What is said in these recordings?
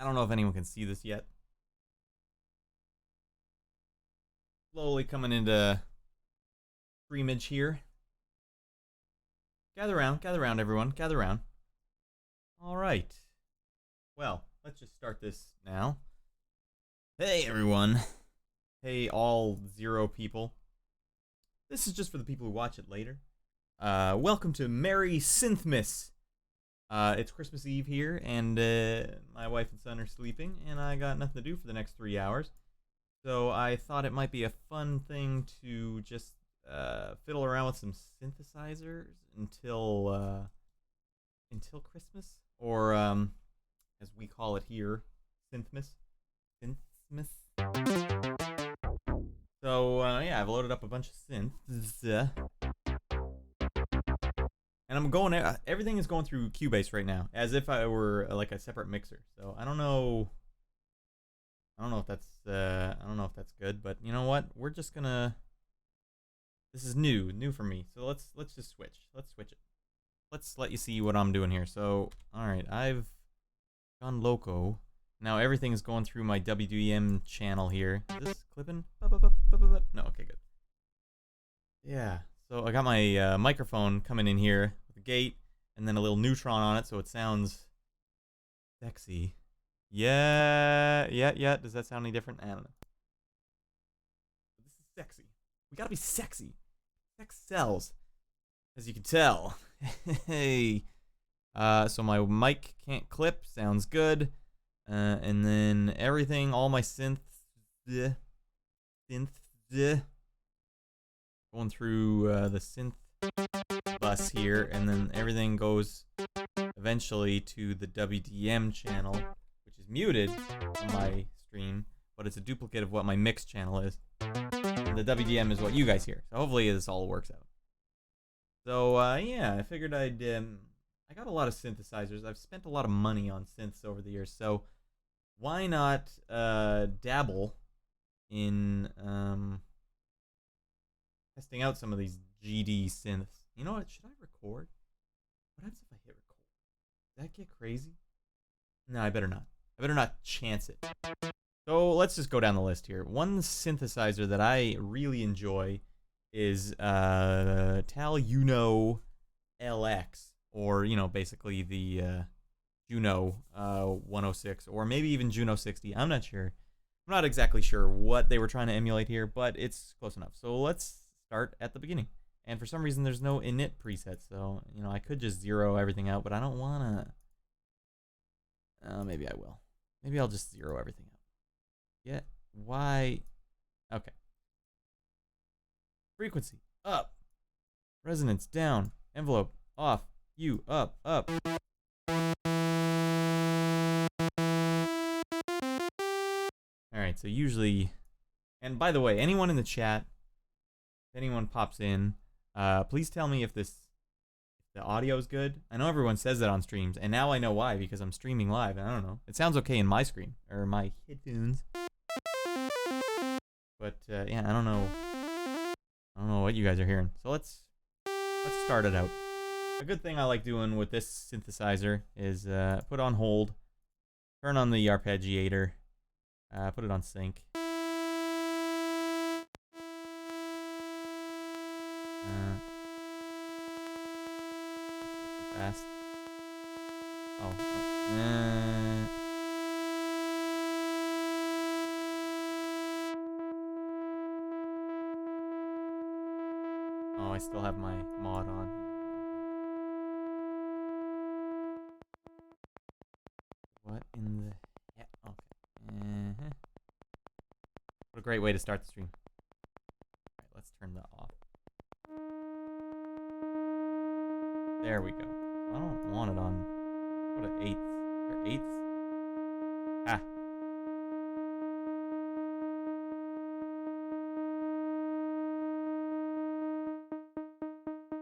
I don't know if anyone can see this yet. Slowly coming into streamage here. Gather around, everyone. Gather around. All right. Well, let's just start this now. Hey, everyone. Hey, all 0 people. This is just for the people who watch it later. Welcome to Merry Synthmas. It's Christmas Eve here, and my wife and son are sleeping, and I got nothing to do for the next 3 hours. So I thought it might be a fun thing to just fiddle around with some synthesizers until Christmas, or as we call it here, Synthmas. So yeah, I've loaded up a bunch of synths, and I'm going. Everything is going through Cubase right now, as if I were like a separate mixer. So I don't know if that's good, but you know what? We're just gonna. This is new for me. So let's just switch. Let's switch it. Let's let you see what I'm doing here. So all right, I've gone loco. Now everything is going through my WDM channel here. Is this clipping? No, okay, good. Yeah. So I got my microphone coming in here with a gate and then a little neutron on it, so it sounds sexy. Yeah. Does that sound any different? I don't know. This is sexy. We gotta be sexy. Sex sells, as you can tell. Hey. So my mic can't clip. Sounds good. And then everything, all my synths, going through the synth bus here, and then everything goes eventually to the WDM channel, which is muted on my stream, but it's a duplicate of what my mix channel is. And the WDM is what you guys hear. So hopefully this all works out. So yeah, I figured I got a lot of synthesizers. I've spent a lot of money on synths over the years, so why not dabble in testing out some of these GD synths? You know what? Should I record? What happens if I hit record? Does that get crazy? No, I better not. I better not chance it. So let's just go down the list here. One synthesizer that I really enjoy is Tal Uno LX, or basically the Juno 106, or maybe even Juno 60. I'm not sure. I'm not exactly sure what they were trying to emulate here, but it's close enough. So let's start at the beginning. And for some reason, there's no init preset, so I could just zero everything out, but I don't wanna. Maybe I will. Maybe I'll just zero everything out. Yeah. Why? Okay. Frequency up. Resonance down. Envelope off. U up. Alright, so usually, and by the way, anyone in the chat, if anyone pops in, please tell me if the audio is good. I know everyone says that on streams, and now I know why, because I'm streaming live, and I don't know. It sounds okay in my screen, or my headphones. But, yeah, I don't know what you guys are hearing. So let's start it out. A good thing I like doing with this synthesizer is put on hold, turn on the arpeggiator, put it on sync. Fast. Oh. Oh, I still have my mod on. What in the heck? Okay. What a great way to start the stream. Alright, let's turn that off. There we go. I don't want it on. What an eighth. Or eighths? Ah.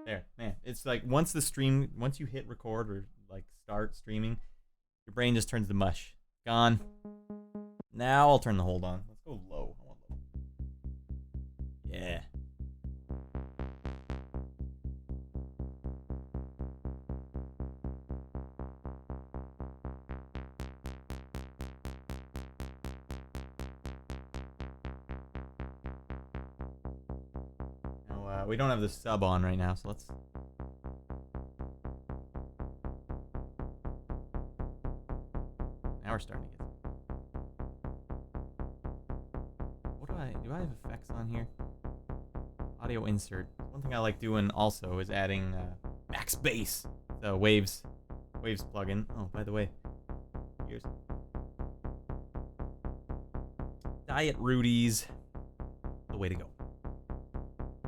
There, man. It's like once you hit record or like start streaming, your brain just turns to mush. Gone. Now I'll turn the hold on. Let's go low. I want low. Yeah. We don't have the sub on right now, so let's... Now we're starting to get... What do I have effects on here? Audio insert. One thing I like doing also is adding max bass. The Waves plugin. Oh, by the way, here's Diet Rudy's. The way to go.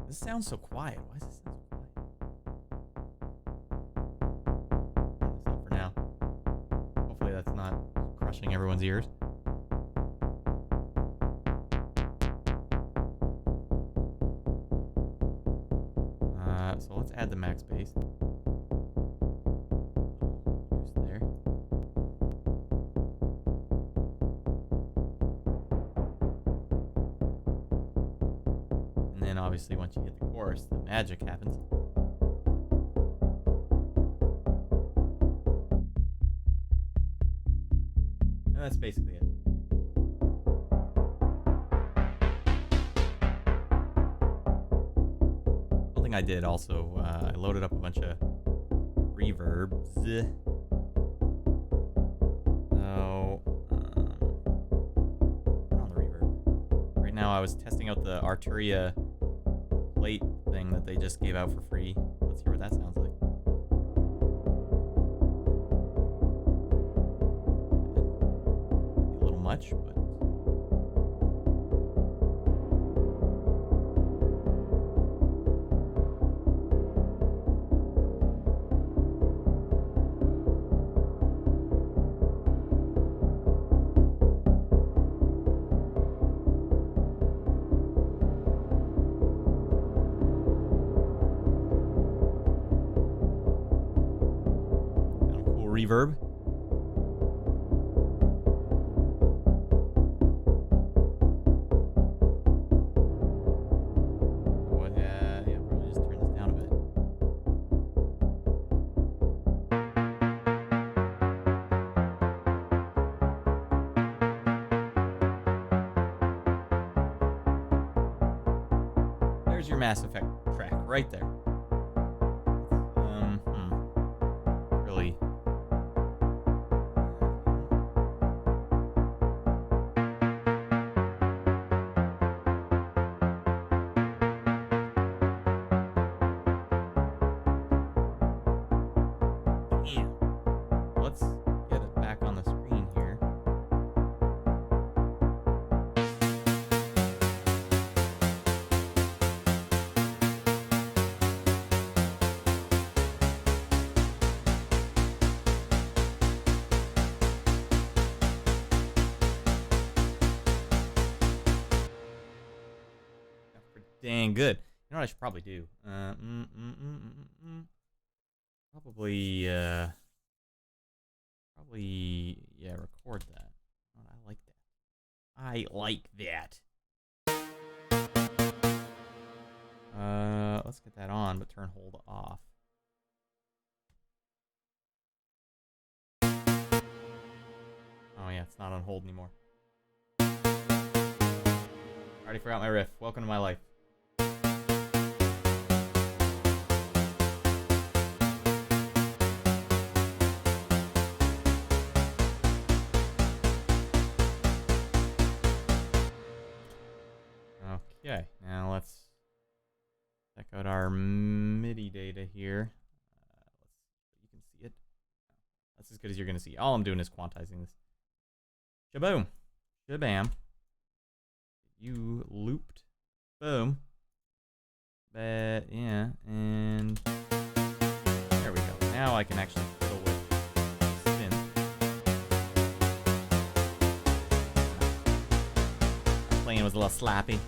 This sounds so quiet. Why does this sound so quiet? Turn this up for now. Hopefully that's not crushing everyone's ears. So let's add the max bass. Just there. And then obviously once you hit the chorus, the magic happens. And that's basically it. I did also, I loaded up a bunch of reverbs. So, turn on the reverb. Right now I was testing out the Arturia plate thing that they just gave out for free. Let's hear what that sounds like. A little much, but... reverb. Oh, yeah, probably just turn this down a bit. There's your Mass Effect track right there. Really. Let's get it back on the screen here. That's pretty dang good. You know what I should probably do? Probably, yeah, record that. Oh, I like that. I like that. Let's get that on, but turn hold off. Oh yeah, it's not on hold anymore. Already forgot my riff. Welcome to my life. Okay, now let's check out our MIDI data here. You can see it. That's as good as you're going to see. All I'm doing is quantizing this. Shaboom. Shabam. You looped. Boom. But, yeah, and there we go. Now I can actually fiddle with synth. Playing was a little slappy.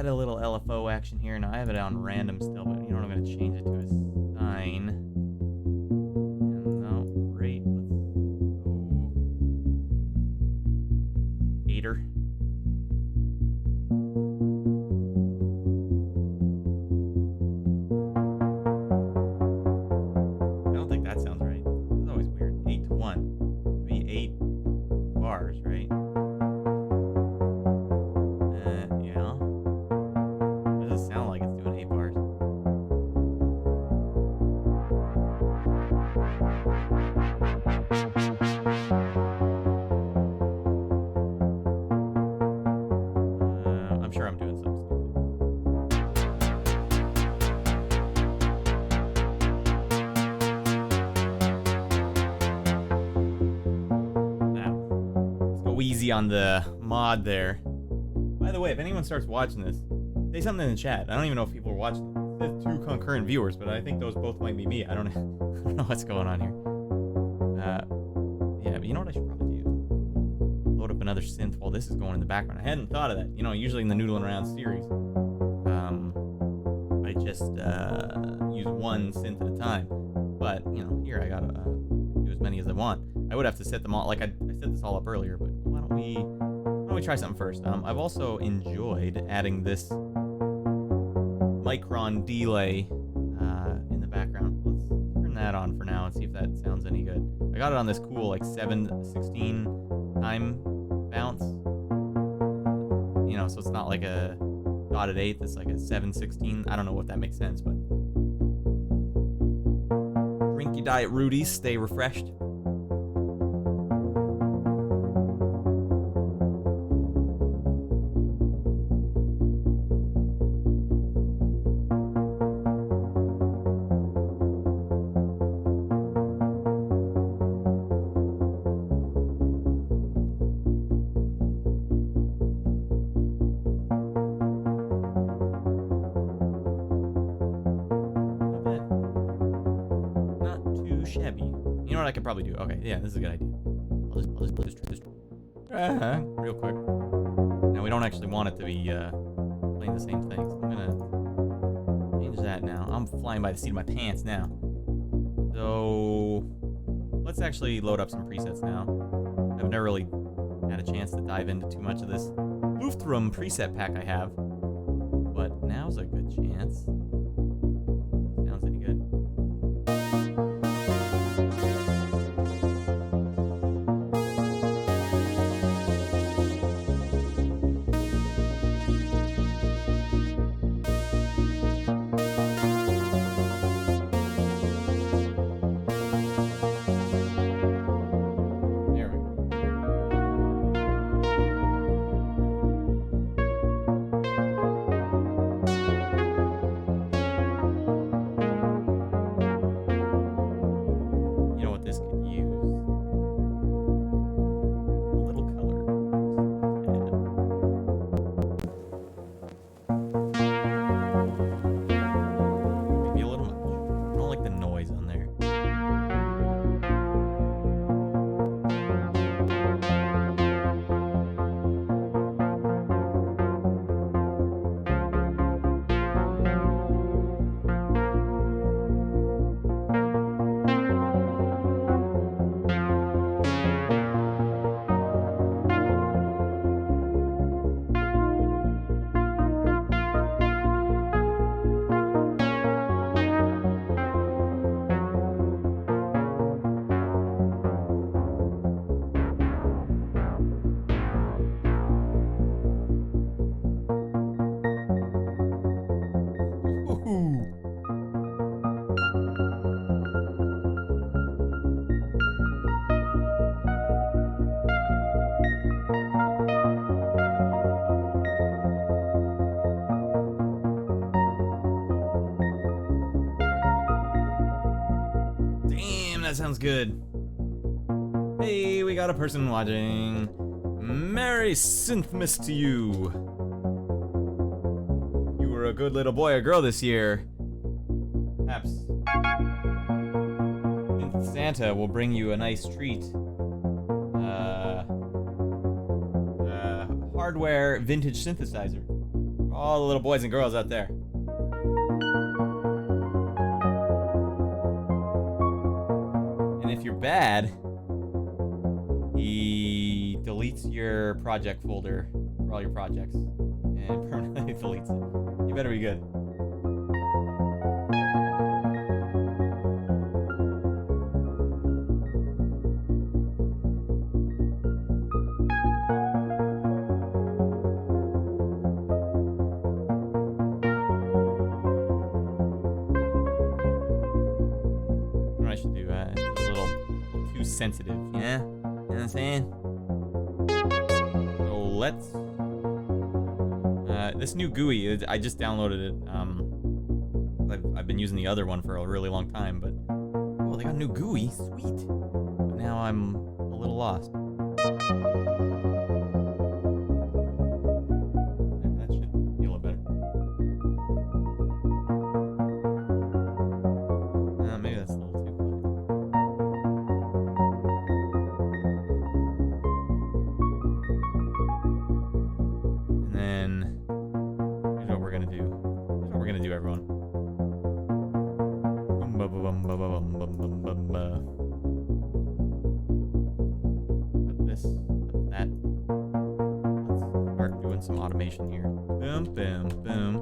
add a little LFO action here. Now I have it on random still, but you know what? I'm going to change it to a sine. And no, great. Let's go 8er. I don't think that sounds right. This is always weird. 8 to 1. It'd be 8 bars, right? Yeah. It doesn't sound like it's doing 8 bars. I'm sure I'm doing something stupid. Now, let's go easy on the mod there. By the way, if anyone starts watching this, say something in the chat. I don't even know if people are watching. It says 2 concurrent viewers, but I think those both might be me. I don't know what's going on here. Yeah, but you know what I should probably do? Load up another synth while this is going in the background. I hadn't thought of that. You know, usually in the Noodling Around series, I just use one synth at a time. But, you know, here I gotta do as many as I want. I would have to set them all, like I set this all up earlier, but why don't we try something first? I've also enjoyed adding this micron delay in the background. Let's turn that on for now and see if that sounds any good. I got it on this cool like 7/16 time bounce. You know, so it's not like a dotted 8th, it's like a 7/16. I don't know if that makes sense, but drink your diet Rudies, stay refreshed. Shabby. You know what I could probably do? Okay, yeah, this is a good idea. I'll just play this real quick. Now we don't actually want it to be playing the same thing, so I'm gonna change that now. I'm flying by the seat of my pants now. So let's actually load up some presets now. I've never really had a chance to dive into too much of this Luftrum preset pack I have, but now's a good chance. Sounds any good? That sounds good. Hey, we got a person watching. Merry Synthmas to you. You were a good little boy or girl this year. Perhaps Santa will bring you a nice treat. Hardware vintage synthesizer. All the little boys and girls out there. And if you're bad, he deletes your project folder for all your projects and permanently deletes it. You better be good. I should do it's a little too sensitive, yeah? You know what I'm saying? So let's this new GUI, I just downloaded it. I've been using the other one for a really long time, but oh, they got a new GUI, sweet. But now I'm a little lost. That should be a little better. Maybe that's a little too quiet. And then here's what we're gonna do. Here's what we're gonna do, everyone. Put this, put that. Let's start doing some automation here. Boom, boom, boom.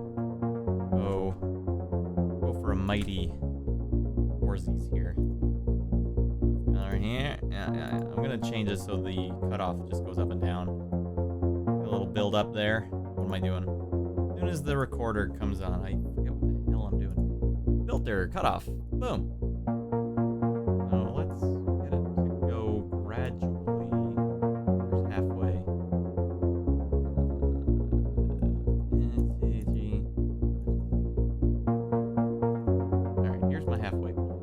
Go for a mighty Orsies here. Over here. Yeah. I'm gonna change this so the cutoff just goes up and down. A little build up there. What am I doing? As soon as the recorder comes on, I forget what the hell I'm doing. Filter, cutoff. Boom. So let's get it to go gradually. There's halfway. 1, 2, 3. Alright, here's my halfway point.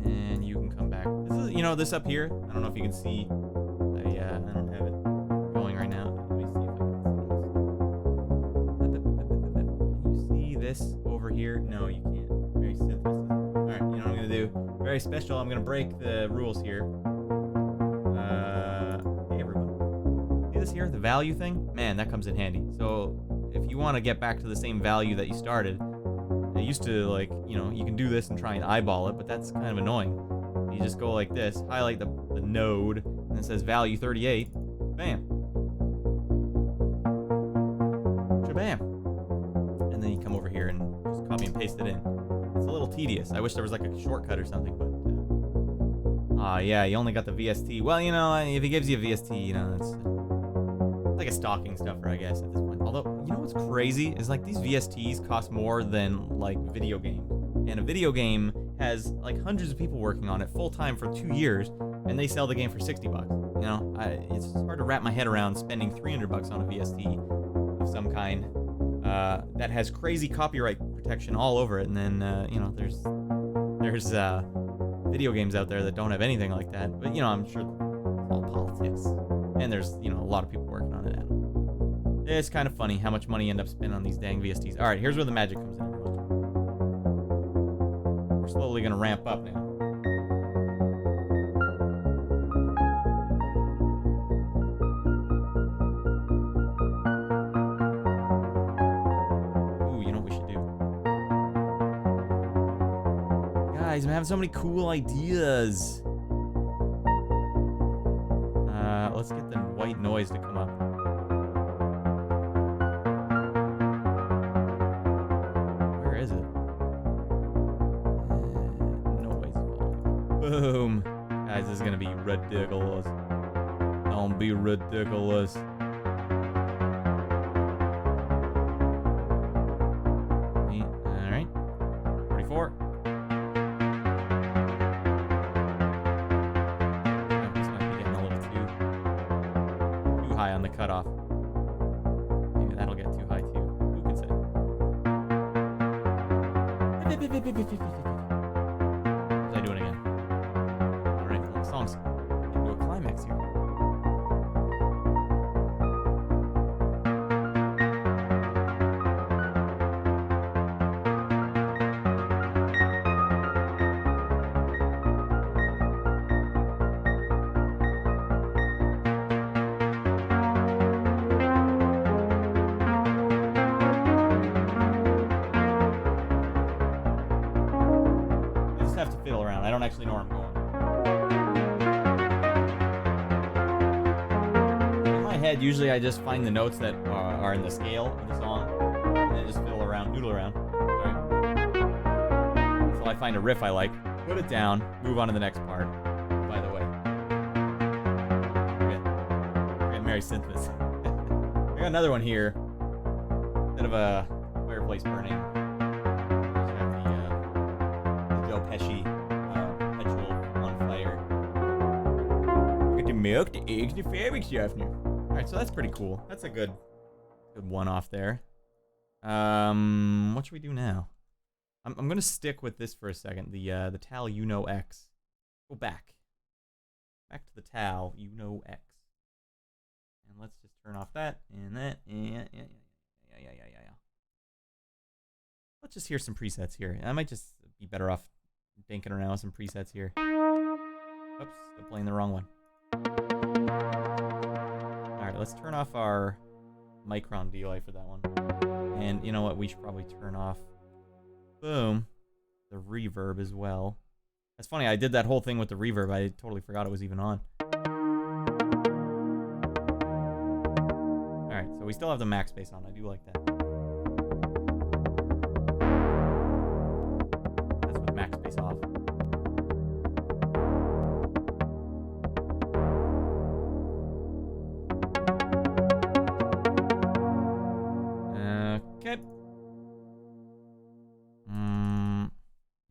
And you can come back. This is, you know, this up here. I don't know if you can see. I don't have it going right now. Let me see if I can see this. Can you see this over here? No, you can't. Very synthmas. Alright, you know what I'm gonna do? Very special. I'm gonna break the rules here. Hey everyone. See this here? The value thing? Man, that comes in handy. So if you want to get back to the same value that you started, I used to, like, you know, you can do this and try and eyeball it, but that's kind of annoying. You just go like this, highlight the node, and it says value 38. Bam. Shabam. And then you come over here and just copy and paste it in. It's a little tedious. I wish there was like a shortcut or something, but yeah, you only got the VST. Well, you know, if he gives you a VST, you know, it's like a stocking stuffer, I guess, at this point. Although, you know what's crazy is, like, these VSTs cost more than, like, video games. And a video game has, like, hundreds of people working on it full time for 2 years, and they sell the game for $60. You know, it's hard to wrap my head around spending $300 on a VST of some kind that has crazy copyright protection all over it. And then, you know, there's video games out there that don't have anything like that. But, you know, I'm sure it's all politics. And there's, you know, a lot of people working on it. It's kind of funny how much money you end up spending on these dang VSTs. All right, here's where the magic comes in, everyone. We're slowly going to ramp up now. Ooh, you know what we should do? Guys, I'm having so many cool ideas. Let's get the white noise to come up. Where is it? Noise volume. Boom. Guys, this is gonna be ridiculous. Don't be ridiculous. Alright. 44. On the cutoff. Maybe that'll get too high too. Who can say? Was I doing it again? Alright, the song's into a climax here. actually know where I'm going. In my head, usually I just find the notes that are in the scale of the song, and then just noodle around. Right? Until I find a riff I like, put it down, move on to the next part. By the way, forget Mary Synthmas. I got another one here. Instead of a fireplace burning, I have the Joe Pesci perpetual on fire. Got the milk, the eggs, the fabric softener. Alright, so that's pretty cool. That's a good one off there. What should we do now? I'm gonna stick with this for a second. The Tal X. Go back to the Tal X. And let's just turn off that and that. Yeah. Let's just hear some presets here. I might just be better off dinking around with some presets here. Oops, still playing the wrong one. Alright, let's turn off our micron delay for that one. And you know what? We should probably turn off, boom, the reverb as well. That's funny, I did that whole thing with the reverb. I totally forgot it was even on. Alright, so we still have the max bass on. I do like that. That's with max bass off. Okay.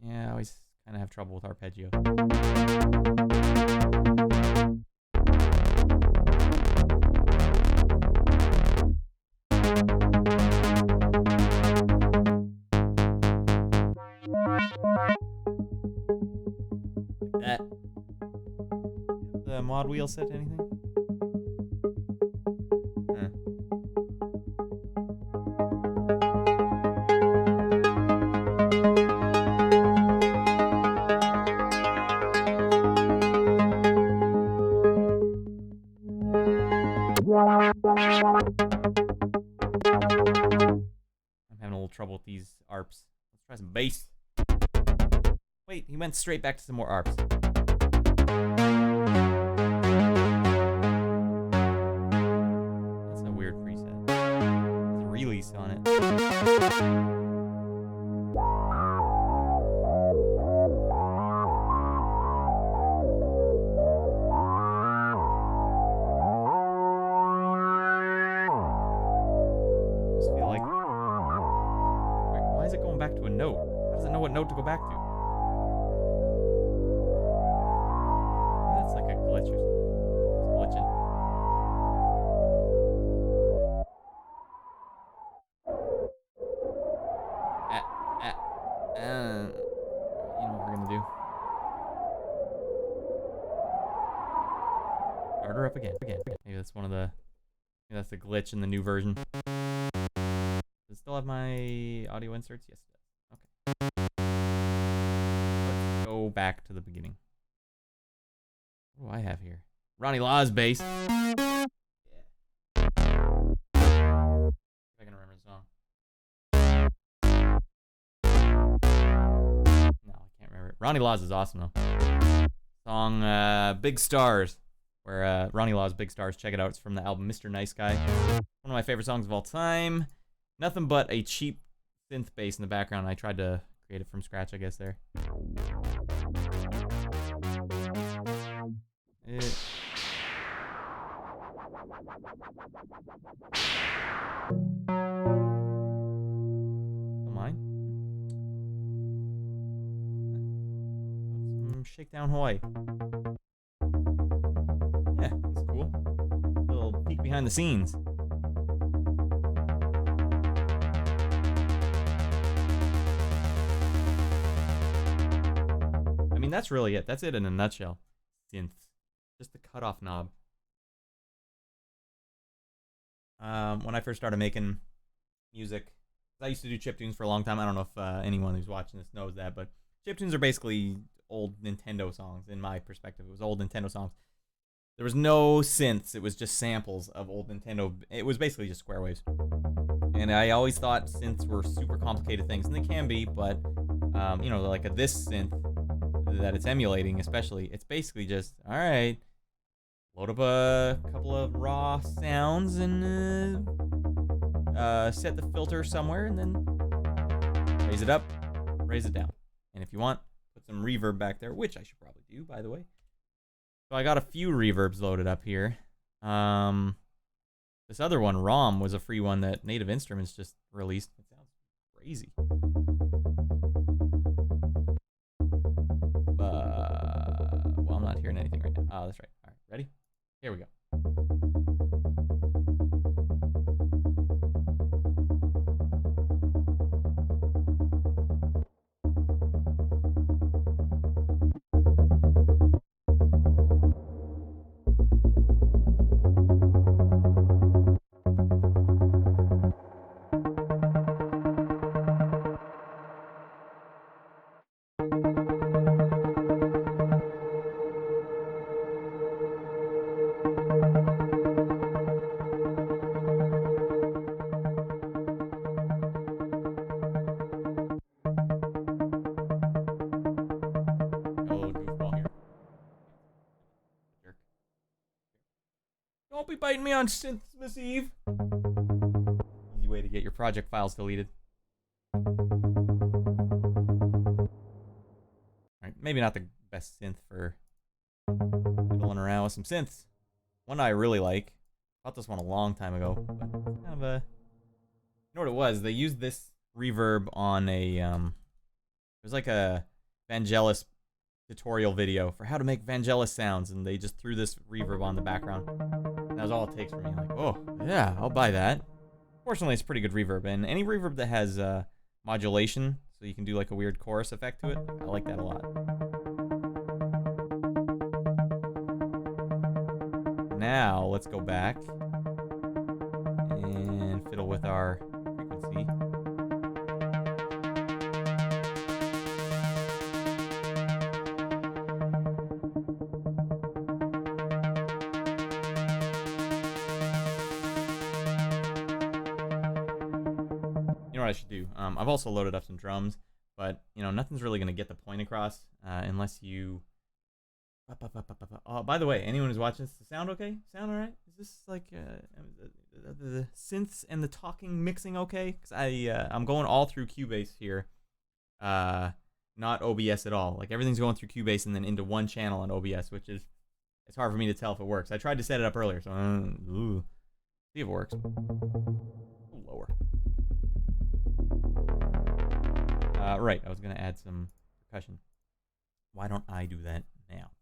Yeah, I always kind of have trouble with arpeggio. Like that. The mod wheel set to anything? I'm having a little trouble with these arps. Let's try some bass. Wait, he went straight back to some more arps. That's a weird preset. There's a release on it. Back to a note. How does it know what note to go back to? That's like a glitch or something. It's glitching. You know what we're gonna do? Start her up again. Maybe that's one of the. Maybe that's the glitch in the new version. Does it still have my audio inserts? Yes, it does. Okay. Let's go back to the beginning. What do I have here? Ronnie Law's bass. Yeah. If I can remember the song. No, I can't remember it. Ronnie Law's is awesome though. Song Big Stars. Where Ronnie Law's Big Stars. Check it out. It's from the album Mr. Nice Guy. One of my favorite songs of all time. Nothing but a cheap synth bass in the background. I tried to create it from scratch, I guess, there. Don't mind. Some Shakedown Hawaii. Yeah, that's cool. A little peek behind the scenes. I mean, that's really it. That's it in a nutshell. Synths. Just the cutoff knob. When I first started making music, I used to do chiptunes for a long time. I don't know if anyone who's watching this knows that, but chiptunes are basically old Nintendo songs, in my perspective. It was old Nintendo songs. There was no synths. It was just samples of old Nintendo. It was basically just square waves. And I always thought synths were super complicated things, and they can be, but, you know, like this synth, that it's emulating, especially. It's basically just, all right, load up a couple of raw sounds and set the filter somewhere, and then raise it up, raise it down. And if you want, put some reverb back there, which I should probably do, by the way. So I got a few reverbs loaded up here. This other one, ROM, was a free one that Native Instruments just released. It sounds crazy. Well, I'm not hearing anything right now. Oh, that's right. All right, ready? Here we go. Don't be biting me on Synthmas Eve. Easy way to get your project files deleted. Alright, maybe not the best synth for fiddling around with some synths. One I really like. Bought this one a long time ago, but it's kind of a... You know what it was? They used this reverb on a... It was like a Vangelis tutorial video for how to make Vangelis sounds, and they just threw this reverb on the background. That was all it takes for me. Like, oh, yeah, I'll buy that. Fortunately, it's pretty good reverb, and any reverb that has modulation, so you can do like a weird chorus effect to it, I like that a lot. Now, let's go back and fiddle with our frequency. I should do. I've also loaded up some drums, but you know, nothing's really gonna get the point across unless you. By the way, anyone who's watching this, the sound okay? Sound alright? Is this like the synths and the talking mixing okay? Because I'm going all through Cubase here, not OBS at all. Like everything's going through Cubase and then into one channel on OBS, which is it's hard for me to tell if it works. I tried to set it up earlier, so see if it works. Lower. Right, I was going to add some percussion. Why don't I do that now?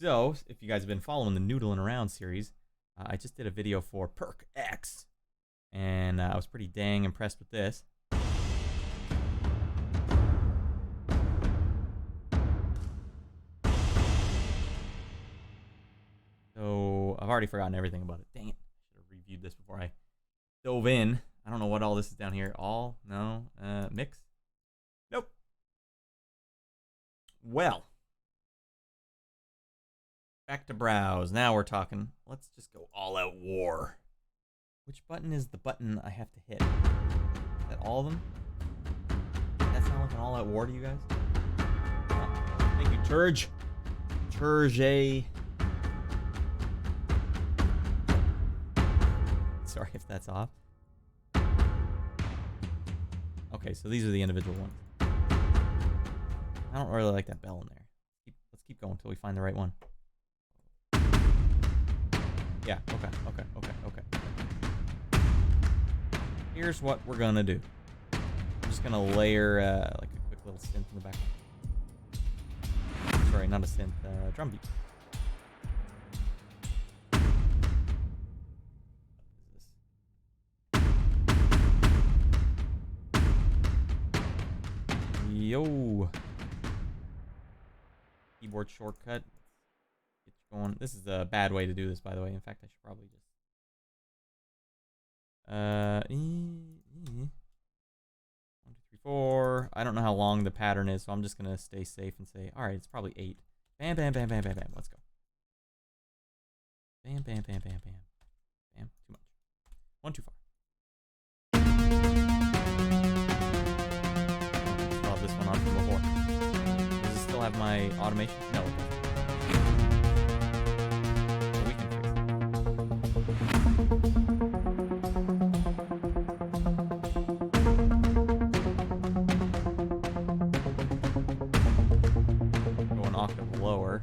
So, if you guys have been following the Noodling Around series, I just did a video for PercX, and I was pretty dang impressed with this. So, I've already forgotten everything about it. Dang it. I should have reviewed this before I dove in. I don't know what all this is down here. All? No. Mix? Nope. Well. Back to browse. Now we're talking. Let's just go all out war. Which button is the button I have to hit? Is that all of them? Does that sound like an all out war to you guys? Thank you, Turge. Turge. Sorry if that's off. Okay, so these are the individual ones. I don't really like that bell in there. Let's keep going until we find the right one. Yeah, okay. Here's what we're gonna do. I'm just gonna layer like a quick little synth in the background. Sorry, not a synth, drum beat. Yo. Keyboard shortcut. Get you going. This is a bad way to do this, by the way. In fact, I should probably just 1, 2, 3, 4. I don't know how long the pattern is, so I'm just gonna stay safe and say, all right, it's probably 8. Bam, bam, bam, bam, bam, bam. Let's go. Bam, bam, bam, bam, bam. Bam. Too much. 1 too far. Still have this one on from before. This have my automation? No. So we can fix it. Go an octave lower.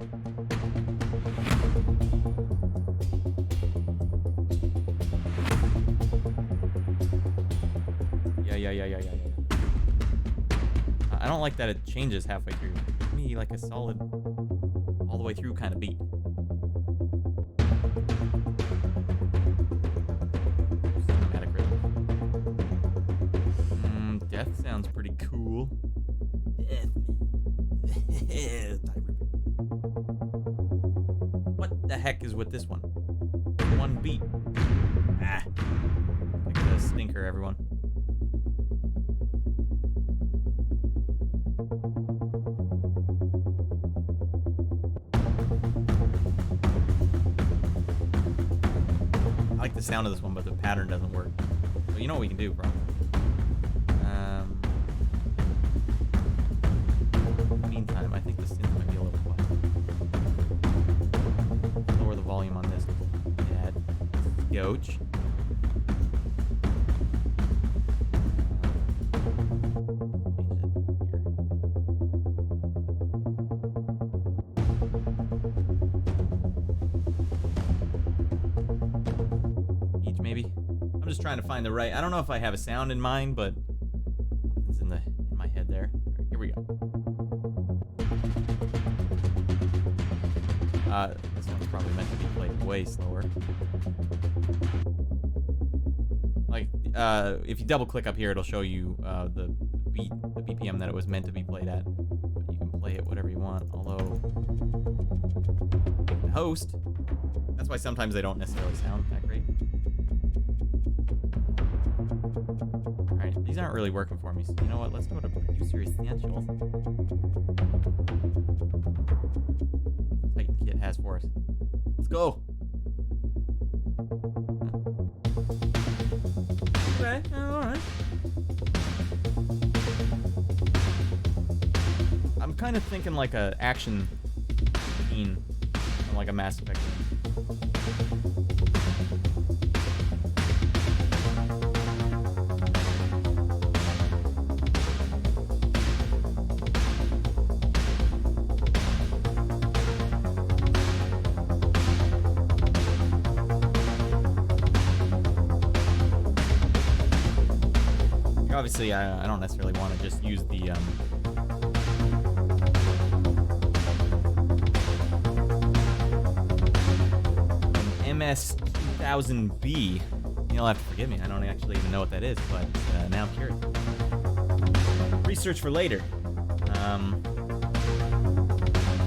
Yeah. I don't like that it changes halfway through. Give me like a solid, all the way through kind of beat. Cinematic rhythm. Death sounds pretty cool. Death. What the heck is with this one? One beat. Ah. Like a stinker, everyone. I like the sound of this one, but the pattern doesn't work. But you know what we can do, probably. In the meantime, I think the synth might be a little quiet. Lower the volume on this. Add Goach. Trying to find the right. I don't know if I have a sound in mind, but it's in my head there. All right, here we go. This one's probably meant to be played way slower. Like, if you double click up here, it'll show you the BPM that it was meant to be played at. But you can play it whatever you want. Although the host, that's why sometimes they don't necessarily sound that great. These aren't really working for me, so you know what? Let's go to Producer Essentials. Titan Kit has for us. Let's go! Okay, alright. I'm kind of thinking like a action scene, like a Mass Effect game. Obviously, I don't necessarily want to just use the MS2000B. You'll have to forgive me. I don't actually even know what that is, but now I'm curious. Research for later.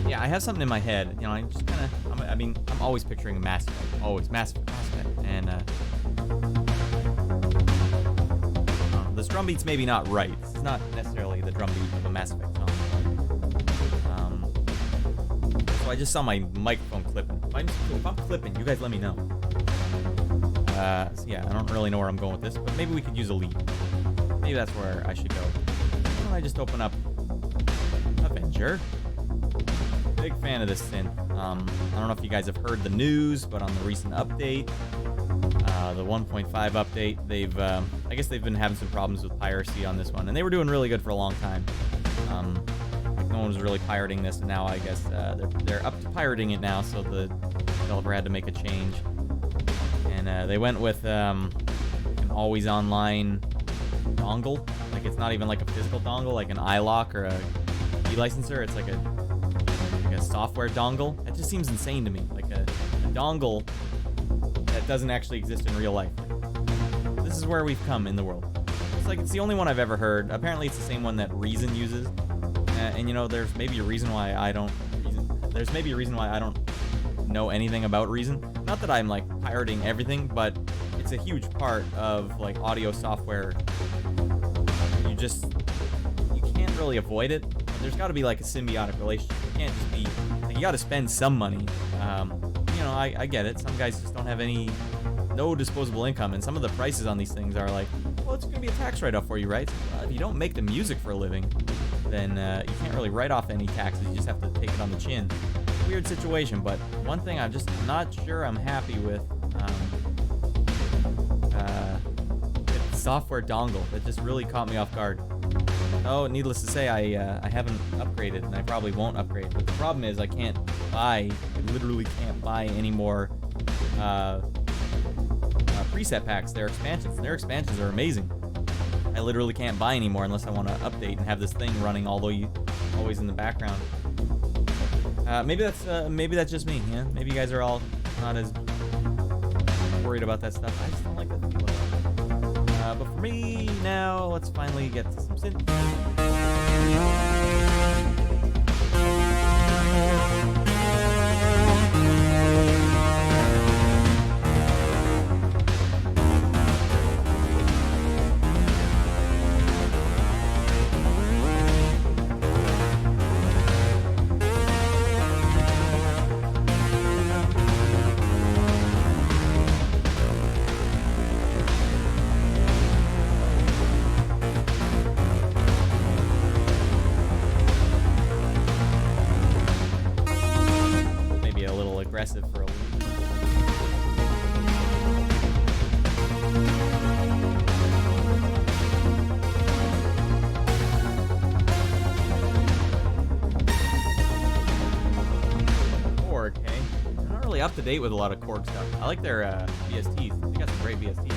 Yeah, I have something in my head. You know, I just kind of. I'm always picturing a Mass Effect. Always Mass Effect, and this drum beat's maybe not right. It's not necessarily the drum beat of a Mass Effect song. So I just saw my microphone clipping. If I'm clipping, you guys let me know. So yeah, I don't really know where I'm going with this, but maybe we could use a lead. Maybe that's where I should go. Why don't I just open up Avenger? Big fan of this synth. I don't know if you guys have heard the news, but on the recent update, the 1.5 update, I guess they've been having some problems with piracy on this one, and they were doing really good for a long time. Like no one was really pirating this, and now I guess they're up to pirating it now, so the developer had to make a change, and they went with an always online dongle. Like it's not even like a physical dongle, like an iLock or a e-licenser. It's like a software dongle. That just seems insane to me. Like a dongle that doesn't actually exist in real life. This is where we've come in the world. It's like it's the only one I've ever heard. Apparently it's the same one that Reason uses. And you know, there's maybe a reason why I don't know anything about Reason. Not that I'm like pirating everything, but it's a huge part of like audio software. You can't really avoid it. There's got to be like a symbiotic relationship. It can't just be like, you got to spend some money. You know, I get it. Some guys just don't have no disposable income, and some of the prices on these things are like, well, it's gonna be a tax write-off for you, right? If you don't make the music for a living, then you can't really write off any taxes. You just have to take it on the chin. Weird situation, but one thing I'm just not sure I'm happy with. The software dongle that just really caught me off guard. Oh, needless to say, I haven't upgraded, and I probably won't upgrade. But the problem is I literally can't buy any more preset packs. Their expansions are amazing. I literally can't buy any more unless I want to update and have this thing running always in the background. Maybe that's just me. Yeah, maybe you guys are all not as worried about that stuff. I just don't like that feel of it. But for me now, let's finally get to some synth. Aggressive for a week. Korg, hey? I'm not really up to date with a lot of Korg stuff. I like their VSTs. They got some great VSTs.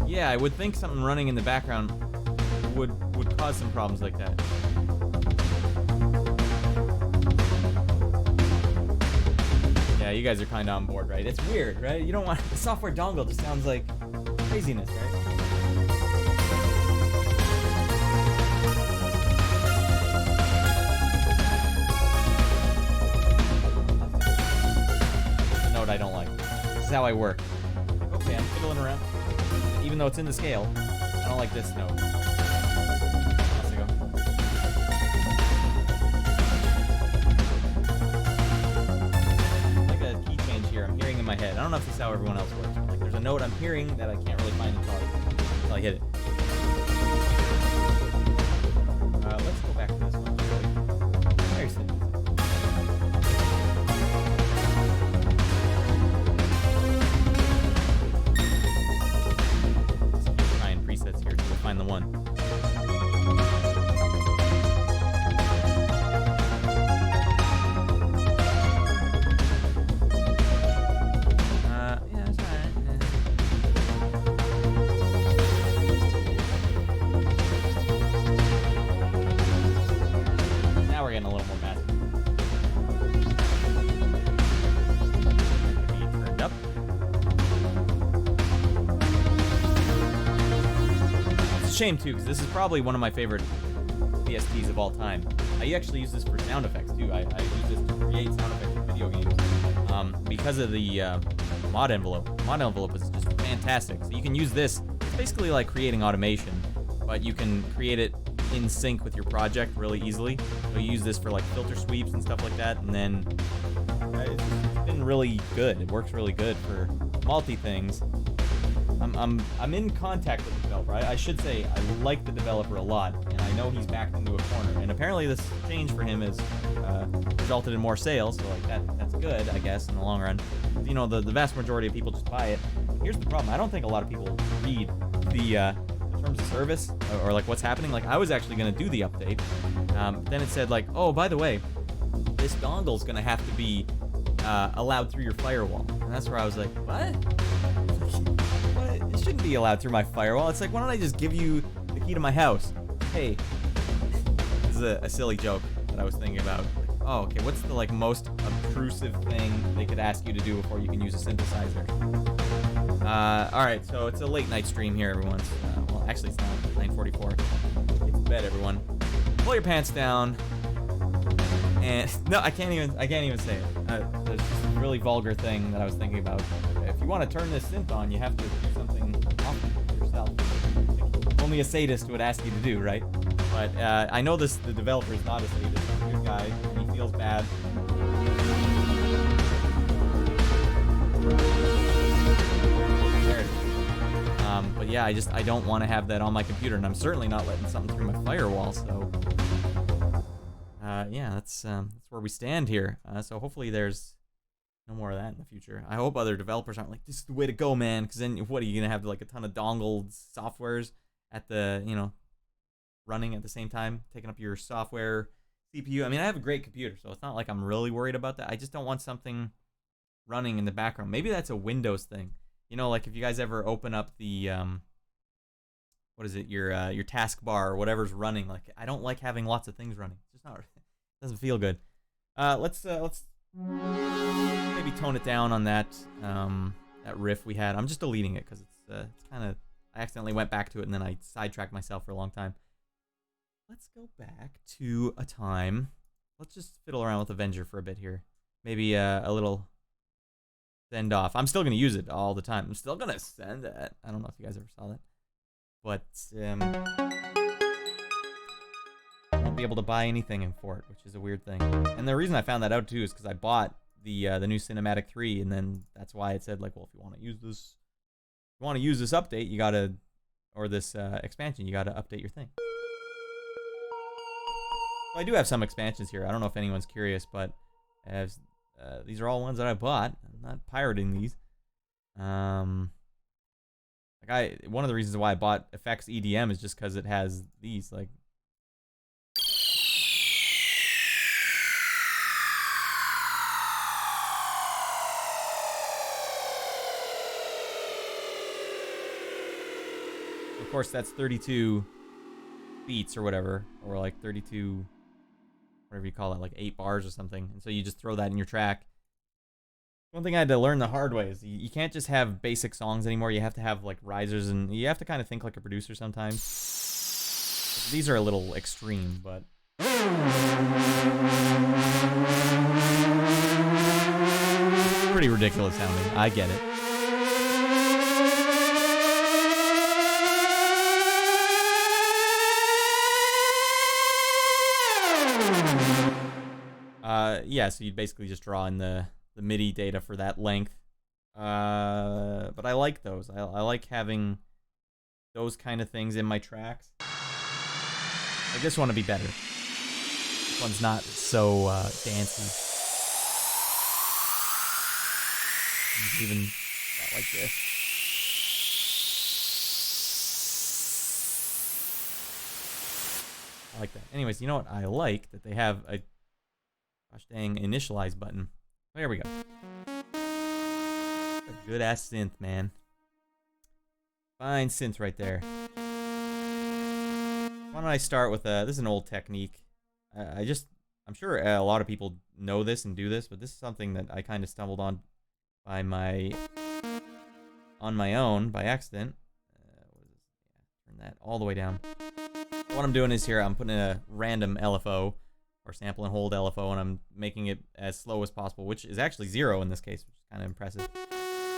Yeah, I would think something running in the background would cause some problems like that. Yeah, you guys are kind of on board, right? It's weird, right? You don't want the software dongle. Just sounds like craziness, right? That's a note I don't like. This is how I work. Okay, I'm fiddling around. Even though it's in the scale, I don't like this note. My head. I don't know if this is how everyone else works. Like, there's a note I'm hearing that I can't really find until I hit it. Let's go back to this one. Very simple. Let's try and presets here to find the one. Shame too, because this is probably one of my favorite VSTs of all time. I actually use this for sound effects too. I use this to create sound effects in video games because of the mod envelope. Mod envelope is just fantastic. So you can use this. It's basically like creating automation, but you can create it in sync with your project really easily. So you use this for like filter sweeps and stuff like that, and then it's been really good. It works really good for multi things. I'm in contact with the developer. I should say I like the developer a lot, and I know he's backed into a corner. And apparently this change for him has resulted in more sales, so like that's good, I guess, in the long run. You know, the vast majority of people just buy it. Here's the problem: I don't think a lot of people read the terms of service or like what's happening. Like I was actually going to do the update, but then it said like, oh, by the way, this dongle's going to have to be allowed through your firewall, and that's where I was like, what? It shouldn't be allowed through my firewall. It's like, why don't I just give you the key to my house? Hey, this is a silly joke that I was thinking about. Like, oh, okay, what's the like most obtrusive thing they could ask you to do before you can use a synthesizer? All right, so it's a late night stream here, everyone. Well, actually, it's not 9:44. Get to bed, everyone. Pull your pants down. And no, I can't even say it. There's just a really vulgar thing that I was thinking about. If you want to turn this synth on, you have to do something off yourself. Like, only a sadist would ask you to do, right? But I know the developer is not a sadist. He's a good guy, and he feels bad. There it is. But yeah, I don't want to have that on my computer, and I'm certainly not letting something through my firewall. So yeah, that's where we stand here. So hopefully there's no more of that in the future. I hope other developers aren't like, this is the way to go, man. Because then what are you gonna have like a ton of dongled softwares at the running at the same time, taking up your software CPU. I mean, I have a great computer, so it's not like I'm really worried about that. I just don't want something running in the background. Maybe that's a Windows thing. Like if you guys ever open up the what is it, your taskbar or whatever's running. Like I don't like having lots of things running. It's just not. It doesn't feel good. Let's maybe tone it down on that that riff we had. I'm just deleting it because it's kind of, I accidentally went back to it and then I sidetracked myself for a long time. Let's go back to a time. Let's just fiddle around with Avenger for a bit here. Maybe a little send off. I'm still gonna use it all the time. I'm still gonna send it. I don't know if you guys ever saw that, but I won't be able to buy anything for it, which is a weird thing. And the reason I found that out too is because I bought the new Cinematic 3, and then that's why it said like, well, if you want to use this, update, you gotta, or this expansion, you gotta update your thing. So I do have some expansions here. I don't know if anyone's curious, but as these are all ones that I bought. I'm not pirating these. One of the reasons why I bought Effects EDM is just because it has these like. Of course, that's 32 beats or whatever, or like 32, whatever you call it, like 8 bars or something. And so you just throw that in your track. One thing I had to learn the hard way is you can't just have basic songs anymore. You have to have like risers, and you have to kind of think like a producer sometimes. These are a little extreme, but it's pretty ridiculous sounding. I get it. Yeah, so you'd basically just draw in the MIDI data for that length. But I like those. I like having those kind of things in my tracks. I just want to be better. This one's not so dancey. It's even not like this. I like that. Anyways, you know what? I like that they have a gosh dang initialize button. Oh, here we go. A good ass synth, man. Fine synth right there. Why don't I start with this is an old technique. I'm sure a lot of people know this and do this, but this is something that I kind of stumbled on on my own by accident. What is this? Yeah, turn that all the way down. What I'm doing is here, I'm putting a random LFO or sample and hold LFO, and I'm making it as slow as possible, which is actually 0 in this case, which is kind of impressive.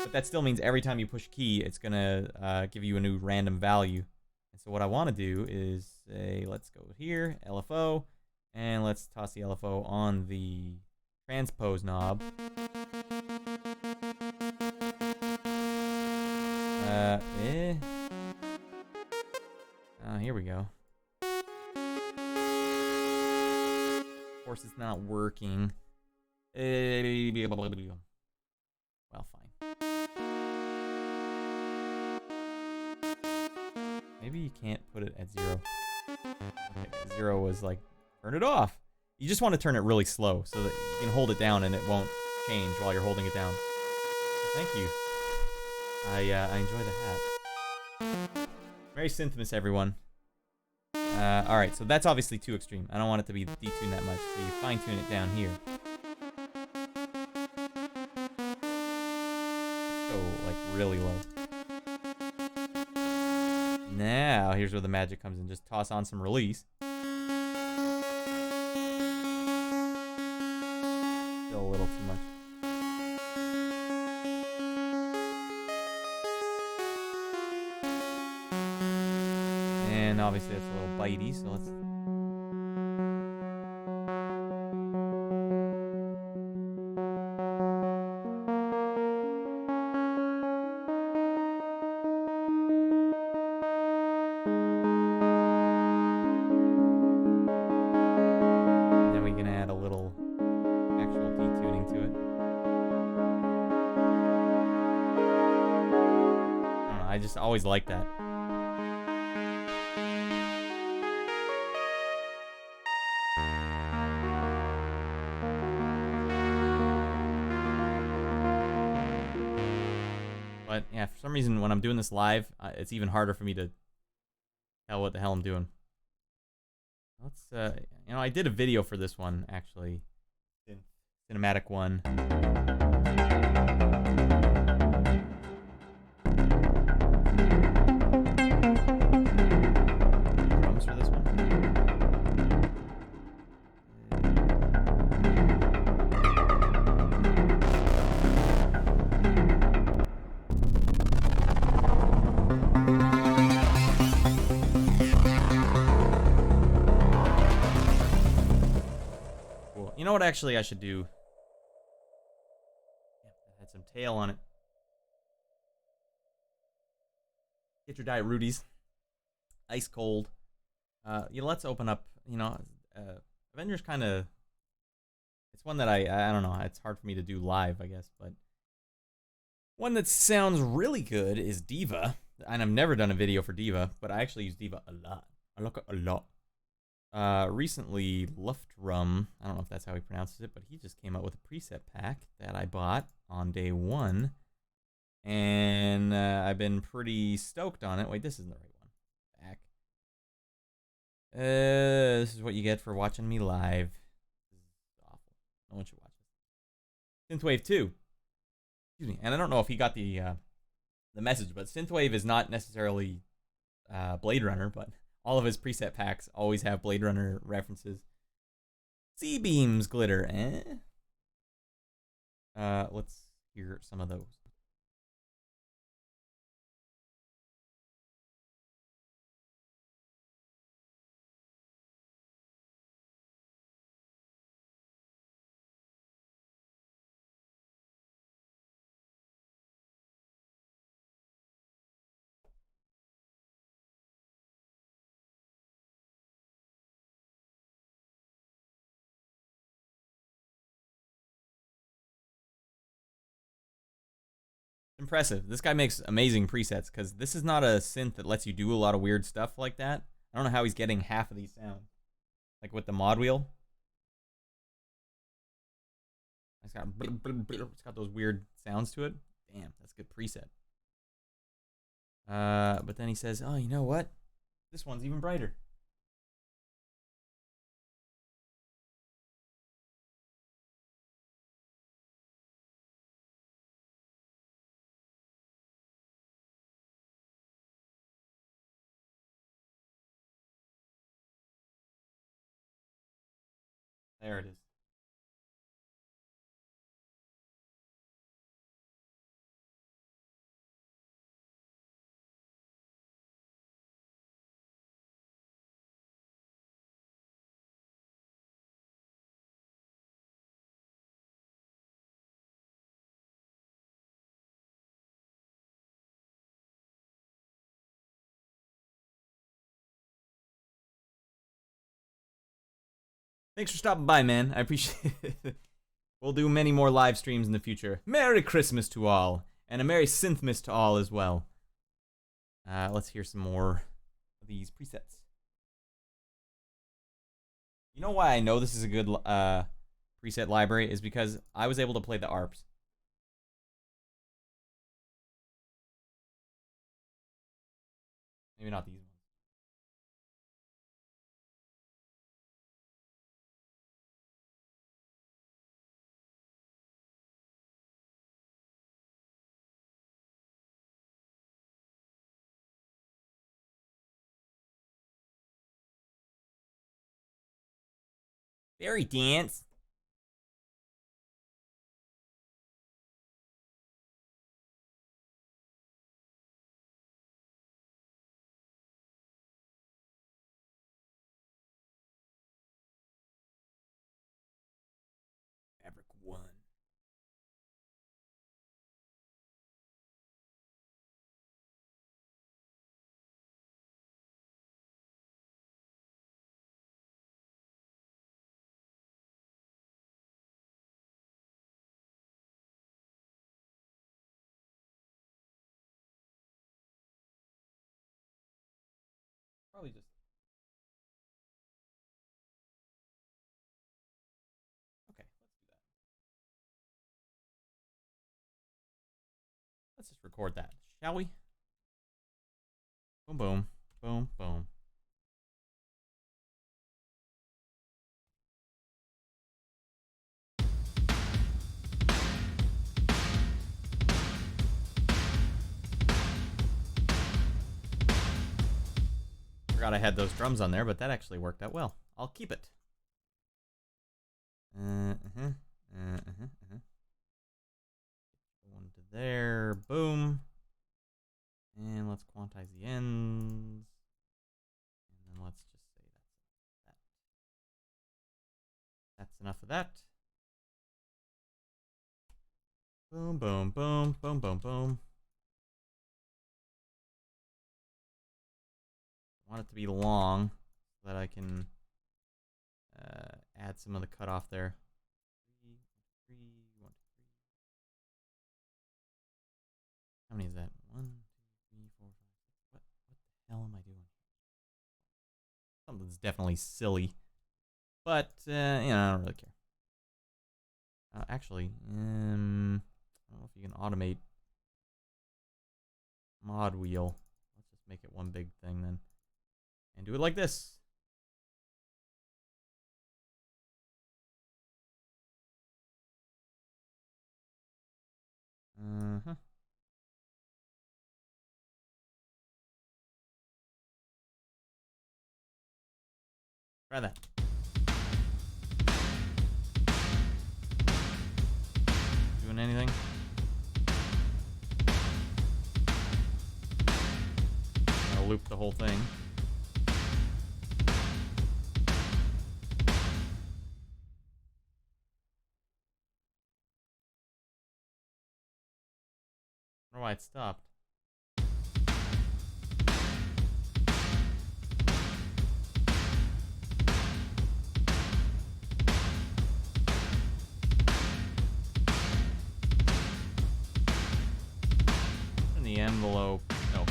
But that still means every time you push key, it's gonna give you a new random value. And so what I want to do is say, let's go here, LFO, and let's toss the LFO on the transpose knob. Here we go. Of course, it's not working. Well, fine. Maybe you can't put it at 0. Okay, 0 was like, turn it off. You just want to turn it really slow so that you can hold it down and it won't change while you're holding it down. Thank you. I enjoy the hat. Merry Synthmas, everyone. Alright, so that's obviously too extreme. I don't want it to be detuned that much, so you fine-tune it down here. Let's go, like, really low. Now, here's where the magic comes in. Just toss on some release. Still a little too much. And obviously it's a little bitey, so let's... I just always like that. But yeah, for some reason when I'm doing this live, it's even harder for me to tell what the hell I'm doing. Let's, you know, I did a video for this one actually, cinematic one. Drums for this one. Cool. You know what actually I should do? Yeah, that had some tail on it. Get your Diet Rudies. Ice cold. You know, let's open up, you know, Avenger's kind of, it's one that I don't know, it's hard for me to do live, I guess, but one that sounds really good is Diva, and I've never done a video for Diva, but I actually use Diva a lot. I look a lot. Recently, Luftrum, I don't know if that's how he pronounces it, but he just came out with a preset pack that I bought on day one, and I've been pretty stoked on it. Wait, this isn't the right one. Back. This is what you get for watching me live. This is awful. No one should watch this. Synthwave 2. Excuse me. And I don't know if he got the message, but Synthwave is not necessarily Blade Runner, but all of his preset packs always have Blade Runner references. C-beams glitter, eh? Let's hear some of those. Impressive. This guy makes amazing presets, because this is not a synth that lets you do a lot of weird stuff like that. I don't know how he's getting half of these sounds. Like with the mod wheel. It's got those weird sounds to it. Damn, that's a good preset. But then he says, oh, you know what? This one's even brighter. There it is. Thanks for stopping by, man. I appreciate it. We'll do many more live streams in the future. Merry Christmas to all, and a Merry Synthmas to all as well. Let's hear some more of these presets. You know why I know this is a good preset library is because I was able to play the ARPs. Maybe not these ones. Very dance. Fabric 1. probably just. Okay, let's do that. Let's just record that, shall we? Boom, boom, boom, boom. Forgot I had those drums on there, but that actually worked out well. I'll keep it. One to there, boom. And let's quantize the ends. And then let's just say that. That's enough of that. Boom, boom, boom, boom, boom, boom. I want it to be long so that I can add some of the cutoff there. 3, 1, 2, 3. How many is that? 1, 2, 3, 4, 5, 6. What the hell am I doing? Something's definitely silly, but you know, I don't really care. Actually, I don't know if you can automate mod wheel. Let's just make it one big thing then. And do it like this. Try that. Doing anything? I'll loop the whole thing. I don't know why it stopped. In the envelope. No.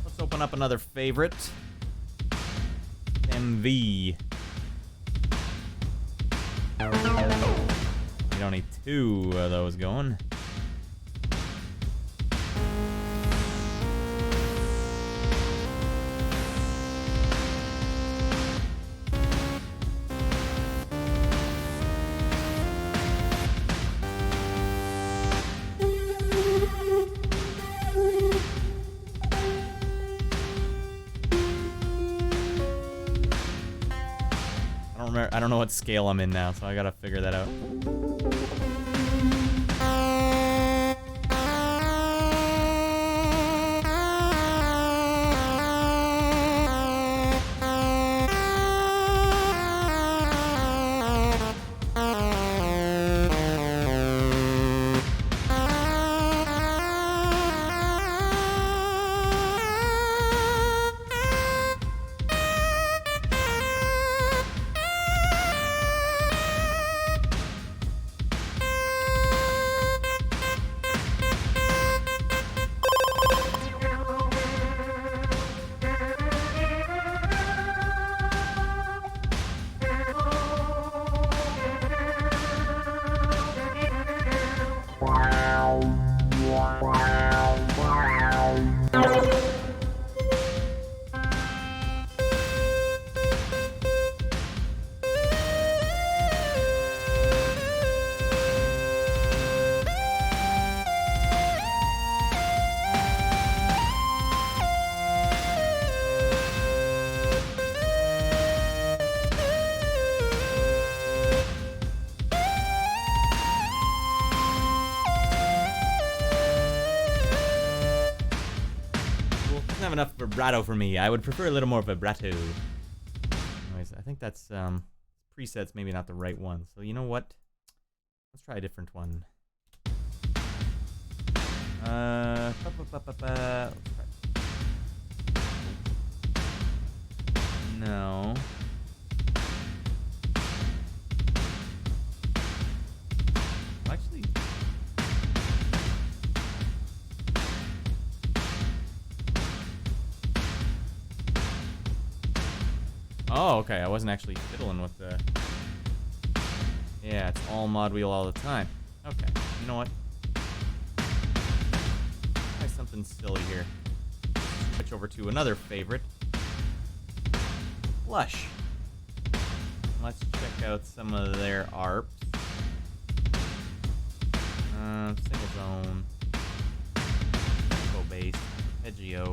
Let's open up another favorite. MV. We don't need 2 of those going. I don't know what scale I'm in now, so I gotta figure that out. Enough vibrato for me. I would prefer a little more vibrato. Anyways, I think that's presets maybe not the right one. So you know what? Let's try a different one. No. Actually, Oh, okay. I wasn't actually fiddling with the... Yeah, it's all mod wheel all the time. Okay, you know what? Try something silly here. Switch over to another favorite. Lush. Let's check out some of their ARPs. Single zone. Echo bass. Arpeggio.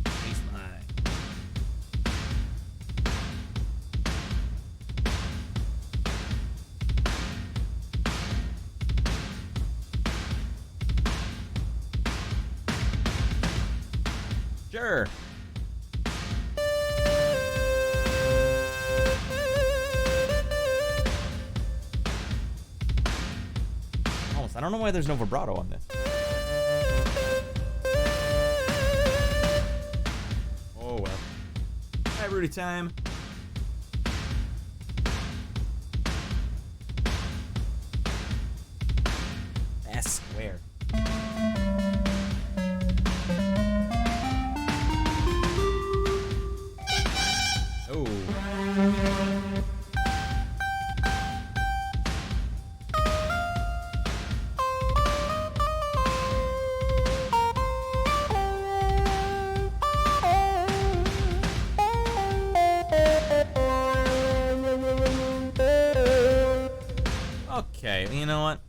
Bassline. Sure. Almost. I don't know why there's no vibrato on this. Oh well. Alright, Rudy time. S square. Oh. Okay, you know what?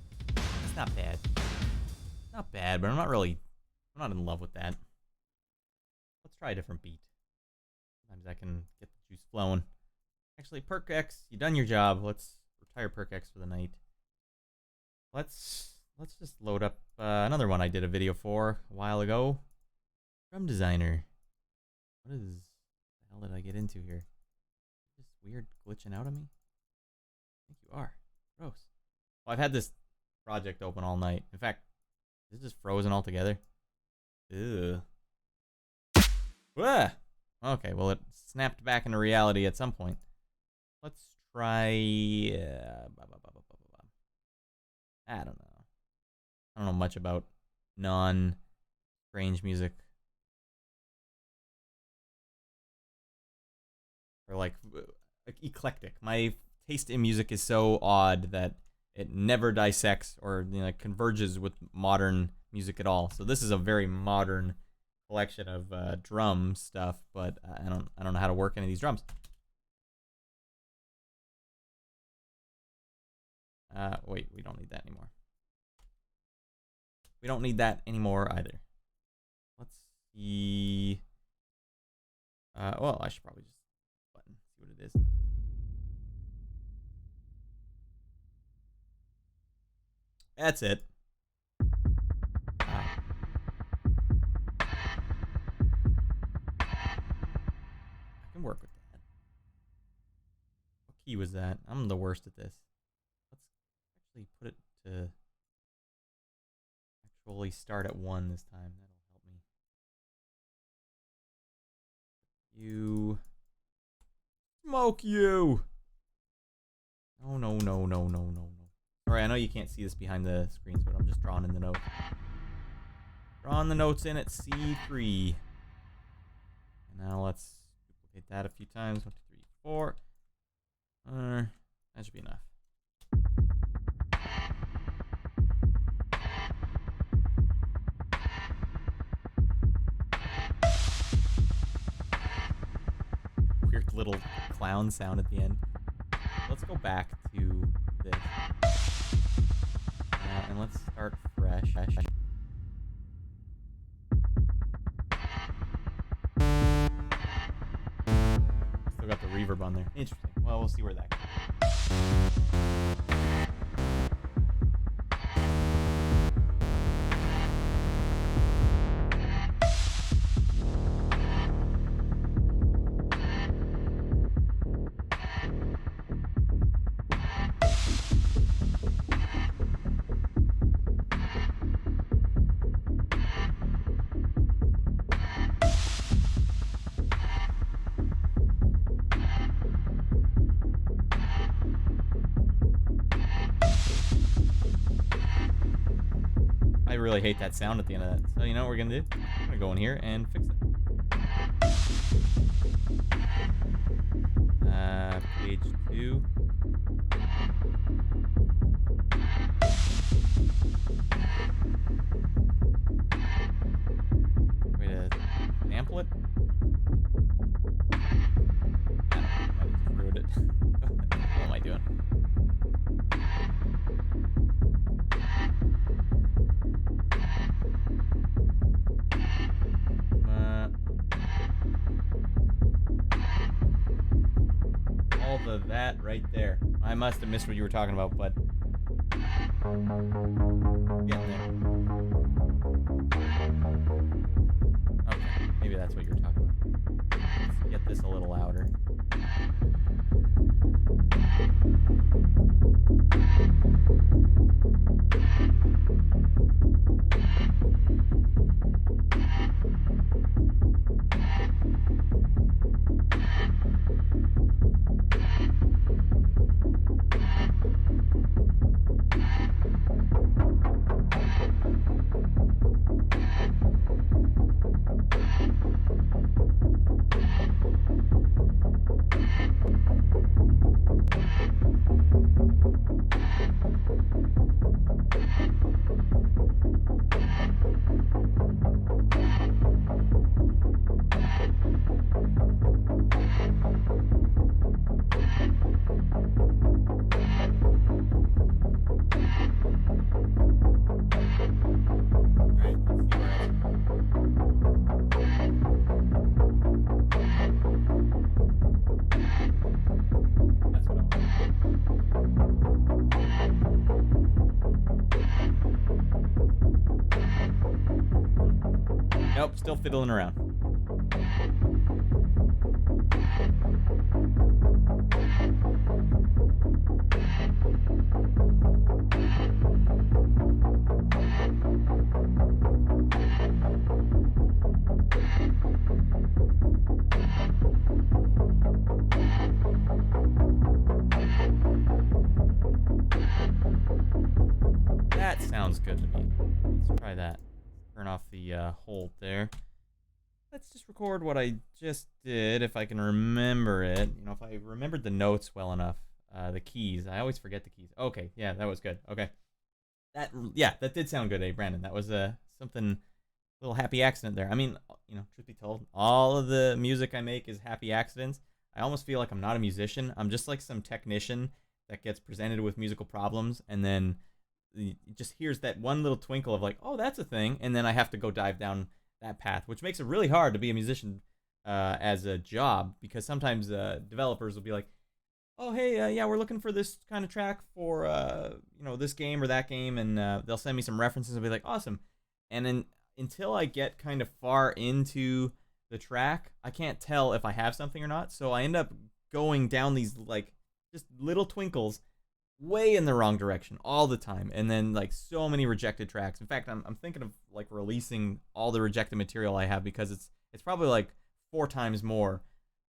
It's not bad. Not bad, but I'm not in love with that. Let's try a different beat. Sometimes I can get the juice flowing. Actually, PercX, you done your job. Let's retire PercX for the night. Let's just load up another one I did a video for a while ago. Drum designer. What the hell did I get into here? Is this weird glitching out on me? I think you are. Gross. Well, I've had this project open all night. In fact, is it just frozen altogether? Ew. Wah! Okay, well, it snapped back into reality at some point. Let's try... I don't know. I don't know much about non-strange music. Or like eclectic. My taste in music is so odd that it never dissects or converges with modern music at all. So this is a very modern collection of drum stuff, but I don't know how to work any of these drums. Wait, we don't need that anymore. We don't need that anymore either. Let's see. Well, I should probably just button, see what it is. That's it. Wow. I can work with that. What key was that? I'm the worst at this. Let's actually put it to actually start at 1 this time. That'll help me. You. Smoke you! No, no, no, no, no, no, no. Sorry, I know you can't see this behind the screens, but I'm just drawing in the notes. Drawing the notes in at C3. And now let's duplicate that a few times. 1, 2, 3, 4. That should be enough. Weird little clown sound at the end. Let's go back to this. And let's start fresh. Still got the reverb on there. Interesting. Well, we'll see where that goes. I really hate that sound at the end of that. So you know what we're gonna do? I'm gonna go in here and fix it. Page 2. Way to sample it? I just ruined it. What am I doing? All of that right there. I must have missed what you were talking about, but getting there. Okay, maybe that's what you're talking about. Let's get this a little louder. Nope, still fiddling around. That sounds good to me. Let's try that. Turn off the hold there. Let's just record what I just did, if I can remember it. You know, if I remembered the notes well enough. The keys. I always forget the keys. Okay, yeah, that was good. Okay. That did sound good, Brandon. That was something, a little happy accident there. I mean, you know, truth be told, all of the music I make is happy accidents. I almost feel like I'm not a musician. I'm just like some technician that gets presented with musical problems and then just hears that one little twinkle of like, oh, that's a thing, and then I have to go dive down that path, which makes it really hard to be a musician as a job, because sometimes developers will be like, oh, hey, yeah, we're looking for this kind of track for you know, this game or that game, and they'll send me some references and be like, awesome. And then until I get kind of far into the track, I can't tell if I have something or not, so I end up going down these like just little twinkles way in the wrong direction all the time, and then like so many rejected tracks. In fact, I'm thinking of like releasing all the rejected material I have, because it's probably like 4 times more,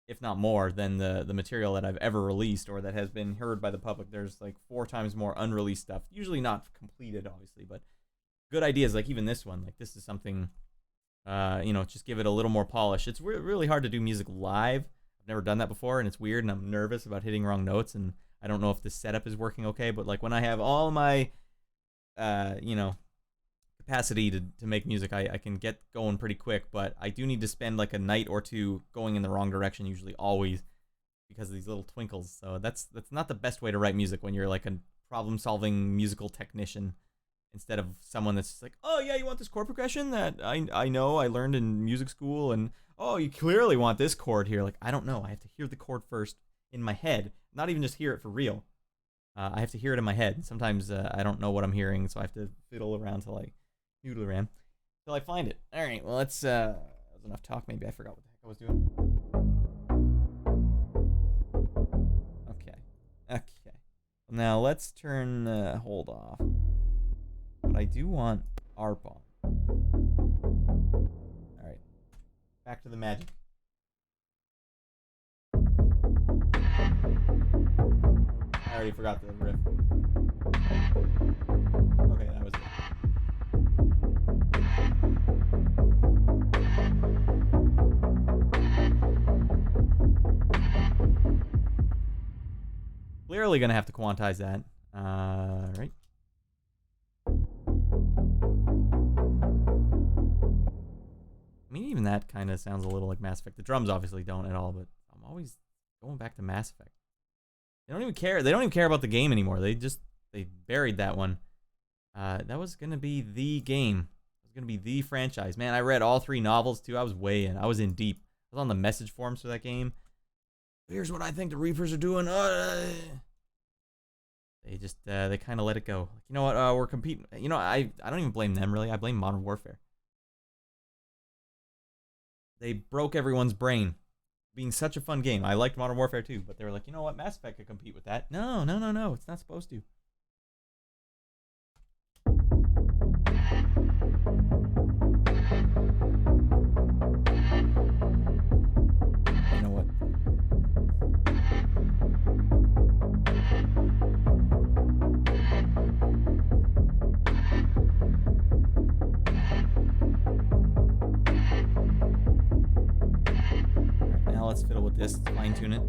if not more, than the material that I've ever released or that has been heard by the public. There's like 4 times more unreleased stuff, usually not completed, obviously, but good ideas. Like even this one, like this is something, you know, just give it a little more polish. It's really hard to do music live. I've never done that before, and it's weird, and I'm nervous about hitting wrong notes, and I don't know if this setup is working okay, but like when I have all my, you know, capacity to make music, I can get going pretty quick, but I do need to spend like a night or two going in the wrong direction, usually always, because of these little twinkles. So that's not the best way to write music when you're like a problem-solving musical technician, instead of someone that's just like, oh yeah, you want this chord progression that I know I learned in music school, and oh, you clearly want this chord here. Like, I don't know. I have to hear the chord first in my head, not even just hear it for real. I have to hear it in my head. Sometimes I don't know what I'm hearing, so I have to fiddle around till I noodle around till I find it. All right, well, let's. That was enough talk. Maybe I forgot what the heck I was doing. Okay. Now let's turn the hold off. But I do want ARP on. All right, back to the magic. I already forgot the riff. Okay, that was it. clearly gonna have to quantize that. Right. I mean, even that kind of sounds a little like Mass Effect. The drums obviously don't at all, but I'm always going back to Mass Effect. They don't even care. They don't even care about the game anymore. They buried that one. That was gonna be the game. It was gonna be the franchise. Man, I read all 3 novels too. I was way in. I was in deep. I was on the message forums for that game. Here's what I think the Reapers are doing. They just they kind of let it go. Like, you know what? We're competing. You know, I don't even blame them really. I blame Modern Warfare. They broke everyone's brain. Being such a fun game. I liked Modern Warfare too, but they were like, you know what? Mass Effect could compete with that. No. It's not supposed to. You know what? Now let's fiddle with this, fine tune it.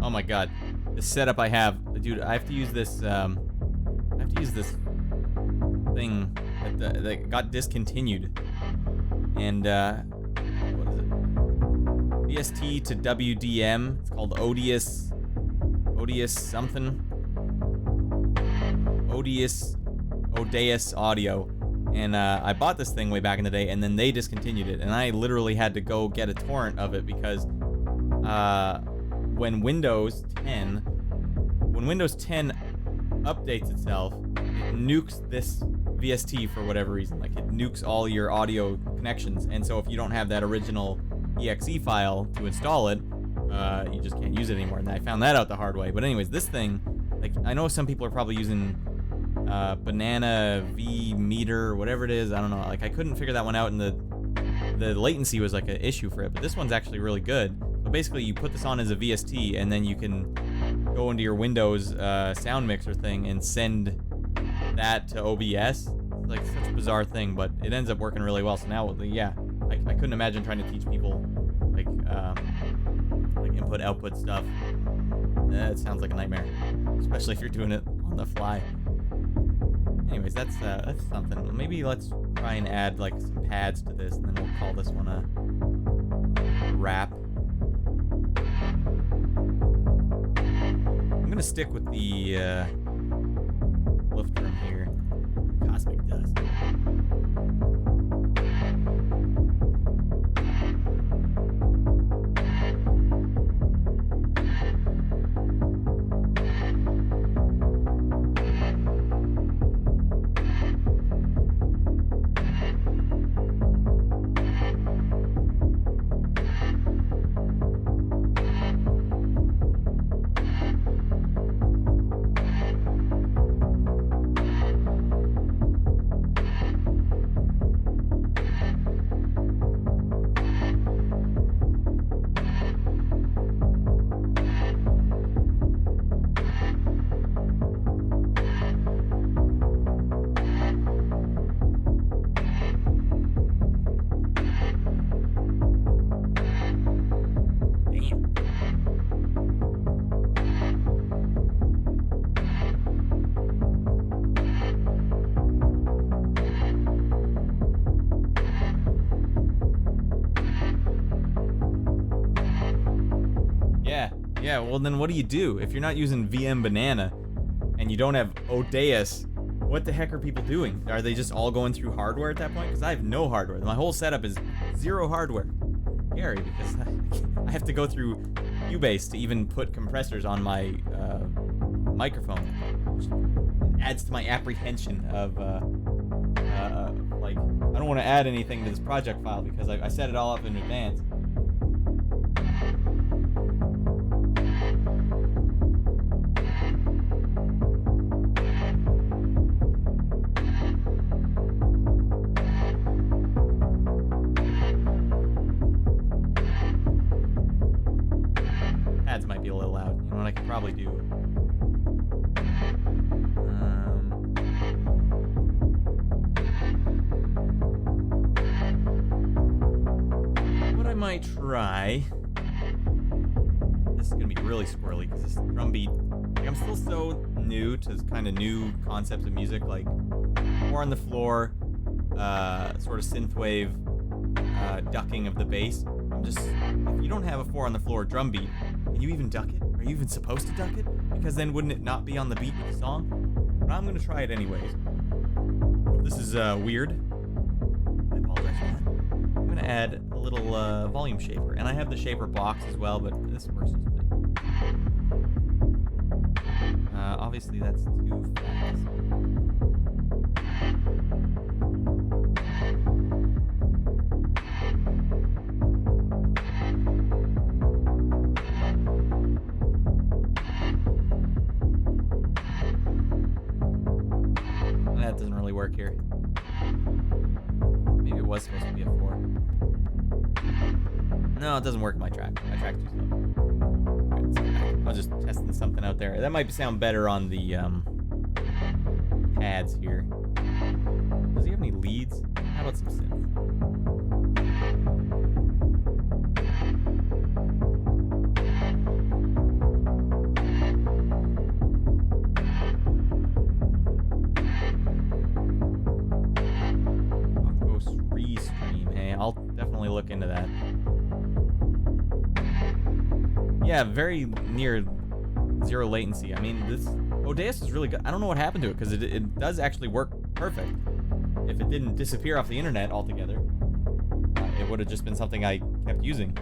Oh my god, this setup I have, dude. I have to use this. I have to use this thing that got discontinued. And what is it? VST to WDM. It's called Odious something. Odious Audio. And I bought this thing way back in the day, and then they discontinued it, and I literally had to go get a torrent of it because when Windows 10 updates itself, it nukes this VST for whatever reason. Like, it nukes all your audio connections, and so if you don't have that original exe file to install it, you just can't use it anymore. And I found that out the hard way. But anyways, this thing, like, I know some people are probably using Banana V meter or whatever it is. I don't know. Like, I couldn't figure that one out, and the latency was like an issue for it. But this one's actually really good. So basically, you put this on as a VST, and then you can go into your Windows sound mixer thing and send that to OBS. It's like such a bizarre thing, but it ends up working really well. So now, yeah, I couldn't imagine trying to teach people like input output stuff. It sounds like a nightmare, especially if you're doing it on the fly. Anyways, that's something. Maybe let's try and add like some pads to this, and then we'll call this one a wrap. I'm gonna stick with the lift room here. Cosmic dust. Yeah, well then what do you do? If you're not using VM Banana and you don't have Odious, what the heck are people doing? Are they just all going through hardware at that point? Because I have no hardware. My whole setup is zero hardware. Scary, because I have to go through Cubase to even put compressors on my microphone. Which adds to my apprehension of don't want to add anything to this project file because I set it all up in advance. Pads might be a little loud. You know what I could probably do? What I might try. This is gonna be really squirrely because this drum beat. Like, I'm still so new to kind of new concepts of music, like 4 on the floor, sort of synthwave ducking of the bass. If you don't have a 4 on the floor drum beat, can you even duck it? Are you even supposed to duck it? Because then wouldn't it not be on the beat of the song? But I'm gonna try it anyways. This is weird. I apologize for that. I'm gonna add a little volume shaper, and I have the shaper box as well, but this works just fine. Obviously that's too fast. That doesn't really work here. Maybe it was supposed to be a 4. No, it doesn't work in my track. My track's too slow. Right, I was just testing something out there. That might sound better on the pads here. Does he have any leads? How about some synths? I'll definitely look into that. Yeah, very near 0 latency. I mean, this ODS is really good. I don't know what happened to it because it does actually work perfect. If it didn't disappear off the internet altogether, it would have just been something I kept using.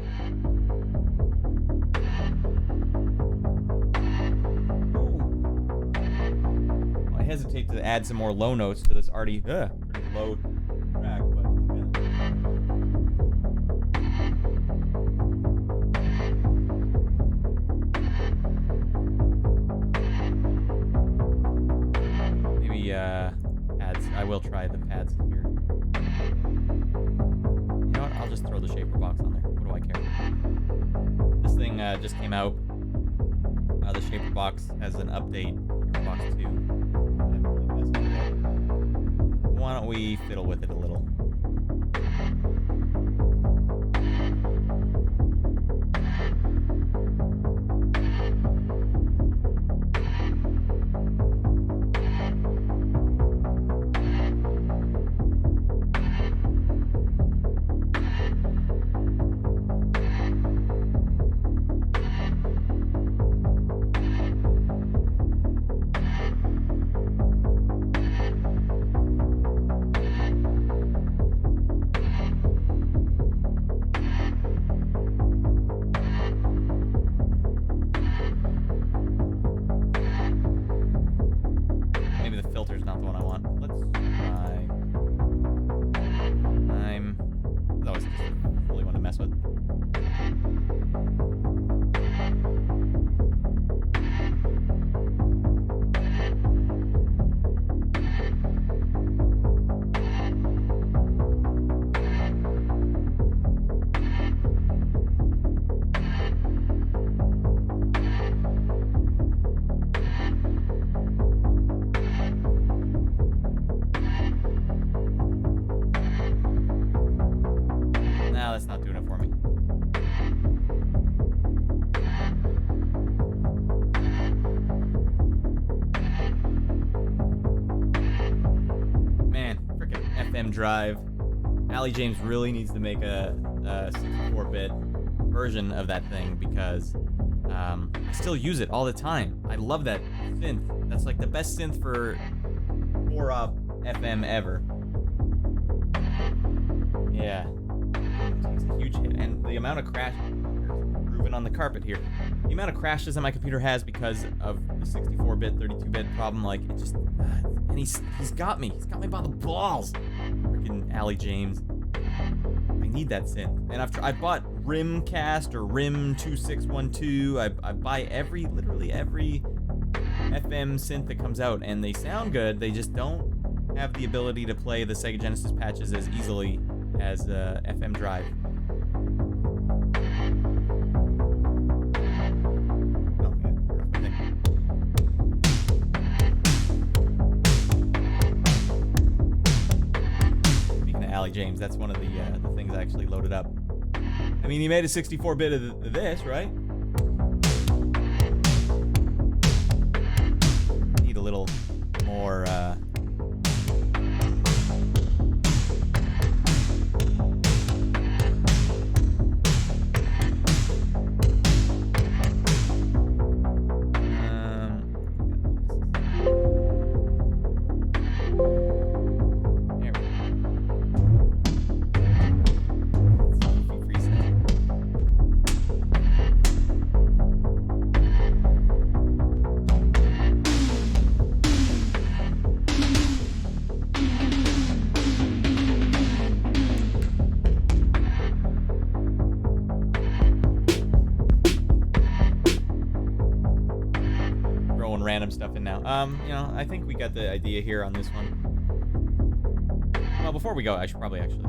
Well, I hesitate to add some more low notes to this already pretty low track, but pads. I will try the pads here. You know what? I'll just throw the shaper box on there. What do I care? This thing just came out. The shaper box has an update. Shaper box 2. Why don't we fiddle with it a little? Drive. Ali James really needs to make a 64-bit version of that thing because I still use it all the time. I love that synth. That's like the best synth for 4-op FM ever. Yeah. It's a huge hit. And the amount of crash proven on the carpet here. The amount of crashes that my computer has because of the 64-bit, 32-bit problem, like, it just... and he's got me. He's got me by the balls. freaking Ali James. I need that synth. And I've bought Rimcast or Rim 2612. I buy literally every FM synth that comes out, and they sound good. They just don't have the ability to play the Sega Genesis patches as easily as FM Drive. James, that's one of the things I actually loaded up. I mean, he made a 64-bit of this, right? Need a little more random stuff in now. You know, I think we got the idea here on this one. Well, before we go, I should probably actually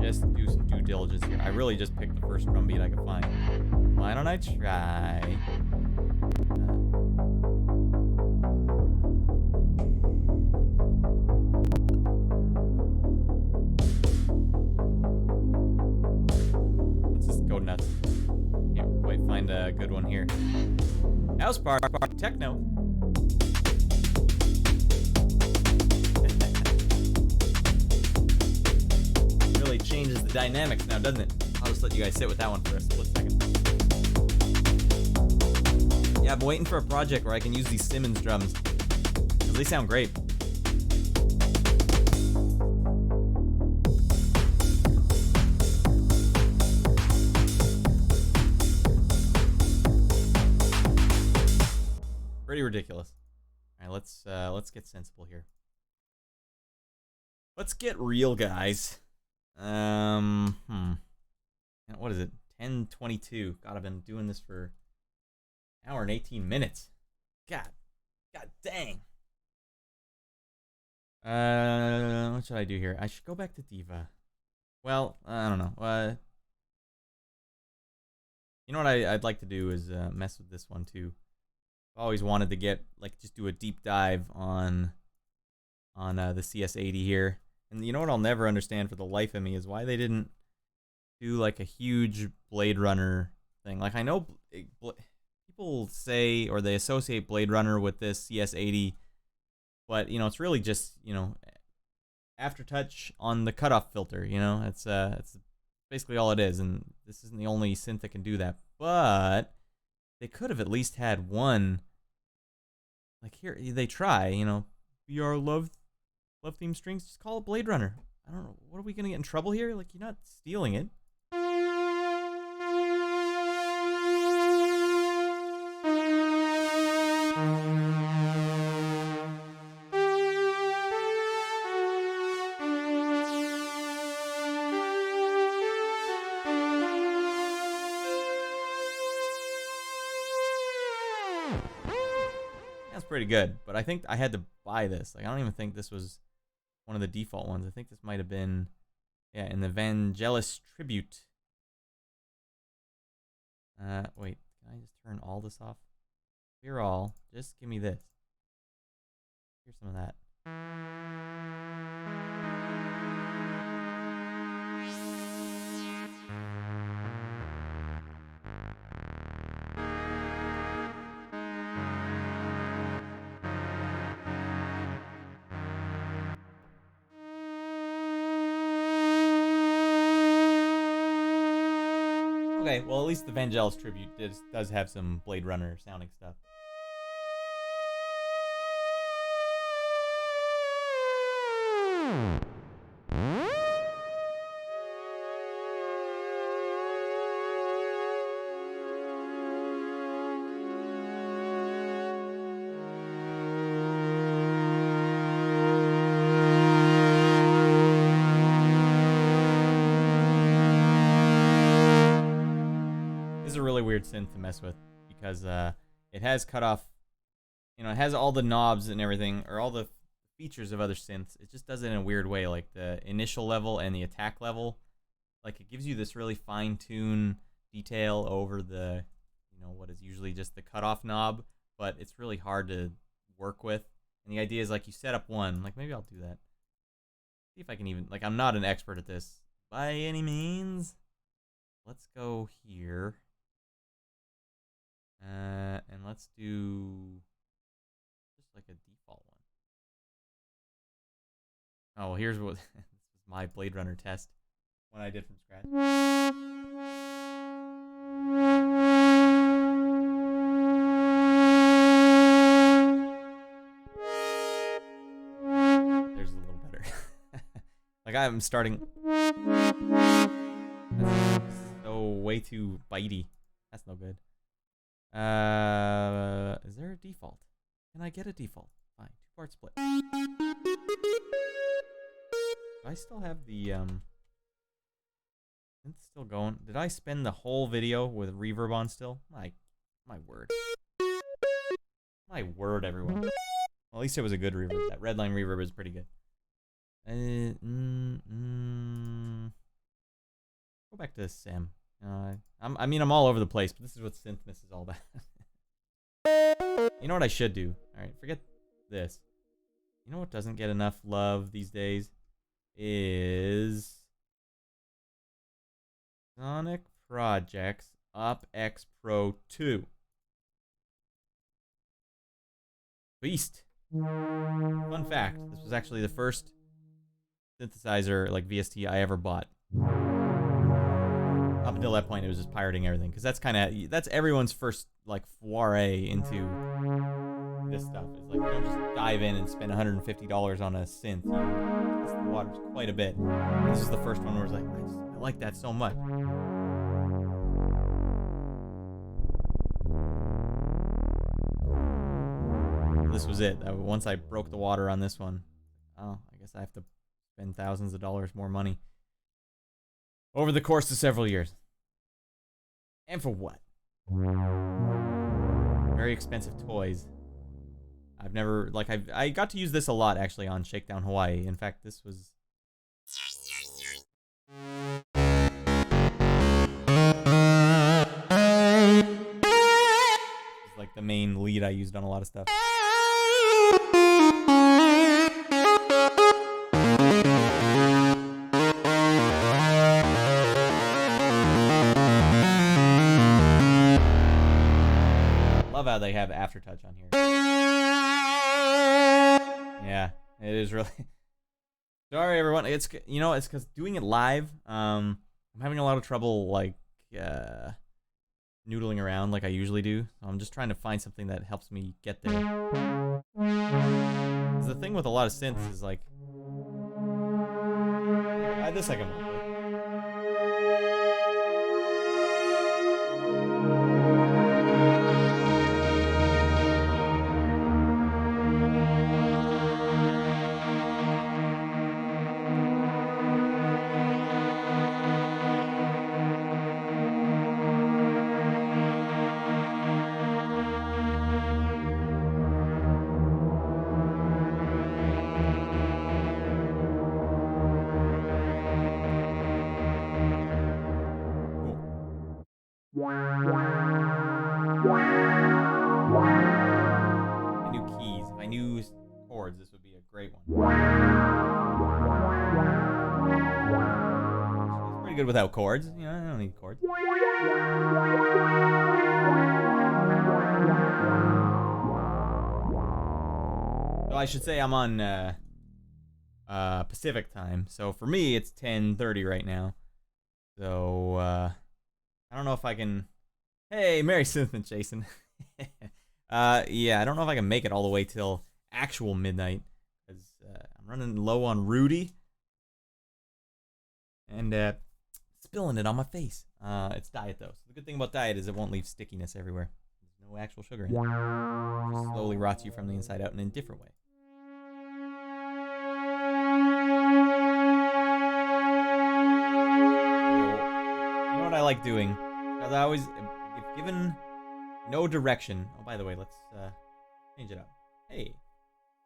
just do some due diligence here. I really just picked the first drum beat I could find. Why don't I try? Let's just go nuts. Can't quite find a good one here. House party, techno. Really changes the dynamics now, doesn't it? I'll just let you guys sit with that one for a split second. Yeah, I'm waiting for a project where I can use these Simmons drums, because they sound great. Pretty ridiculous. All right, let's get sensible here. Let's get real, guys. What is it? 10:22. God, I've been doing this for an hour and 18 minutes. God dang. What should I do here? I should go back to Diva. Well, I don't know. You know what I'd like to do is mess with this one too. I've always wanted to get, like, just do a deep dive on the CS80 here. And you know what I'll never understand for the life of me is why they didn't do, like, a huge Blade Runner thing. Like, I know people say, or they associate Blade Runner with this CS80, but, you know, it's really just, you know, aftertouch on the cutoff filter, you know? It's basically all it is, and this isn't the only synth that can do that. But they could have at least had one, like, here, they try, you know, VR love theme strings, just call it Blade Runner. I don't know, what are we gonna get in trouble here? Like, you're not stealing it. Pretty good, but I think I had to buy this. Like, I don't even think this was one of the default ones. I think this might have been, yeah, in the Vangelis Tribute. Wait, can I just turn all this off? Here, all. Just give me this. Here's some of that. Okay, well, at least the Vangelis Tribute does have some Blade Runner sounding stuff. This is a really weird synth to mess with because it has cut off, you know, it has all the knobs and everything, or all the features of other synths. It just does it in a weird way, like the initial level and the attack level. Like it gives you this really fine-tuned detail over the, you know, what is usually just the cutoff knob, but it's really hard to work with. And the idea is like you set up one, like maybe I'll do that. See if I can even, like I'm not an expert at this by any means. Let's go here. And let's do just like a default one. Oh, well, here's what, this is my Blade Runner test. One I did from scratch. There's a little better. Like I'm starting. That's so way too bitey. That's no good. Is there a default? Can I get a default? Fine, 2-part split. Do I still have the It's still going. Did I spend the whole video with reverb on still? My word. My word, everyone. Well, at least it was a good reverb. That Redline reverb is pretty good. Go back to Sam. I mean, I'm all over the place, but this is what Synthmas is all about. You know what I should do? Alright, forget this. You know what doesn't get enough love these days? Is Sonic Project's OpX Pro 2. Beast. Fun fact, this was actually the first synthesizer, like VST, I ever bought. Up until that point, it was just pirating everything, because that's everyone's first like foray into this stuff. It's like you don't just dive in and spend $150 on a synth. You test the waters quite a bit. And this is the first one where it's like, I like that so much. This was it. Once I broke the water on this one, oh, I guess I have to spend thousands of dollars more money over the course of several years. And for what? Very expensive toys. I've never, like, I got to use this a lot, actually, on Shakedown Hawaii. In fact, this was... It's like the main lead I used on a lot of stuff. Love how they have aftertouch on here. Yeah, it is really. Sorry, everyone. It's, you know, it's because doing it live, I'm having a lot of trouble like noodling around like I usually do. So I'm just trying to find something that helps me get there. 'Cause the thing with a lot of synths is like, this I can work with. This would be a great one. It's pretty good without chords. You know, I don't need chords. So I should say I'm on Pacific time. So for me, it's 10:30 right now. So I don't know if I can. Hey, Merry Synthman, Jason. Yeah, I don't know if I can make it all the way till actual midnight, because I'm running low on Rudy and spilling it on my face. It's diet though, so the good thing about diet is it won't leave stickiness everywhere. There's no actual sugar in it. It just slowly rots you from the inside out in a different way. You know what I like doing? Because I always, If given no direction... Oh, by the way, let's change it up. Hey.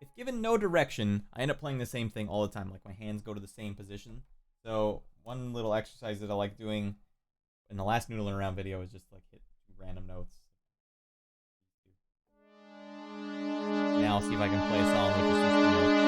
If given no direction, I end up playing the same thing all the time. Like, my hands go to the same position. So, one little exercise that I like doing in the last Noodling Around video is just, like, hit random notes. Now I'll see if I can play a song with just these 2 notes.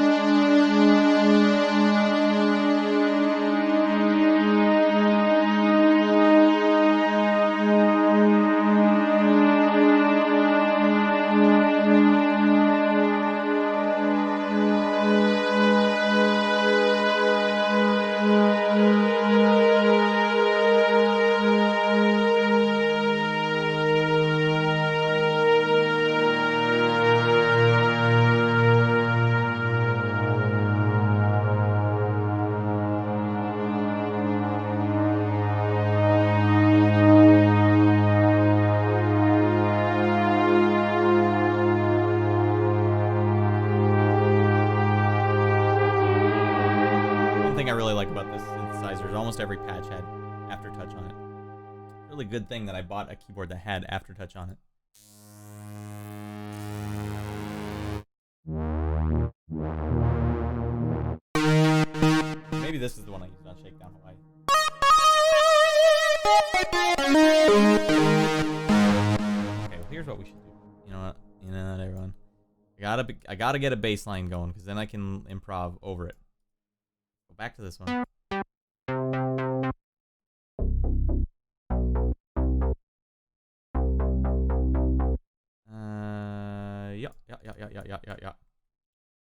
Almost every patch had aftertouch on it. Really good thing that I bought a keyboard that had aftertouch on it. Maybe this is the one I used on Shakedown Hawaii. Okay, well here's what we should do. You know what, everyone. I gotta get a bass line going because then I can improv over it. Go back to this one. Yeah.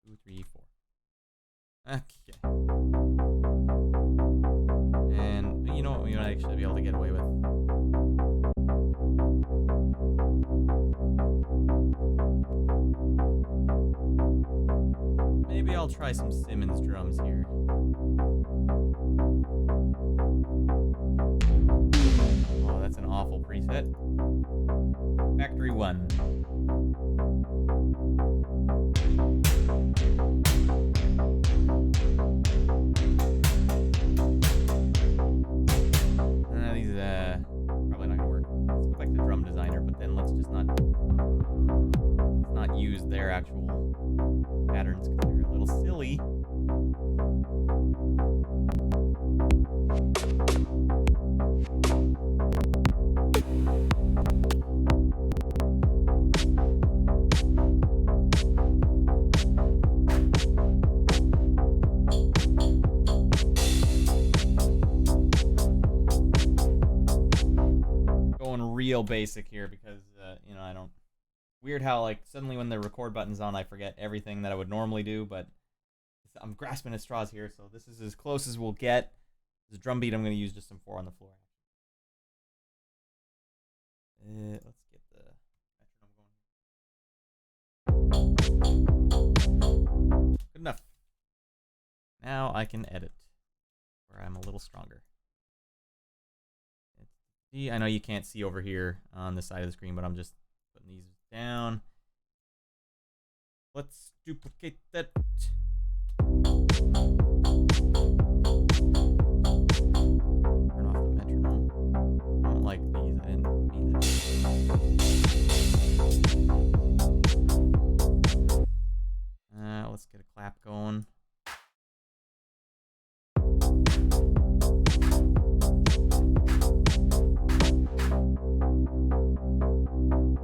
2, 3, 4. Okay. And you know what we might actually be able to get away with? Maybe I'll try some Simmons drums here. Oh, that's an awful preset. Factory 1. These probably not gonna work. Let's go back to Drum Designer, but then let's just not use their actual patterns because they're a little silly. Real basic here because you know, I don't... Weird how like suddenly when the record button's on I forget everything that I would normally do, but I'm grasping at straws here, so this is as close as we'll get. This drum beat I'm going to use just some 4 on the floor. Let's get the metronome going. Good enough. Now I can edit where I'm a little stronger. I know you can't see over here on the side of the screen, but I'm just putting these down. Let's duplicate that. Turn off the metronome. I don't like these. I didn't mean that. Let's get a clap going.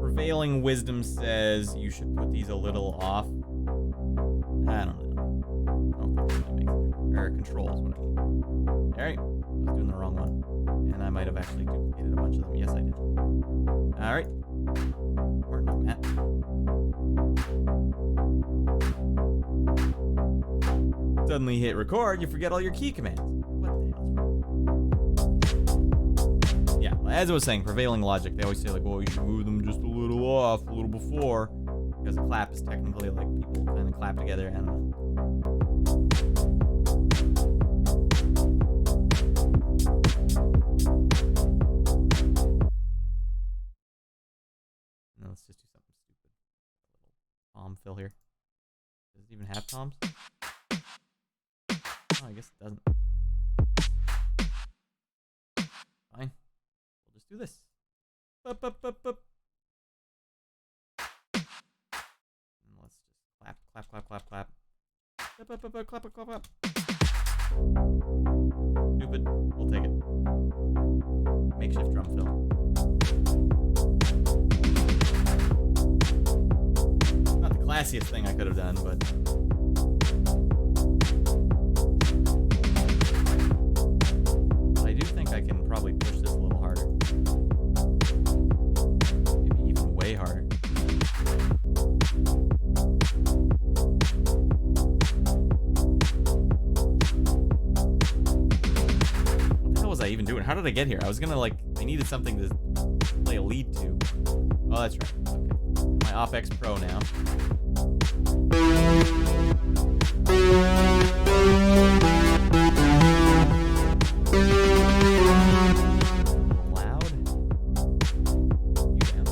Prevailing wisdom says you should put these a little off. I don't know. I don't think it really makes a difference. Or controls, what I mean. Alright, I was doing the wrong one. And I might have actually duplicated a bunch of them. Yes, I did. Alright. Or not, Matt. Suddenly hit record, you forget all your key commands. What the hell's wrong? Yeah, as I was saying, prevailing logic, they always say like, well, you should move them just a little off, a little before, because a clap is technically like people kind of clap together. I don't know. No, let's just do something stupid. A little tom fill here. Does it even have toms? Oh, I guess it doesn't. Fine. We'll just do this. Bup, bup, bup, bup. And let's just clap, clap, clap, clap, clap. Bup, bup, bup, bup, clap, clap, clap, clap. Stupid. We'll take it. Makeshift drum fill. Not the classiest thing I could have done, but I do think I can probably push this a little harder. Maybe even way harder. What the hell was I even doing? How did I get here? I was gonna I needed something to play a lead to. Oh, that's right. Okay. My OpX Pro now. Loud. You down.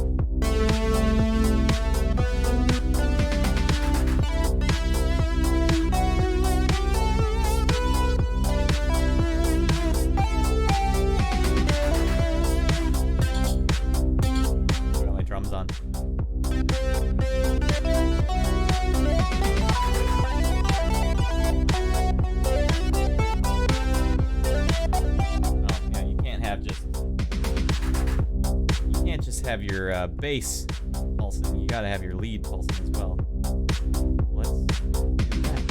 Got my drums on. Have your bass pulsing, you gotta have your lead pulsing as well. Let's do that.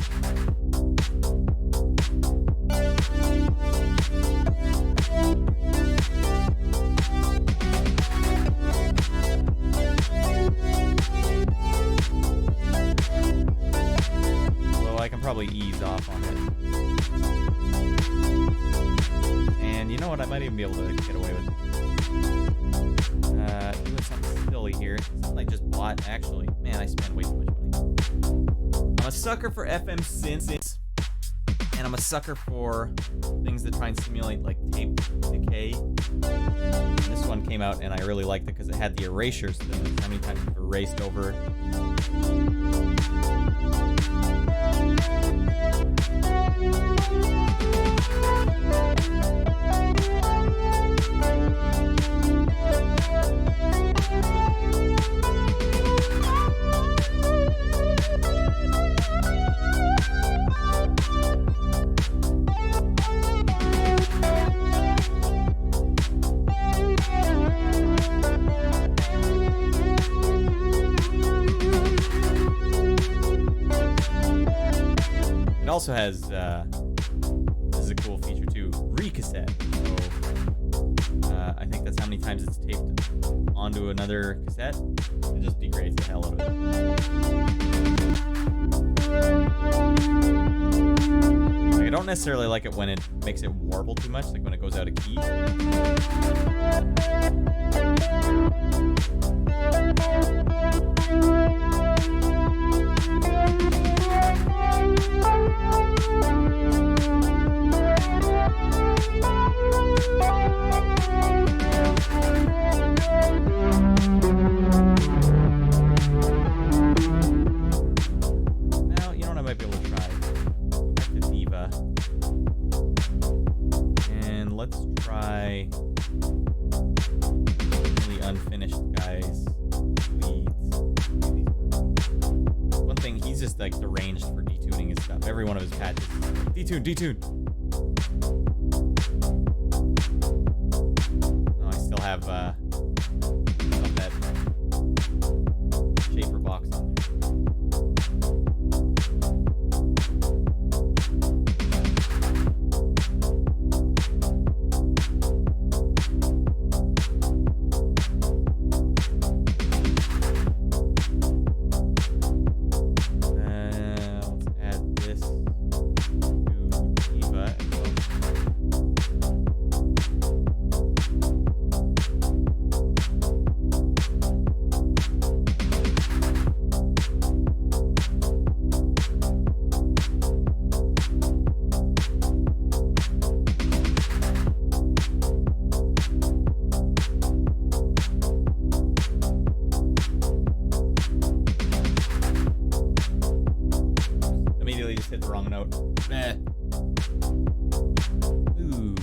So I can probably ease off on it. And you know what? I might even be able to get away with doing something silly here. Something I just bought, actually. Man, I spent way too much money. I'm a sucker for FM synths, and I'm a sucker for things that try and simulate tape decay. And this one came out, and I really liked it because it had the erasure thing. How many times you've erased over it? It also has, this is a cool feature too, Cassette. So, I think that's how many times it's taped onto another cassette. It just degrades the hell out of it. I don't necessarily like it when it makes it warble too much, like when it goes out of key. Now, you know what I might be able to try? Go back to Diva. And let's try really unfinished guys. Leads. One thing, he's just deranged for detuning his stuff. Every one of his patches. Detune, detune. Oh, I still have that shaper box on there. Let's add this to Diva as well. Immediately just hit the wrong note. Ooh.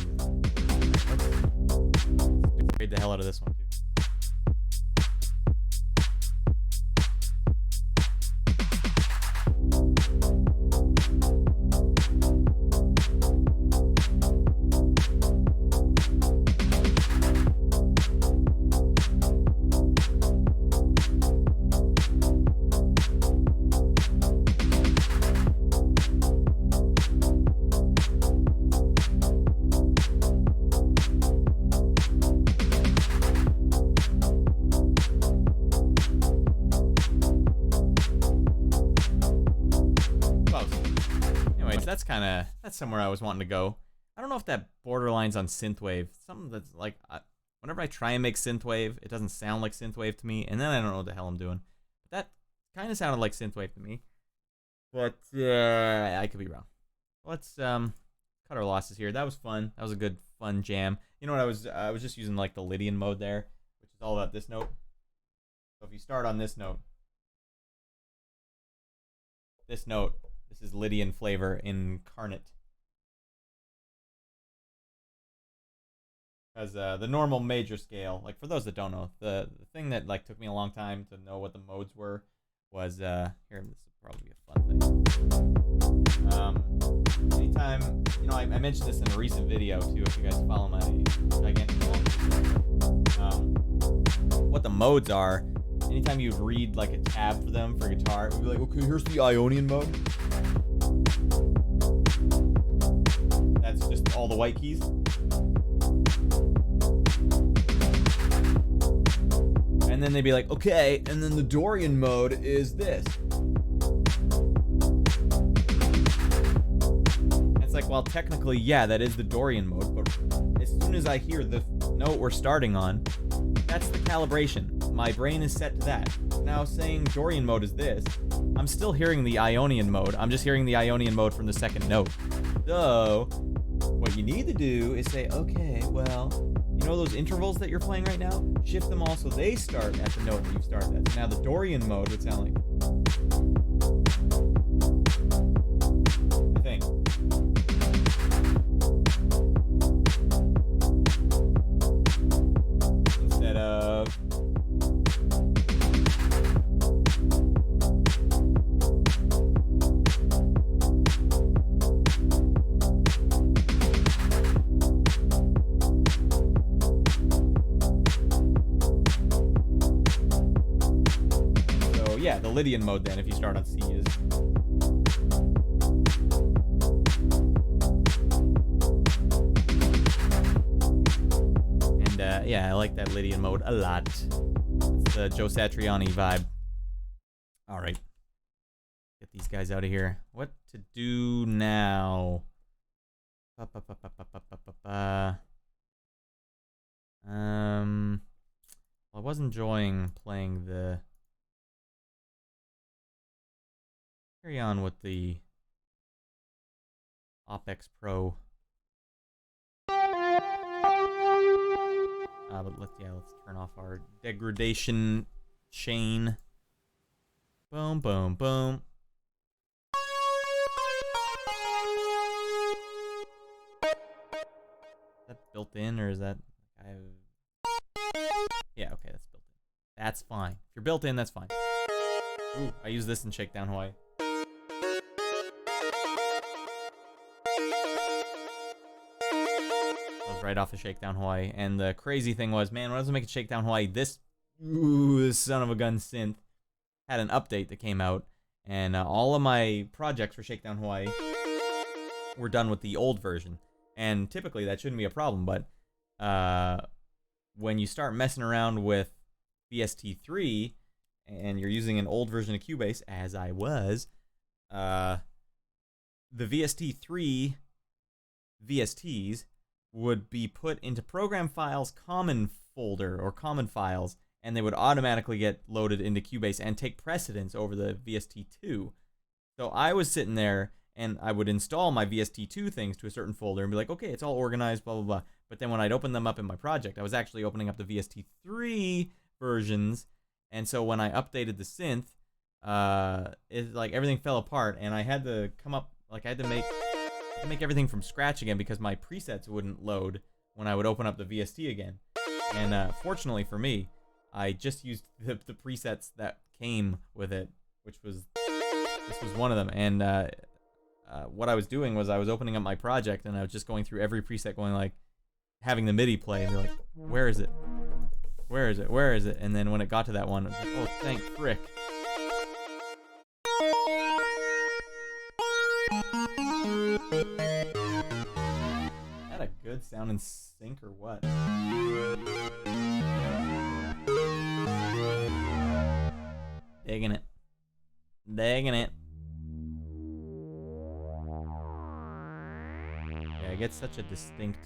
Let's degrade the hell out of this one too. that's somewhere I was wanting to go. I don't know if that borderlines on synthwave. Something that's like, whenever I try and make synthwave, it doesn't sound like synthwave to me, and then I don't know what the hell I'm doing. But that kind of sounded like synthwave to me. But I could be wrong. Let's cut our losses here. That was fun. That was a good fun jam. You know what I was just using like the Lydian mode there, which is all about this note. So if you start on this note, this is Lydian flavor incarnate. Because the normal major scale, like for those that don't know, the thing that like took me a long time to know what the modes were was here. This will probably be a fun thing. Anytime, you know, I mentioned this in a recent video too. If you guys follow my gigantic what the modes are. Anytime you read like a tab for them for guitar, it would be like, okay, here's the Ionian mode. That's just all the white keys. And then they'd be like, okay, and then the Dorian mode is this. It's like, well, technically, yeah, that is the Dorian mode, but as soon as I hear the note we're starting on, that's the calibration. My brain is set to that. Now saying Dorian mode is this, I'm still hearing the Ionian mode. I'm just hearing the Ionian mode from the second note. So, what you need to do is say, okay, well, you know those intervals that you're playing right now? Shift them all so they start at the note that you started at. So now the Dorian mode would sound like... I think. Instead of... yeah, the Lydian mode then, if you start on C is... And yeah, I like that Lydian mode a lot. It's the Joe Satriani vibe. Alright. Get these guys out of here. What to do now? Well, I was enjoying playing the... Carry on with the OpX Pro. But let's turn off our degradation chain. Boom, boom, boom. Is that built in, or is that yeah, okay, that's built in. That's fine. If you're built in, that's fine. Ooh, I use this in Shakedown Hawaii. Right off of Shakedown Hawaii, and the crazy thing was, man, when I was making Shakedown Hawaii, this son of a gun synth had an update that came out, and all of my projects for Shakedown Hawaii were done with the old version, and typically that shouldn't be a problem, but when you start messing around with VST3 and you're using an old version of Cubase, as I was, the VST3 VSTs would be put into program files common folder or common files, and they would automatically get loaded into Cubase and take precedence over the VST2. So I was sitting there and I would install my VST2 things to a certain folder and be like, okay, it's all organized, blah, blah, blah. But then when I'd open them up in my project, I was actually opening up the VST3 versions. And so when I updated the synth, it, like, everything fell apart, and I had to come up, like, I had to make everything from scratch again because my presets wouldn't load when I would open up the VST again. And fortunately for me, I just used the presets that came with it, which was, this was one of them. And what I was doing was I was opening up my project and I was just going through every preset, going like, having the MIDI play and be like, where is it? Where is it? Where is it? And then when it got to that one, it was like, oh, thank frick. That a good sound in sync or what? Digging it. Digging it. I get such a distinct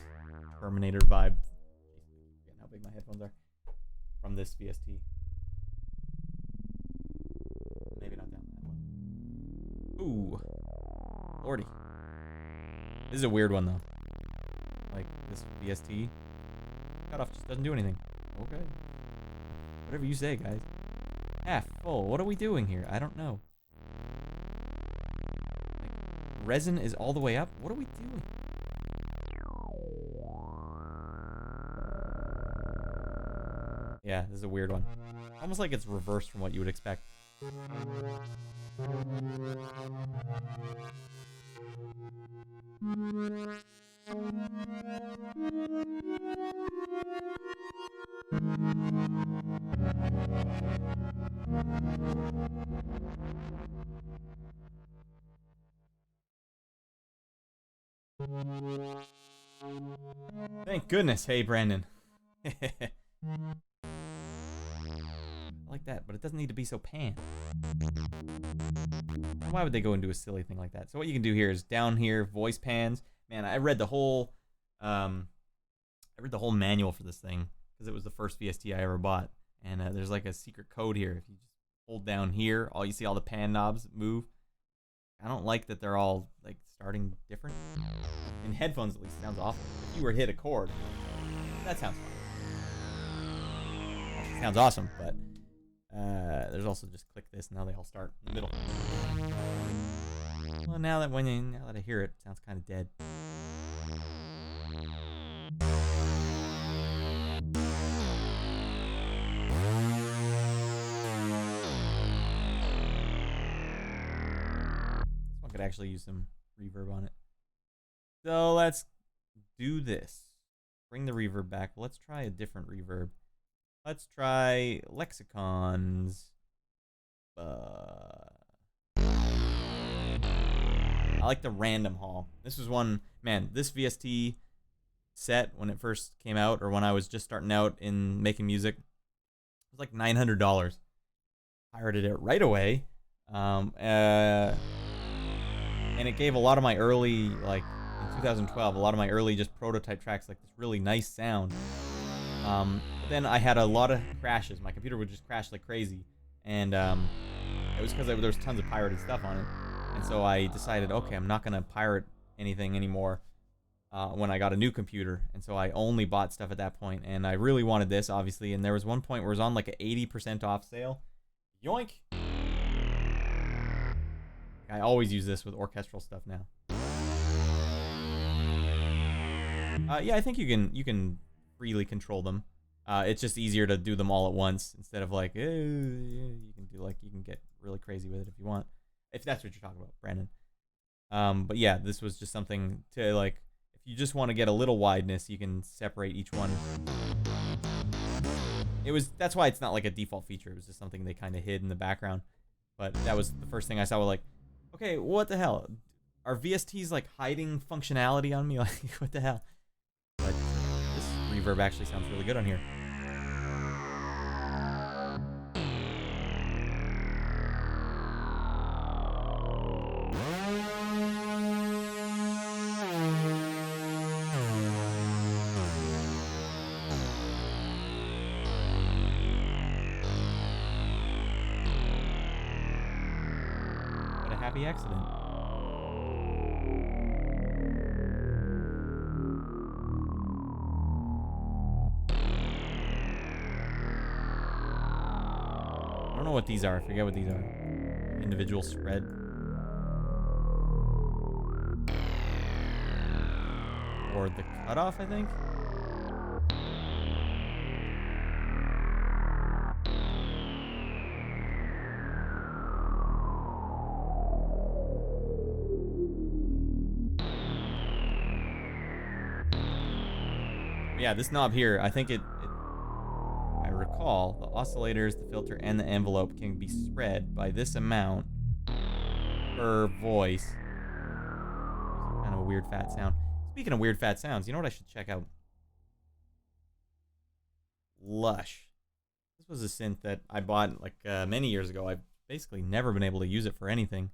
Terminator vibe. Forget how big my headphones are from this VST. Maybe not down that low. Ooh, lordy. This is a weird one though. Like this VST cutoff just doesn't do anything. Okay. Whatever you say, guys. Half full. What are we doing here? I don't know. Like, resin is all the way up. What are we doing? Yeah, this is a weird one. Almost like it's reversed from what you would expect. Thank goodness. Hey, Brandon. I like that, but it doesn't need to be so pan. Why would they go into a silly thing like that? So what you can do here is down here, voice pans. Man, I read the whole manual for this thing because it was the first VST I ever bought. And there's like a secret code here. If you just hold down here, you see all the pan knobs move. I don't like that they're all like starting different. In headphones, at least, it sounds awful. If you were to hit a chord, that sounds fine. It sounds awesome, but there's also just click this. Now they all start in the middle. Well, now that I hear it, it sounds kind of dead. This one could actually use some reverb on it. So let's do this. Bring the reverb back. Let's try a different reverb. Let's try Lexicon's. I like the random hall. This was one, man, this VST set when it first came out, or when I was just starting out in making music, it was like $900. Pirated it right away. And it gave a lot of my early, like in 2012, a lot of my early just prototype tracks like this really nice sound. But then I had a lot of crashes. My computer would just crash like crazy. And it was because there was tons of pirated stuff on it. And so I decided, okay, I'm not going to pirate anything anymore when I got a new computer. And so I only bought stuff at that point. And I really wanted this, obviously. And there was one point where it was on like an 80% off sale. Yoink! I always use this with orchestral stuff now. Yeah, I think you can freely control them. It's just easier to do them all at once instead of like, you can get really crazy with it if you want. If that's what you're talking about, Brandon. But yeah, this was just something to like, if you just want to get a little wideness, you can separate each one. That's why it's not like a default feature. It was just something they kind of hid in the background. But that was the first thing I saw. Like, okay, what the hell? Are VSTs like hiding functionality on me? Like, what the hell? But this reverb actually sounds really good on here. What a happy accident. I don't know what these are. I forget what these are. Individual spread. Or the cutoff, I think. Yeah, this knob here, I think I recall, the oscillators, the filter, and the envelope can be spread by this amount per voice. Kind of a weird fat sound. Speaking of weird fat sounds, you know what I should check out? Lush. This was a synth that I bought like many years ago. I've basically never been able to use it for anything.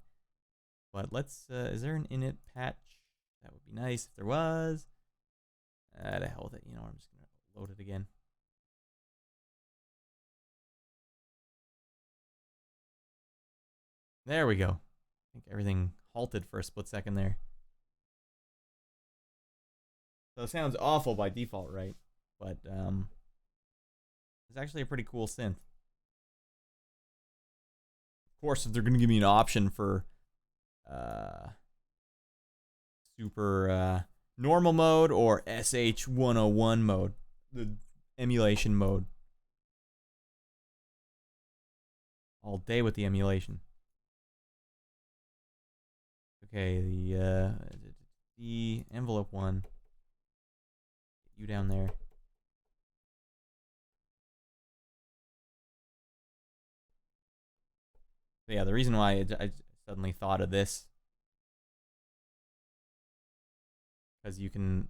But let's, is there an init patch That would be nice if there was. To hell with it. You know what? I'm just going to load it again. There we go. I think everything halted for a split second there. So it sounds awful by default, right? But it's actually a pretty cool synth. Of course, if they're going to give me an option for super normal mode or SH101 mode, the emulation mode. All day with the emulation. Okay, the envelope one. Get you down there. So yeah, the reason why I suddenly thought of this, because you can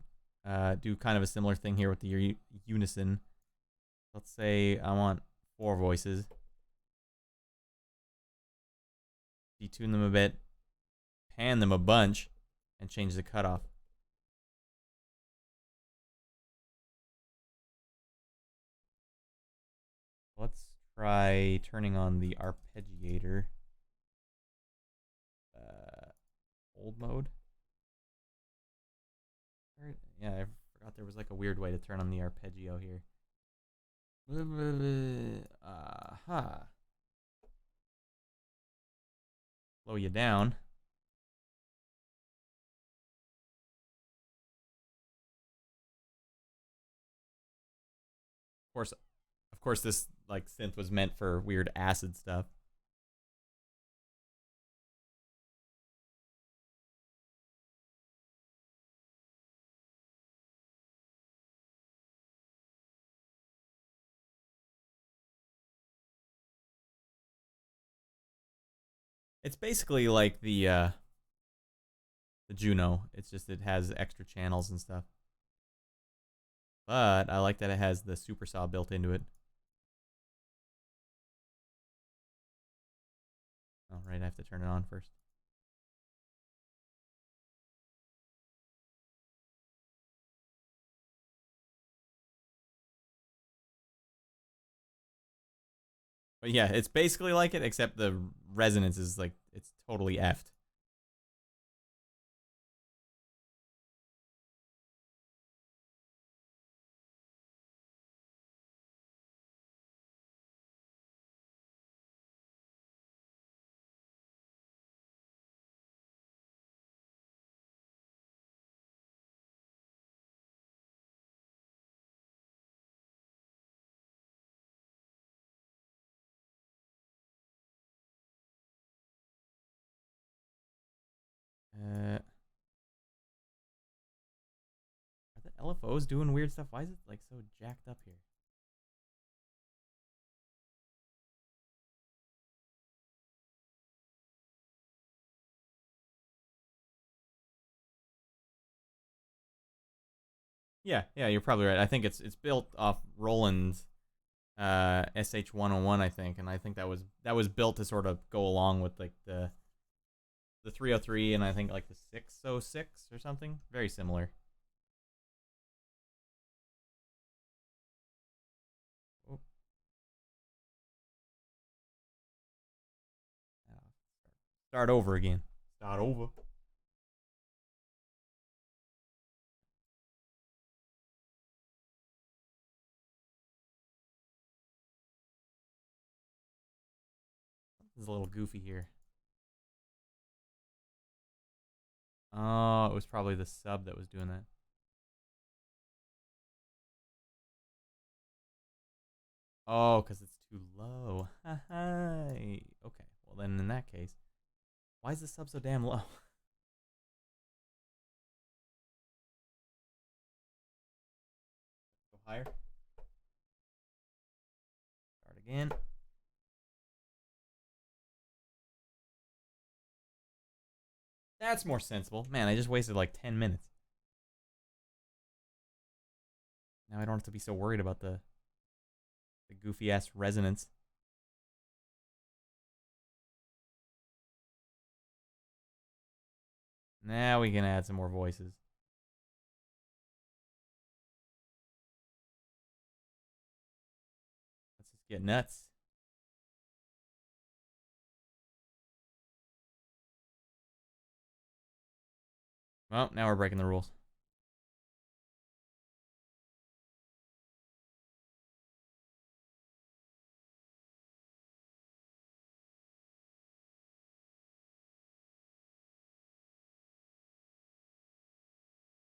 do kind of a similar thing here with the unison. Let's say I want 4 voices. Detune them a bit, pan them a bunch, and change the cutoff. Let's try turning on the arpeggiator. Old mode. Yeah, I forgot there was like a weird way to turn on the arpeggio here. Aha. Slow you down. Of course, this like synth was meant for weird acid stuff. It's basically like the Juno. It's just it has extra channels and stuff. But I like that it has the super saw built into it. All right, I have to turn it on first. But yeah, it's basically like it, except the resonance is like, it's totally effed. Are the LFOs doing weird stuff? Why is it like so jacked up here? Yeah, you're probably right. I think it's built off Roland's SH101, I think, and I think that was built to sort of go along with like the 303 and I think like the 606 or something. Very similar. Oh. Start over again. Start over. This is a little goofy here. Oh, it was probably the sub that was doing that. Oh, because it's too low. Okay, well then in that case, why is the sub so damn low? Go higher. Start again. That's more sensible. Man, I just wasted like 10 minutes. Now I don't have to be so worried about the goofy ass resonance. Now we can add some more voices. Let's just get nuts. Well, now we're breaking the rules.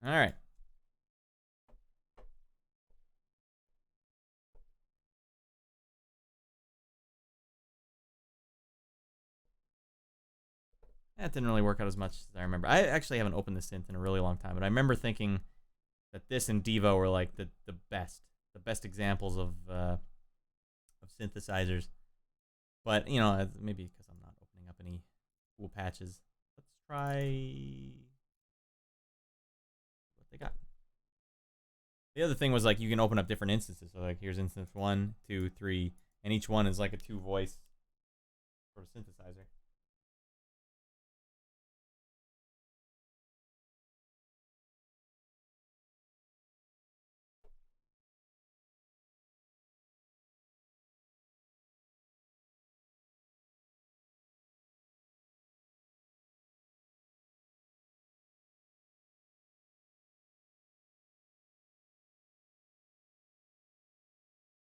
All right. That didn't really work out as much as I remember. I actually haven't opened the synth in a really long time, but I remember thinking that this and Diva were like the best examples of synthesizers. But you know, maybe because I'm not opening up any cool patches. Let's try what they got. The other thing was like you can open up different instances. So like here's instance 1, 2, 3, and each one is like a 2-voice sort of synthesizer.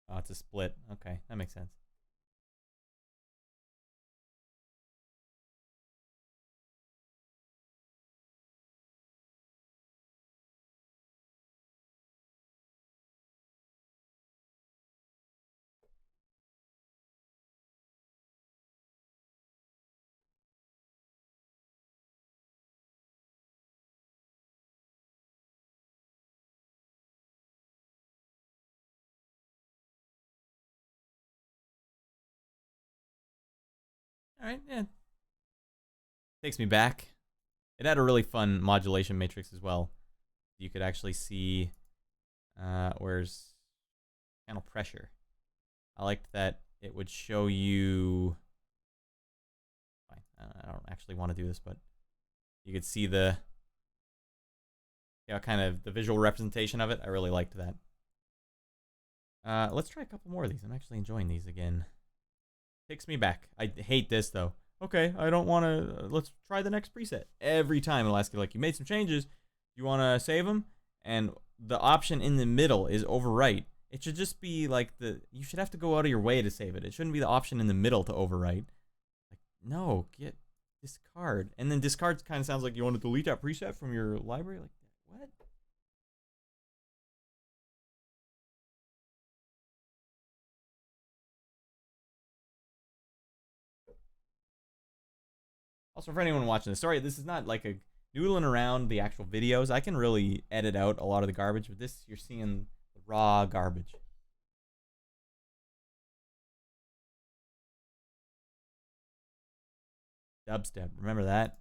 Oh, it's a split. Okay, that makes sense. All right, yeah. Takes me back. It had a really fun modulation matrix as well. You could actually see where's channel pressure. I liked that it would show you. Fine, I don't actually want to do this, but you could see the kind of the visual representation of it. I really liked that. Let's try a couple more of these. I'm actually enjoying these again. Takes me back. I hate this though. Okay, I don't want to. Let's try the next preset. Every time it'll ask you like, you made some changes. You want to save them? And the option in the middle is overwrite. It should just be like you should have to go out of your way to save it. It shouldn't be the option in the middle to overwrite. Like, no, get discard. And then discard kind of sounds like you want to delete that preset from your library. Like, what? Also, for anyone watching this, sorry, this is not like a noodling around the actual videos. I can really edit out a lot of the garbage, but this, you're seeing the raw garbage. Dubstep, remember that?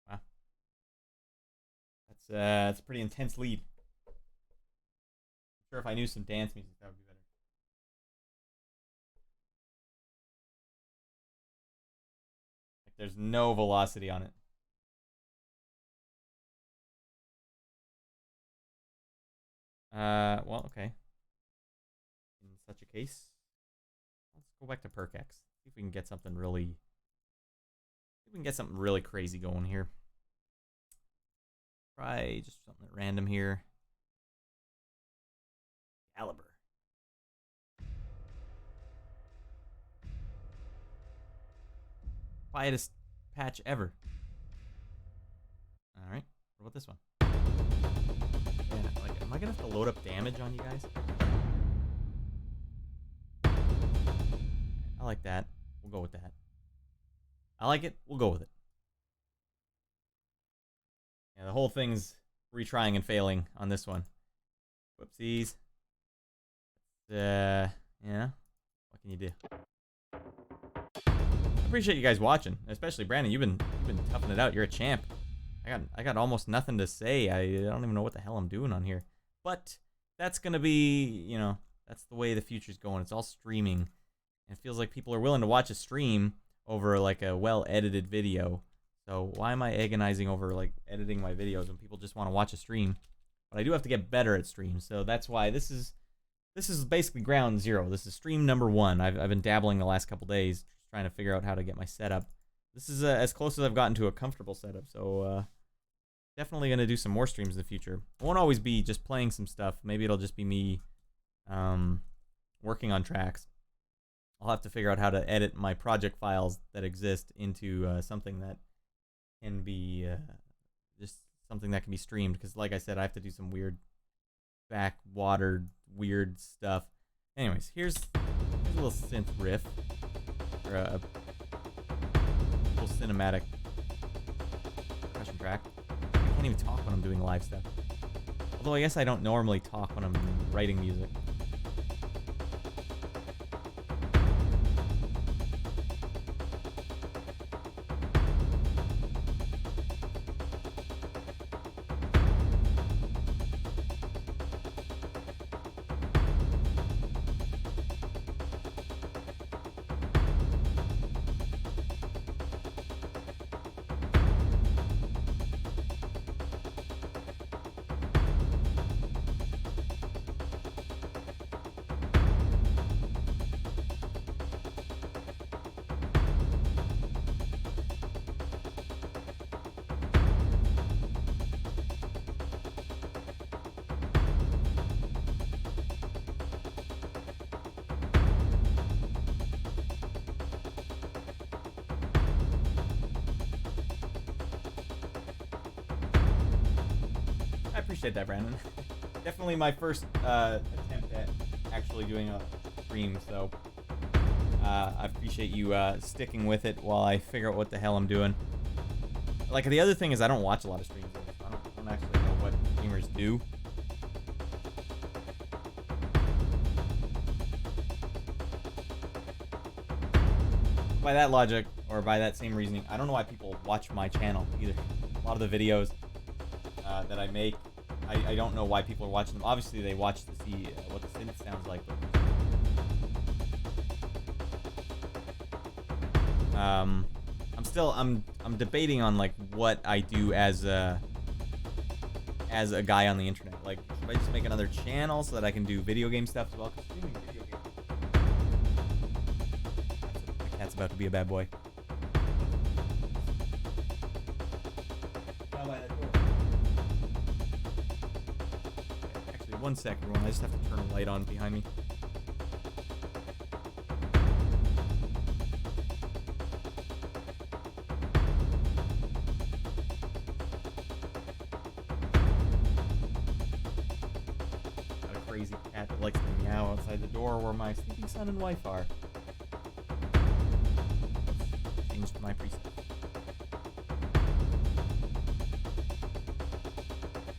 Wow. That's a pretty intense lead. I'm sure if I knew some dance music, that would be better. Like, there's no velocity on it. Well, okay. In such a case, let's go back to PercX. See if we can get something really. See if we can get something really crazy going here. Try just something at random here. Caliber. Quietest patch ever. All right. What about this one? Man, like, am I gonna have to load up damage on you guys? I like that. We'll go with that. I like it. We'll go with it. Yeah, the whole thing's retrying and failing on this one. Whoopsies. Yeah. What can you do? I appreciate you guys watching, especially Brandon. You've been toughing it out. You're a champ. I got almost nothing to say. I don't even know what the hell I'm doing on here. But that's gonna be, you know, that's the way the future's going. It's all streaming. And it feels like people are willing to watch a stream over like a well-edited video. So why am I agonizing over like editing my videos when people just want to watch a stream? But I do have to get better at streams. So that's why this is basically ground zero. This is stream number 1. I've been dabbling the last couple days trying to figure out how to get my setup. This is as close as I've gotten to a comfortable setup. So definitely going to do some more streams in the future. It won't always be just playing some stuff. Maybe it'll just be me working on tracks. I'll have to figure out how to edit my project files that exist into something that can be just something that can be streamed. Because like I said, I have to do some weird backwatered weird stuff. Anyways, here's a little synth riff. Or a little cinematic percussion track. I can't even talk when I'm doing live stuff. Although I guess I don't normally talk when I'm writing music. I appreciate that, Brandon. Definitely my first attempt at actually doing a stream, so I appreciate you sticking with it while I figure out what the hell I'm doing. Like, the other thing is I don't watch a lot of streams. I don't actually know what streamers do. By that logic, or by that same reasoning, I don't know why people watch my channel either. A lot of the videos that I make, I don't know why people are watching them. Obviously, they watch to see what the synth sounds like. I'm debating on like what I do as a guy on the internet. Like, should I just make another channel so that I can do video game stuff as well? 'Cause streaming video games. My cat's about to be a bad boy. Actually, 1 second, everyone. I just have to turn a light on behind me. Crazy cat that likes to meow outside the door where my sleeping son and wife are. Changed my preset.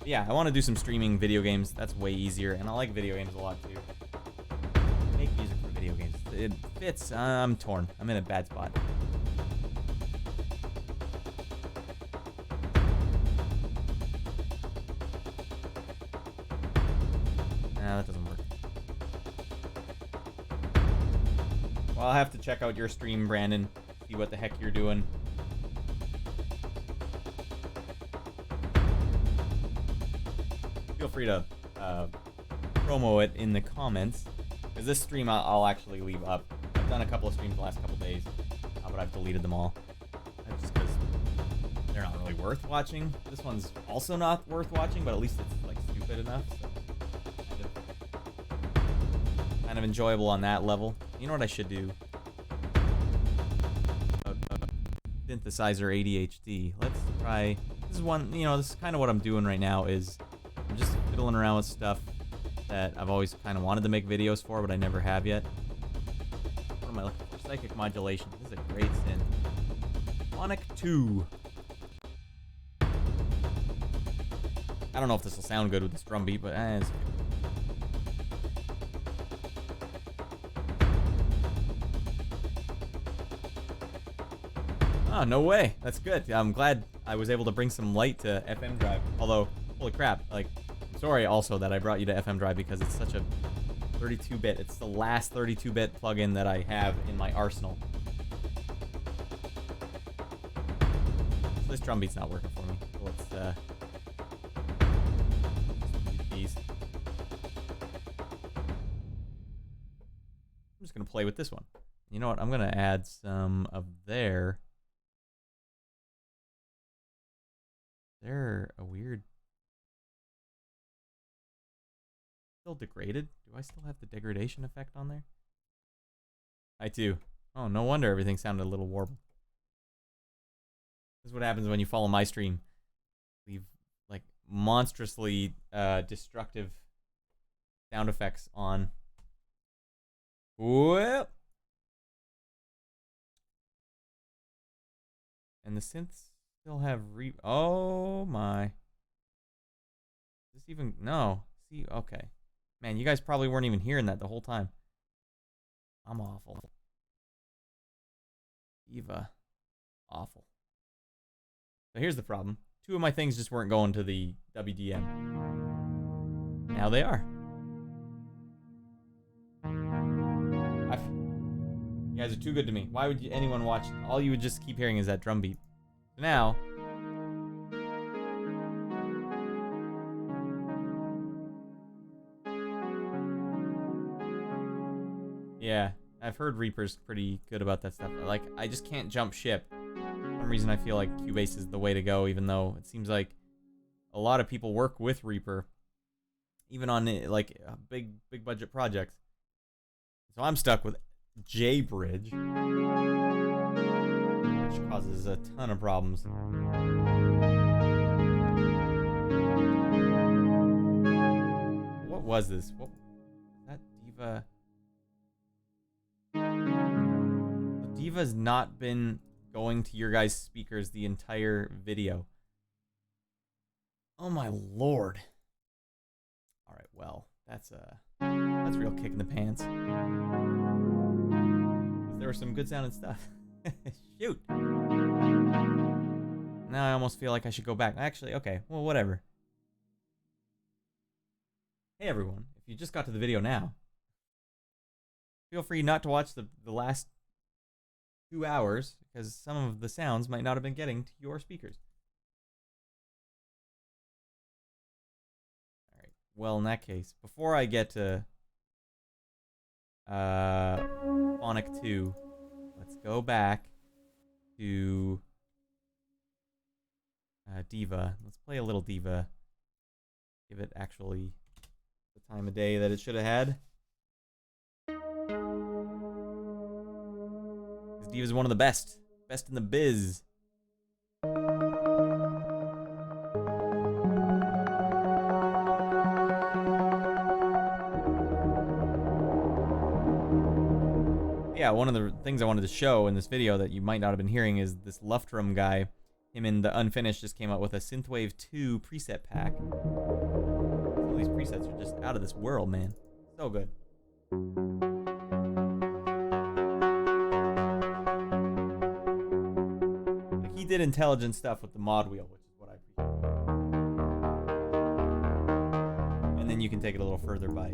Yeah, I want to do some streaming video games. That's way easier, and I like video games a lot too. Make music for video games. It fits. I'm torn. I'm in a bad spot. That doesn't work. Well, I'll have to check out your stream, Brandon. See what the heck you're doing. Feel free to promo it in the comments. Because this stream I'll actually leave up. I've done a couple of streams the last couple of days. But I've deleted them all. Just because they're not really worth watching. This one's also not worth watching, but at least it's like stupid enough. So. Kind of enjoyable on that level. You know what I should do? Synthesizer ADHD. Let's try. This is one. You know, this is kind of what I'm doing right now. Is I'm just fiddling around with stuff that I've always kind of wanted to make videos for, but I never have yet. What am I looking for? Psychic modulation. This is a great synth. Phonec 2. I don't know if this will sound good with this drum beat, but it's oh, no way. That's good. I'm glad I was able to bring some light to FM Drive. Although, holy crap, like, I'm sorry also that I brought you to FM Drive because it's such a 32-bit. It's the last 32-bit plugin that I have in my arsenal. This drum beat's not working for me. So let's, these. I'm just gonna play with this one. You know what? I'm gonna add some of their... They're a weird... Still degraded? Do I still have the degradation effect on there? I do. Oh, no wonder everything sounded a little warbled. This is what happens when you follow my stream. Leave, like, monstrously destructive sound effects on. Well. And the synths still have oh my. Is this even no? See, okay. Man, you guys probably weren't even hearing that the whole time. I'm awful. Diva. Awful. So here's the problem. 2 of my things just weren't going to the WDM. Now they are. You guys are too good to me. Why would anyone watch? All you would just keep hearing is that drum beat. So now... Yeah, I've heard Reaper's pretty good about that stuff. Like, I just can't jump ship. For some reason I feel like Cubase is the way to go, even though it seems like a lot of people work with Reaper, even on like big budget projects. So I'm stuck with JBridge, which causes a ton of problems. What was this? What that Diva? The Diva's not been going to your guys' speakers the entire video. Oh my lord. All right, well, that's a real kick in the pants. There was some good sounding stuff. Shoot. Now I almost feel like I should go back. Actually, okay, well, whatever. Hey everyone, if you just got to the video now, feel free not to watch the last 2 hours, because some of the sounds might not have been getting to your speakers. Alright, well in that case, before I get to Phonec 2, let's go back to Diva. Let's play a little Diva. Give it actually the time of day that it should have had. Diva is one of the best in the biz. Yeah, one of the things I wanted to show in this video that you might not have been hearing is this Luftrum guy. Him and the Unfinished just came out with a Synthwave 2 preset pack. All these presets are just out of this world, man. So good. He did intelligent stuff with the mod wheel, which is what I appreciate. And then you can take it a little further by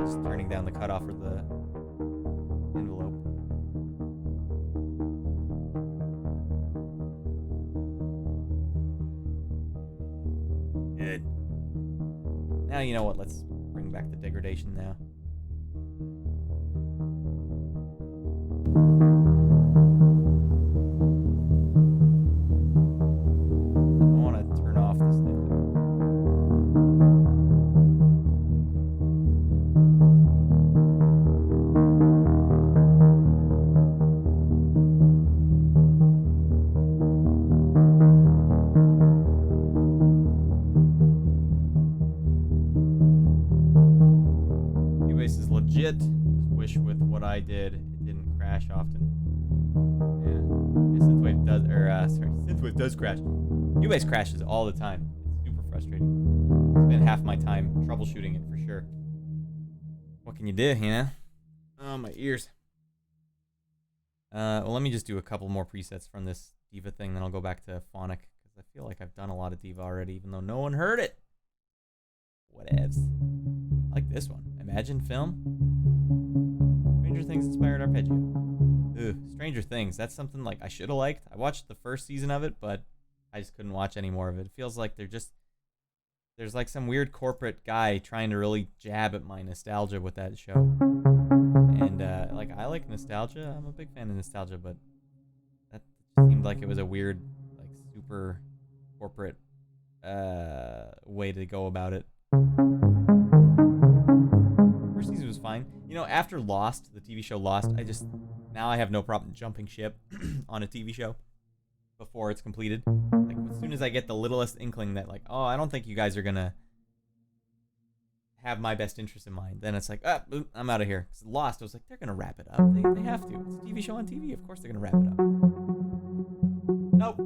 just turning down the cutoff for the envelope. Good. Now you know what? Let's bring back the degradation now. Just wish with what I did, it didn't crash often. Yeah, Synthwave does, Synthwave does crash. Cubase crashes all the time. It's super frustrating. Spend half my time troubleshooting it for sure. What can you do, you know? Oh, my ears. Well, let me just do a couple more presets from this Diva thing, then I'll go back to Phonec, because I feel like I've done a lot of Diva already, even though no one heard it. Whatevs. I like this one. Imagine Film. Stranger Things inspired arpeggio. Ugh, Stranger Things. That's something like I should have liked. I watched the first season of it, but I just couldn't watch any more of it. It feels like there's like some weird corporate guy trying to really jab at my nostalgia with that show. And like I like nostalgia. I'm a big fan of nostalgia, but that seemed like it was a weird, like super corporate way to go about it. First season was fine. You know, after Lost, the TV show Lost, now I have no problem jumping ship on a TV show before it's completed. Like, as soon as I get the littlest inkling that, like, oh, I don't think you guys are gonna have my best interest in mind, then it's like, I'm out of here. 'Cause Lost, I was like, they're gonna wrap it up. They have to. It's a TV show on TV. Of course they're gonna wrap it up. Nope.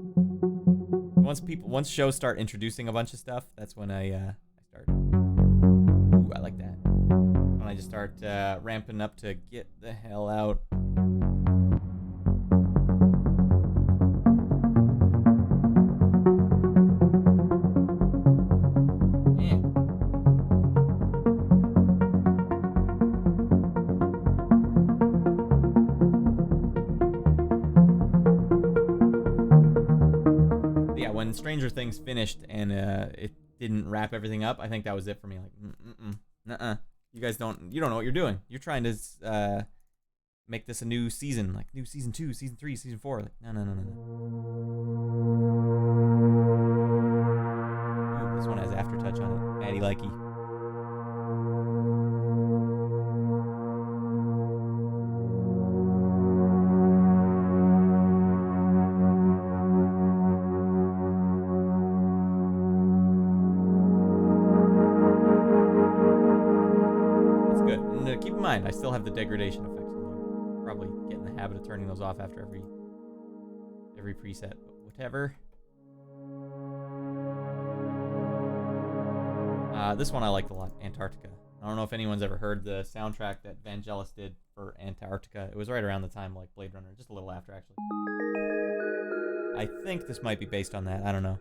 Once shows start introducing a bunch of stuff, that's when I start. Ooh, I like that. When I just start ramping up to get the hell out. When Stranger Things finished and it didn't wrap everything up, I think that was it for me. Like, nuh-uh. You guys don't know what you're doing. You're trying to make this a new season, like new season 2, season 3, season 4. Like, no. Ooh, this one has aftertouch on it. Maddie likey. I still have the degradation effects in there. Probably get in the habit of turning those off after every preset, but whatever. This one I liked a lot, Antarctica. I don't know if anyone's ever heard the soundtrack that Vangelis did for Antarctica. It was right around the time like Blade Runner, just a little after actually. I think this might be based on that. I don't know.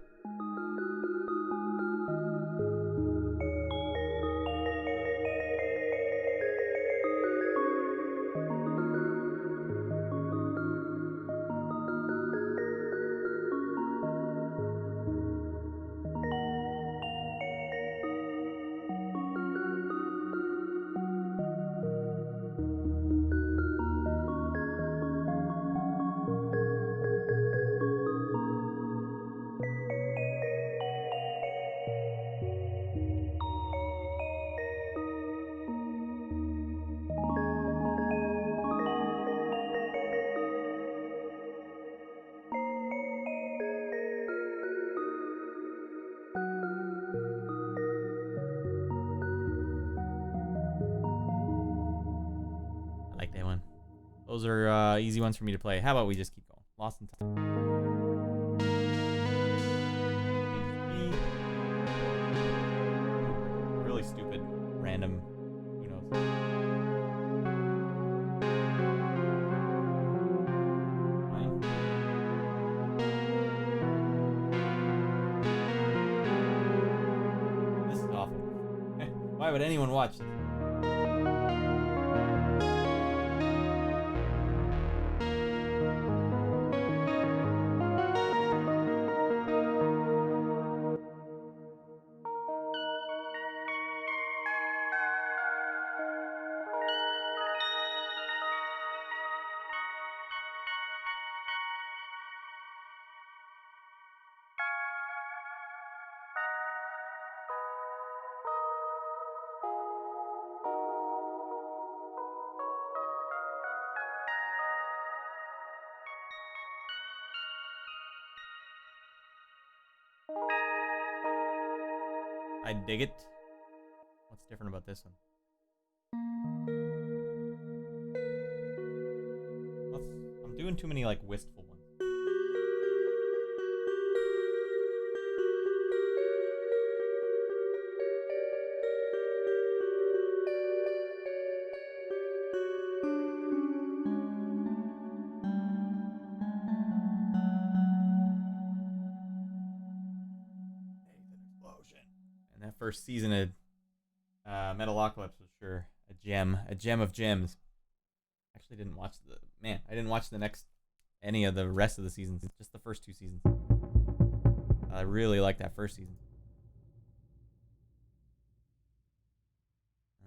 Those are easy ones for me to play. How about we just keep going? Lost in Time. Really stupid, random, who knows. Fine. This is awful. Why would anyone watch this? I dig it. What's different about this one? I'm doing too many like wistful ones. first season of Metalocalypse was sure a gem of gems. Actually, didn't watch I didn't watch any of the rest of the seasons. Just the first 2 seasons. I really liked that first season.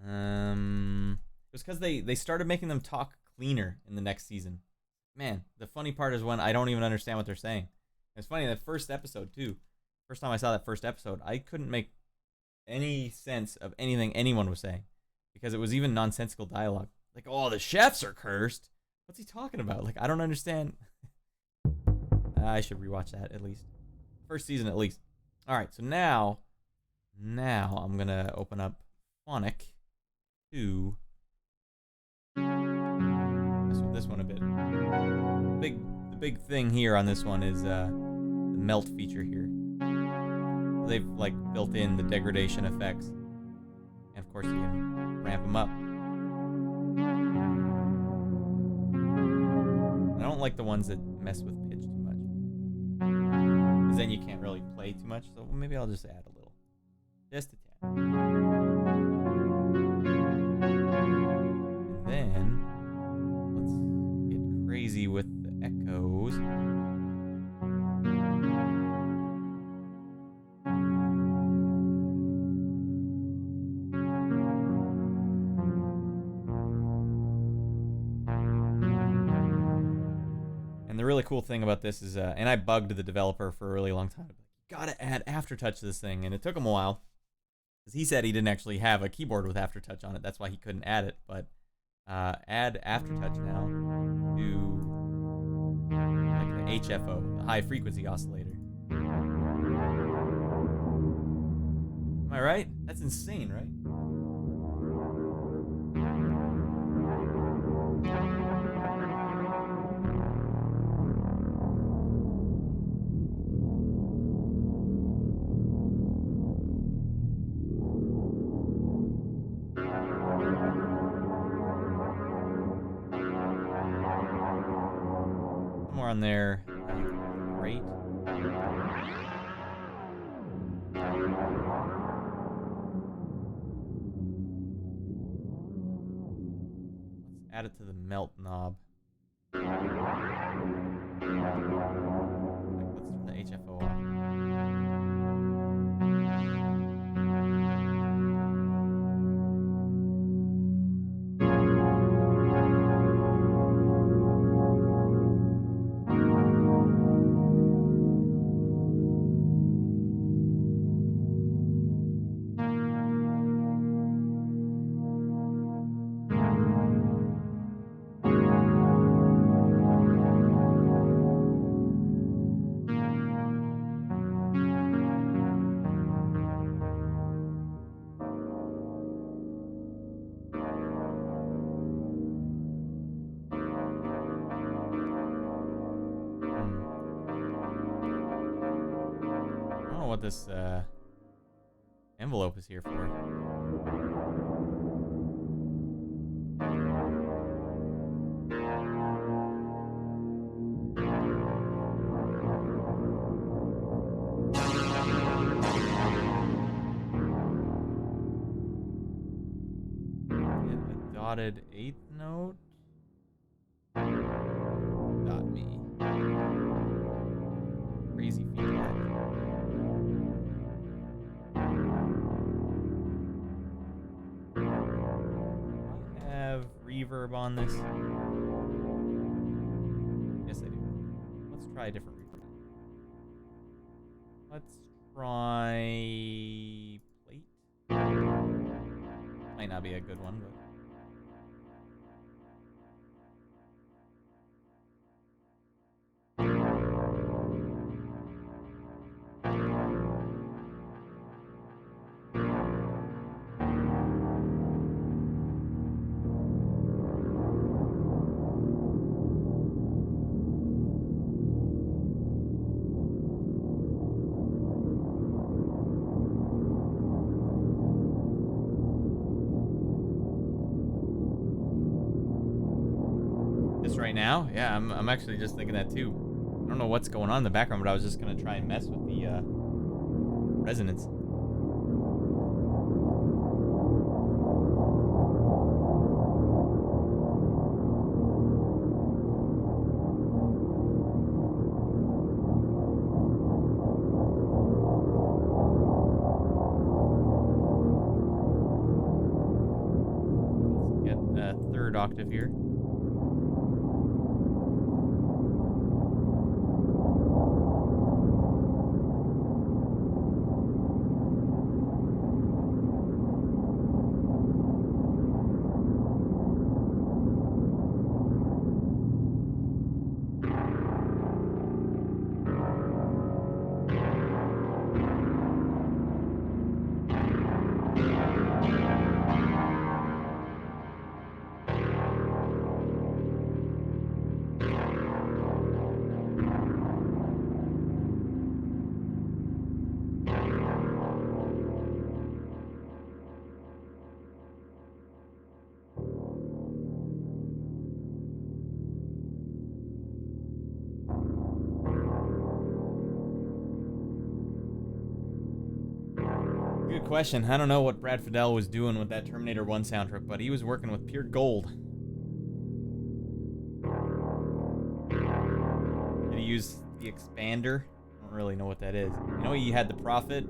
It was because they started making them talk cleaner in the next season. Man, the funny part is when I don't even understand what they're saying. It's funny, that first episode too. First time I saw that first episode, I couldn't make any sense of anything anyone was saying because it was even nonsensical dialogue. Like, oh, the chefs are cursed. What's he talking about? Like, I don't understand. I should rewatch that at least. First season at least. All right, so now I'm gonna open up Phonec to mess with this one a bit. The big thing here on this one is the melt feature here. They've like built in the degradation effects, and of course you can ramp them up. I don't like the ones that mess with pitch too much, because then you can't really play too much. So maybe I'll just add a little, just a tad. And then let's get crazy with the echoes. And the really cool thing about this is, and I bugged the developer for a really long time, you gotta add aftertouch to this thing, and it took him a while, because he said he didn't actually have a keyboard with aftertouch on it, that's why he couldn't add it, but add aftertouch now to like the HFO, the high frequency oscillator. Am I right? That's insane, right? On there, great. Let's add it to the melt knob. Let's turn the HFO off. What this envelope is here for. Get a dotted 8th note. Dot me. Crazy feedback. Reverb on this? Yes, I do. Let's try a different reverb. Let's try plate. Might not be a good one, but right now? Yeah, I'm actually just thinking that too. I don't know what's going on in the background, but I was just gonna try and mess with the resonance. 3rd octave here. Good question. I don't know what Brad Fiedel was doing with that Terminator 1 soundtrack, but he was working with pure gold. Did he use the expander? I don't really know what that is. You know, he had the Prophet.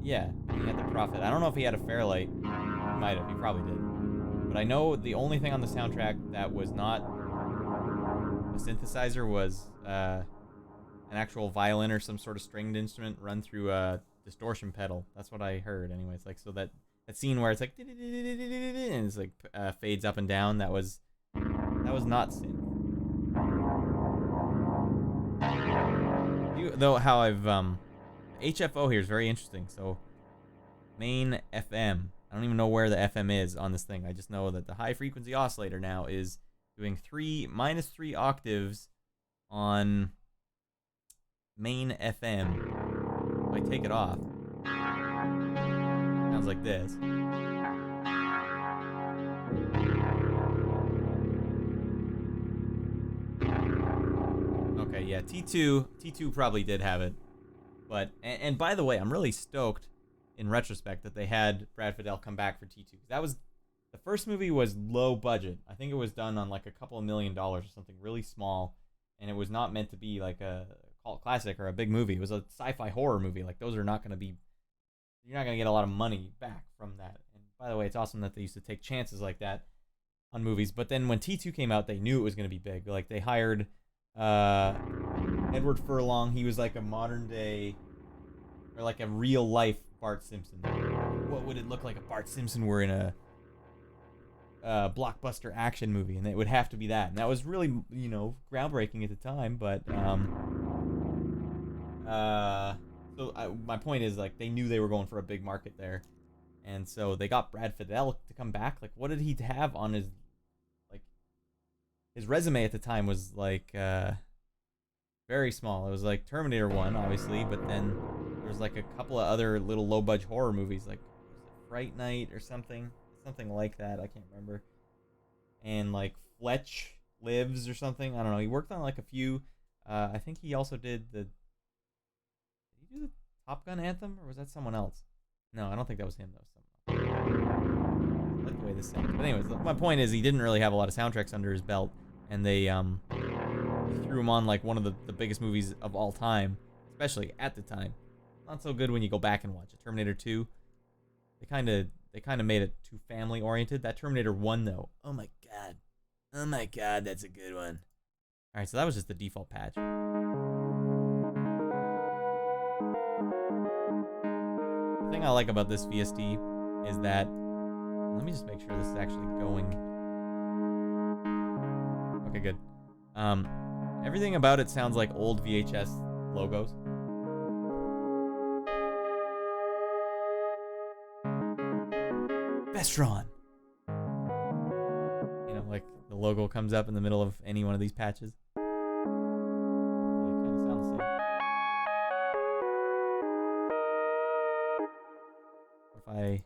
Yeah, he had the Prophet. I don't know if he had a Fairlight. He might have. He probably did. But I know the only thing on the soundtrack that was not a synthesizer was an actual violin or some sort of stringed instrument run through a distortion pedal. That's what I heard anyways. Like, so that scene where it's like and it's like fades up and down, that was not synth. Though how I've HFO here is very interesting. So main FM, I don't even know where the FM is on this thing. I just know that the high frequency oscillator now is doing -3 octaves on main FM. If I take it off, sounds like this. Okay, yeah, T2 probably did have it. But, and by the way, I'm really stoked in retrospect that they had Brad Fiedel come back for T2. That was, the first movie was low budget. I think it was done on like a couple of $1 million or something really small. And it was not meant to be like a cult classic or a big movie. It was a sci-fi horror movie. Like, those are not going to be, you're not going to get a lot of money back from that. And by the way, it's awesome that they used to take chances like that on movies. But then when T2 came out, they knew it was going to be big. Like, they hired Edward Furlong. He was like a modern day, or like a real life Bart Simpson. What would it look like if Bart Simpson were in a blockbuster action movie? And it would have to be that. And that was really, you know, groundbreaking at the time. But my point is, like, they knew they were going for a big market there, and so they got Brad Fiedel to come back. Like, what did he have on his, like, his resume at the time was like very small. It was like Terminator 1, obviously, but then there's like a couple of other little low budget horror movies, like Fright Night or something like that. I can't remember. And like Fletch Lives or something. I don't know. He worked on like a few. I think he also did the. Did he do the Top Gun anthem, or was that someone else? No, I don't think that was him. That was someone else. I like the way this sounds. But anyways, my point is, he didn't really have a lot of soundtracks under his belt, and they threw him on like one of the biggest movies of all time, especially at the time. Not so good when you go back and watch it. Terminator 2. They kind of made it too family oriented. That Terminator 1 though, oh my god, that's a good one. All right, so that was just the default patch. The thing I like about this VSD is that, let me just make sure this is actually going. Okay, good. Everything about it sounds like old VHS logos. Vestron. You know, like the logo comes up in the middle of any one of these patches. They kind of sound the same. If I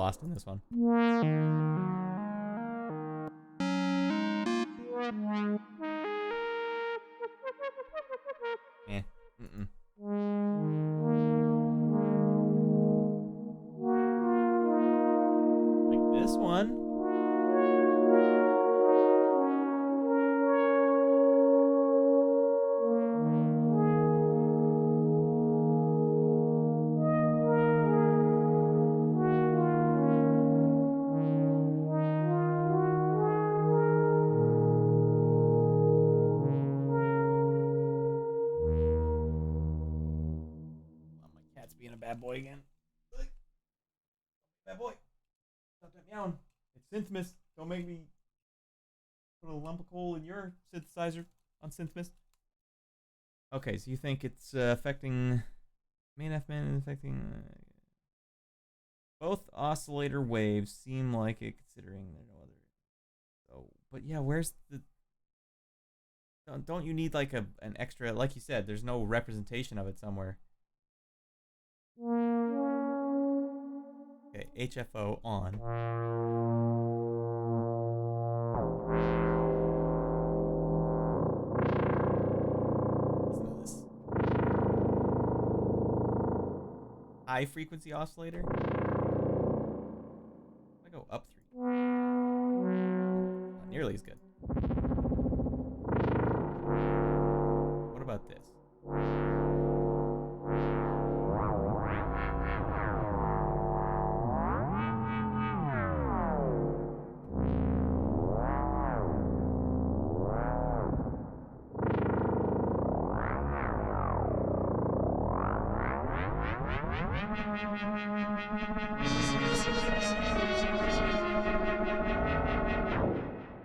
lost in this one. Eh. Like this one. Being a bad boy again. Bad boy. Stop that meowing. It's Synthmas. Don't make me put a lump of coal in your synthesizer on Synthmas. Okay, so you think it's affecting main F-man affecting both oscillator waves seem like it, considering there are no other. So, but yeah, where's the? Don't you need like an extra? Like you said, there's no representation of it somewhere. Okay, HFO on. Listen to this. High frequency oscillator. I go up 3. Not nearly as good. What about this?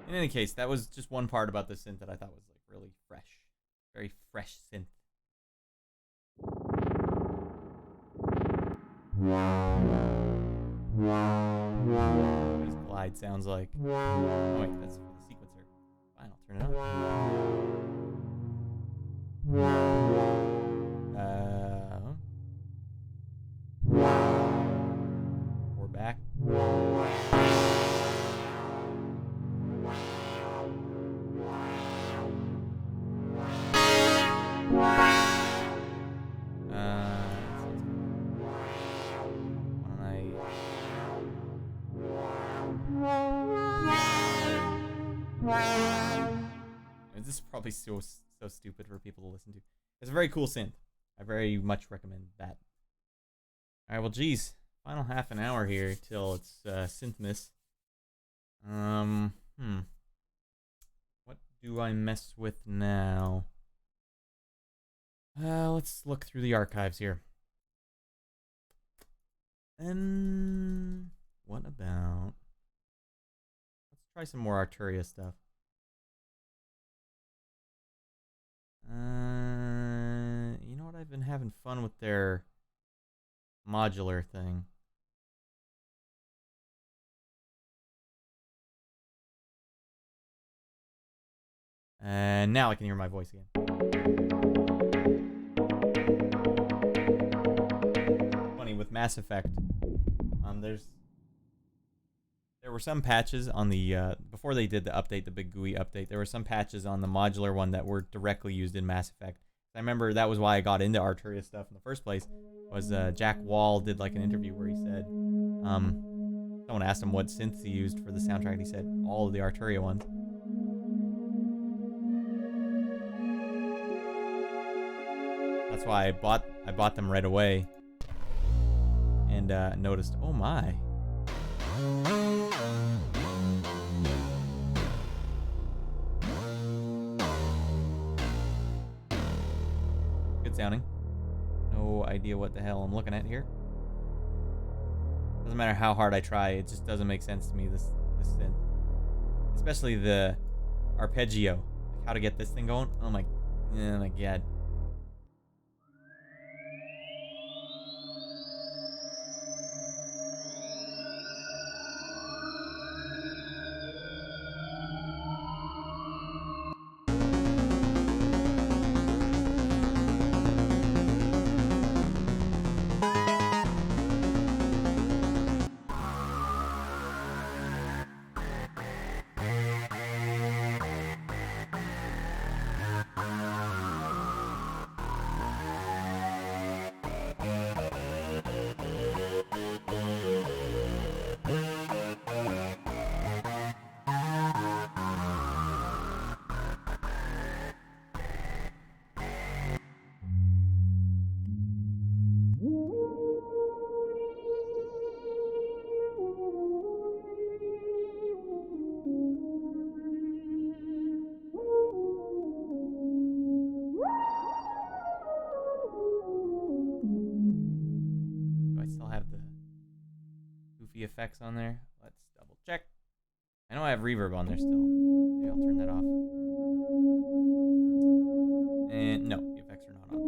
In any case, that was just one part about the synth that I thought was like really fresh. Very fresh synth. What his glide sounds like. Oh wait, that's for the sequencer. Fine, I'll turn it on. We're back. This is probably so stupid for people to listen to. It's a very cool synth. I very much recommend that. All right, well, geez, final half an hour here till it's Synthmas. What do I mess with now? Let's look through the archives here. And what about? Let's try some more Arturia stuff. You know what? I've been having fun with their modular thing. And now I can hear my voice again. Funny with Mass Effect. There were some patches on the before they did the update, the big GUI update. There were some patches on the modular one that were directly used in Mass Effect. I remember that was why I got into Arturia stuff in the first place. Was Jack Wall did like an interview where he said, someone asked him what synths he used for the soundtrack, and he said all of the Arturia ones. That's why I bought them right away, and noticed, oh my. Good sounding. No idea what the hell I'm looking at here. Doesn't matter how hard I try, it just doesn't make sense to me, this synth. Especially the arpeggio. Like how to get this thing going. Oh my god. effects on there. Let's double check. I know I have reverb on there still. Maybe I'll turn that off. And no, the effects are not on.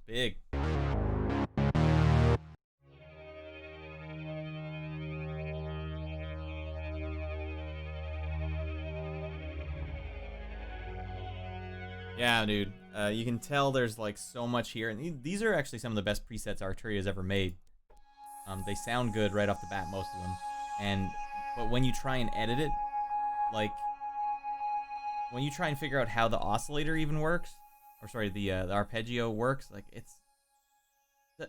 Big. Yeah, dude. You can tell there's like so much here, and these are actually some of the best presets Arturia has ever made. They sound good right off the bat, most of them. But when you try and edit it, like when you try and figure out how the oscillator even works, or sorry, the arpeggio works, like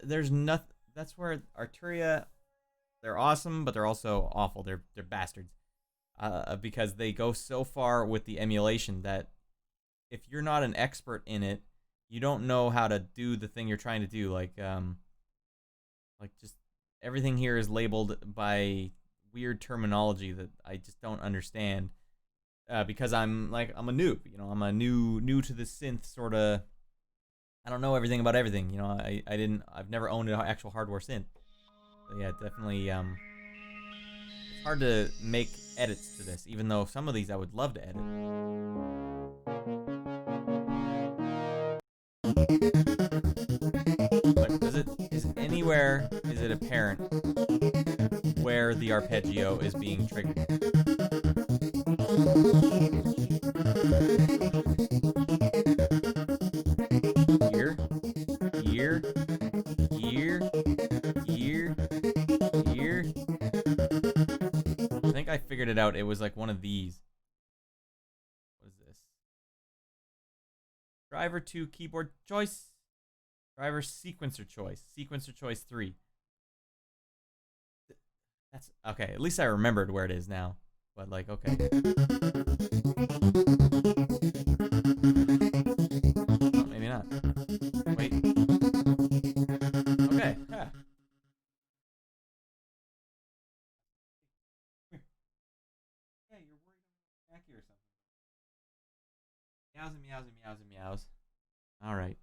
there's nothing. That's where Arturia, they're awesome, but they're also awful. They're bastards, because they go so far with the emulation that if you're not an expert in it, you don't know how to do the thing you're trying to do. Like just everything here is labeled by weird terminology that I just don't understand. Because I'm a noob, you know, I'm a new to the synth sort of. I don't know everything about everything, you know. I've never owned an actual hardware synth. So yeah, definitely. It's hard to make edits to this, even though some of these I would love to edit. Like, is it apparent where the arpeggio is being triggered? Here. I think I figured it out. It was like one of these. What is this? Driver 2 keyboard choice. Driver sequencer choice. Sequencer choice 3. That's okay. At least I remembered where it is now. But like, okay. Oh, maybe not. Wait. Okay. Yeah. Yeah, you're worried I'm Jackie or something. Meows and meows and meows and meows. All right.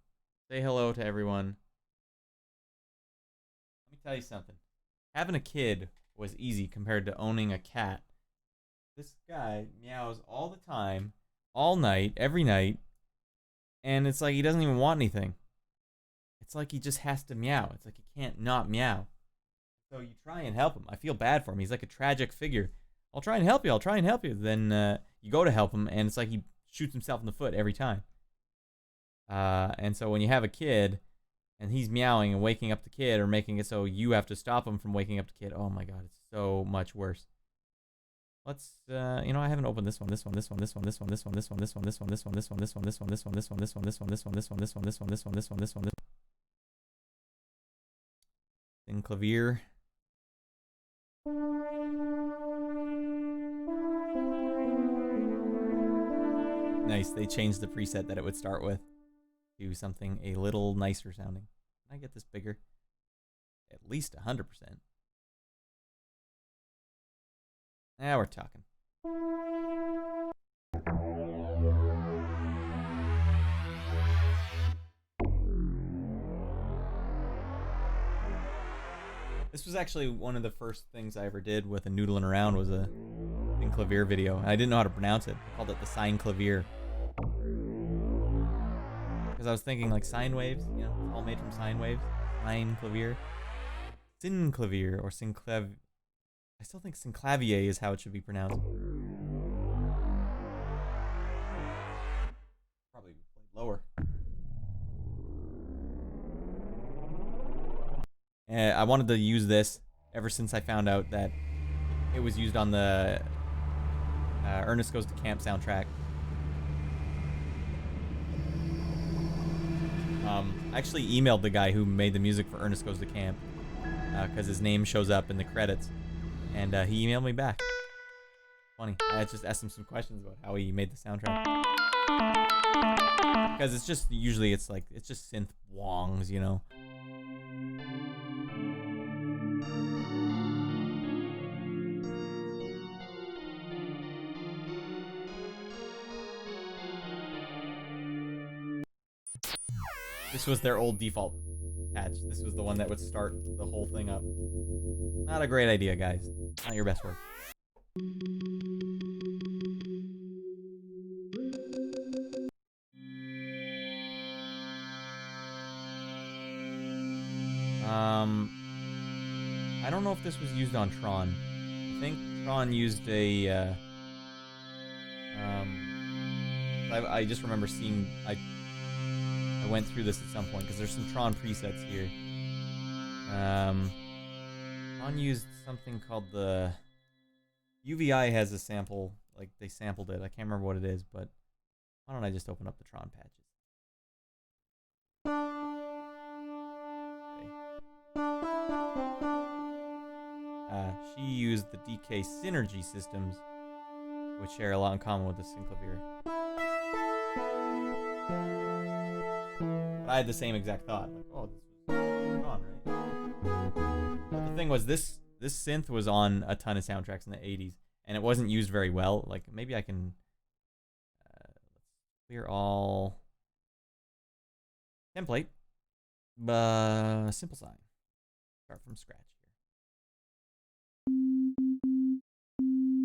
Say hello to everyone. Let me tell you something. Having a kid was easy compared to owning a cat. This guy meows all the time, all night, every night, and it's like he doesn't even want anything. It's like he just has to meow. It's like he can't not meow. So you try and help him. I feel bad for him. He's like a tragic figure. I'll try and help you. I'll try and help you. Then you go to help him, and it's like he shoots himself in the foot every time. And so when you have a kid, and he's meowing and waking up the kid, or making it so you have to stop him from waking up the kid, oh my god, it's so much worse. Let's, you know, I haven't opened this one. Synclavier. Nice, they changed the preset that it would start with to something a little nicer sounding. Can I get this bigger? At least 100%. Now we're talking. This was actually one of the first things I ever did with a Noodling Around, was a Synclavier video. And I didn't know how to pronounce it. I called it the Synclavier. Because I was thinking like sine waves, you know, it's all made from sine waves. Synclavier. Synclavier or Synclavier. I still think Synclavier is how it should be pronounced. Probably played lower. I wanted to use this ever since I found out that it was used on the Ernest Goes to Camp soundtrack. I actually emailed the guy who made the music for Ernest Goes to Camp because his name shows up in the credits, and he emailed me back. Funny. I just asked him some questions about how he made the soundtrack. Because it's just, usually it's just synth wongs, you know? This was their old default patch. This was the one that would start the whole thing up. Not a great idea, guys. Not your best work. I don't know if this was used on Tron. I think Tron used a, I just remember seeing, I went through this at some point, because there's some Tron presets here. Tron used something called the, UVI has a sample, like, they sampled it. I can't remember what it is, but why don't I just open up the Tron patches? She used the DK Synergy systems, which share a lot in common with the Synclavier. But I had the same exact thought, like, oh, this was on, right? But the thing was, this synth was on a ton of soundtracks in the 80s, and it wasn't used very well. Like, maybe I can let's clear all template, simple sign. Start from scratch.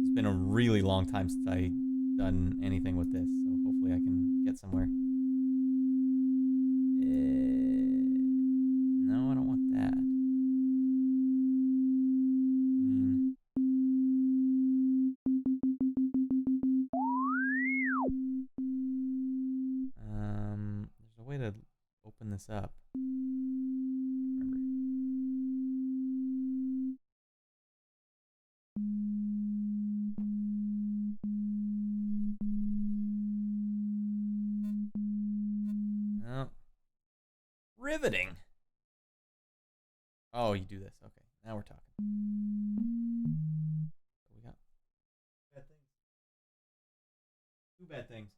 It's been a really long time since I done anything with this, so hopefully I can get somewhere. No, I don't want that. There's a way to open this up. Riveting. Oh, you do this. Okay, now we're talking. What we got? Bad things. Two bad things.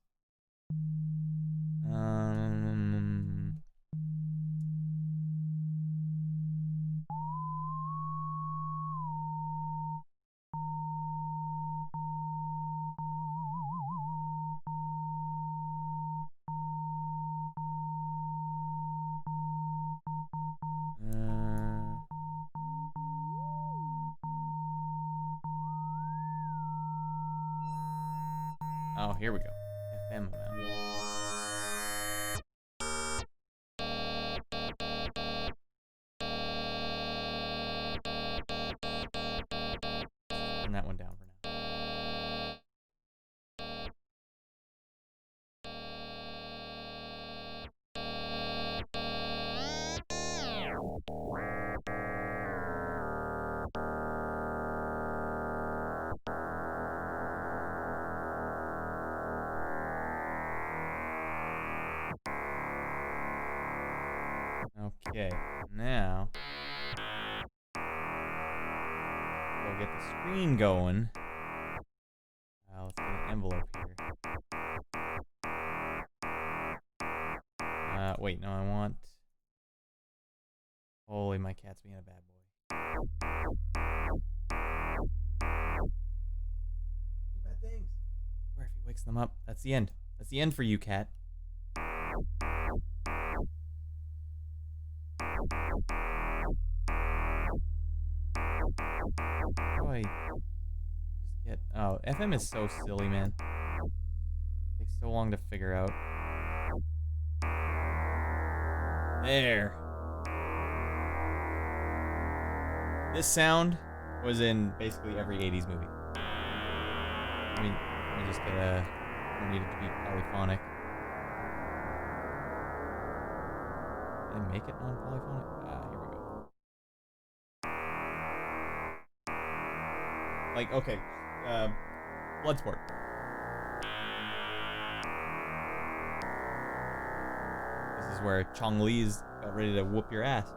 Oh, here we go. FM amount. Turn that one down for now. Okay, now we'll get the screen going. Let's get an envelope here. Wait, no, I want. Holy, my cat's being a bad boy. Two bad things. Where if he wakes them up, that's the end. That's the end for you, cat. Boy, just get. Oh, FM is so silly, man. It takes so long to figure out. There. This sound was in basically every 80s movie. Let me just get a. I need it to be polyphonic. Did I make it non-polyphonic? Here we go. Like, okay, Bloodsport. This is where Chong Li's about ready to whoop your ass.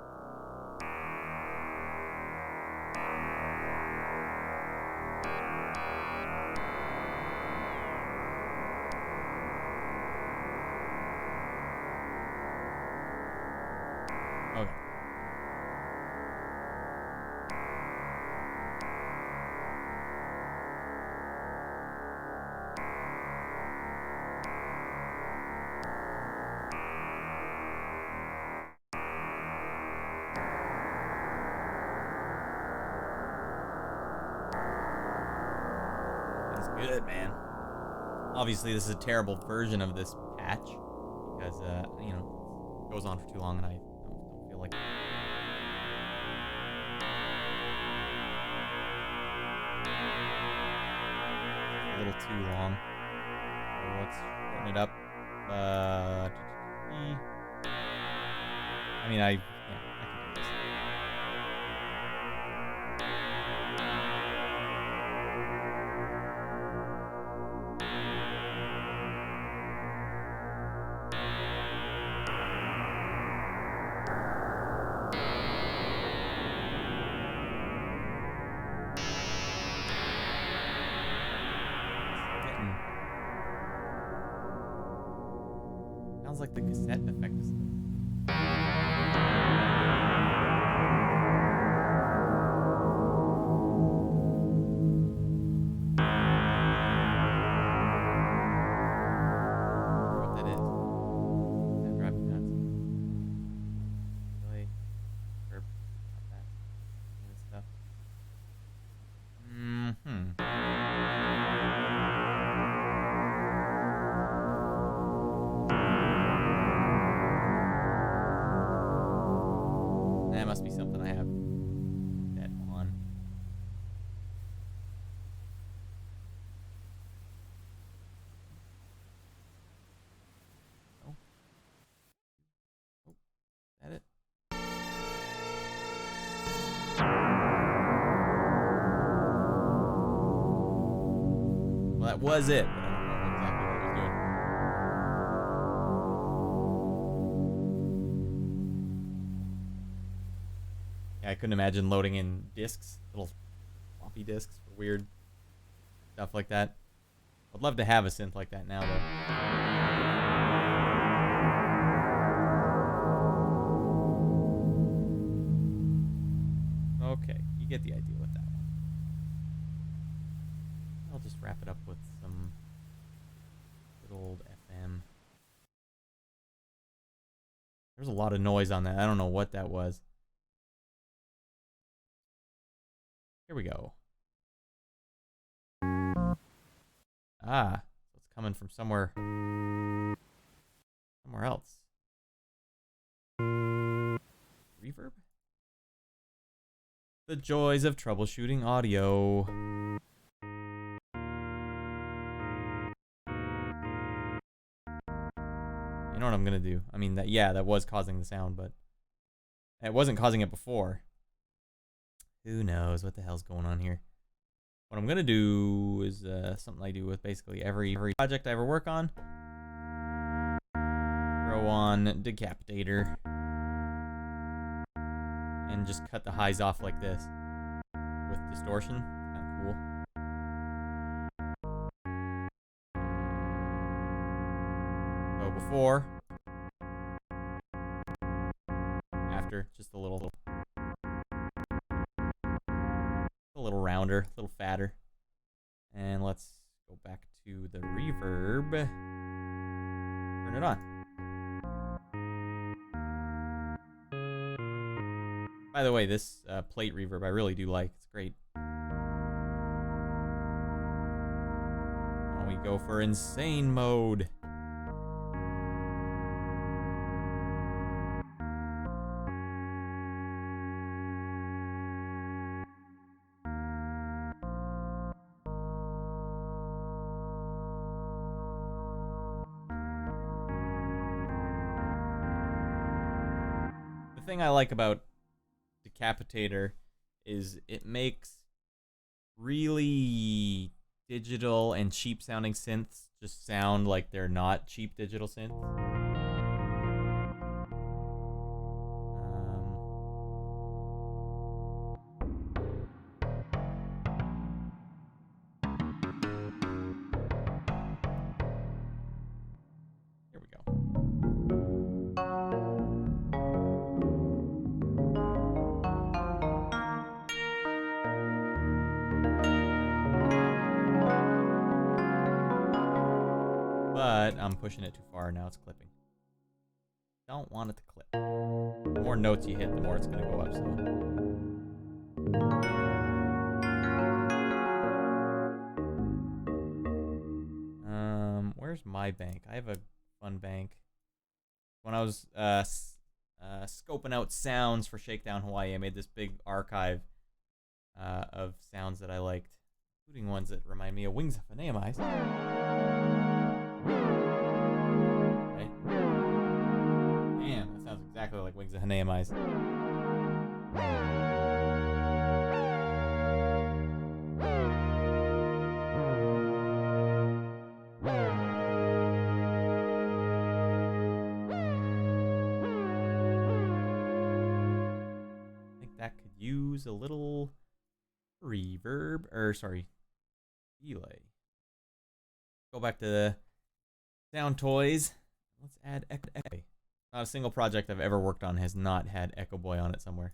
Okay. That's good, man. Obviously, this is a terrible version of this patch because, you know, it goes on for too long and I don't feel like. A little too long. So let's shorten it up. I mean, I can do this. Sounds like the cassette effect is. What that is? That drives me nuts. Really? Reverb, not that. This stuff. That must be something I have that on. Oh. Oh. Is that it? Well, that was it, but I don't know exactly what it was doing. Yeah, I couldn't imagine loading in discs, little floppy discs for weird stuff like that. I'd love to have a synth like that now, though. Okay, you get the idea with that one. I'll just wrap it up with some good old FM. There's a lot of noise on that. I don't know what that was. Here we go. Ah, so it's coming from somewhere else. Reverb? The joys of troubleshooting audio. You know what I'm gonna do? I mean, that was causing the sound, but it wasn't causing it before. Who knows what the hell's going on here? What I'm gonna do is something I do with basically every project I ever work on. Throw on Decapitator and just cut the highs off like this with distortion. Kind of cool. So before, after, just a little rounder, a little fatter. And let's go back to the reverb. Turn it on. By the way, this plate reverb I really do like. It's great. Now we go for insane mode. The thing I like about Decapitator is it makes really digital and cheap sounding synths just sound like they're not cheap digital synths. Here we go. But I'm pushing it too far, now it's clipping. Don't want it to clip. The more notes you hit, the more it's gonna go up, so. Where's my bank? I have a fun bank. When I was scoping out sounds for Shakedown Hawaii, I made this big archive of sounds that I liked, including ones that remind me of Wings of Phonec. Right? Damn, that sounds exactly like Wings of Phonec. I think that could use a little reverb, or sorry, delay. Go back to the sound toys. Let's add echo. Not a single project I've ever worked on has not had Echo Boy on it somewhere.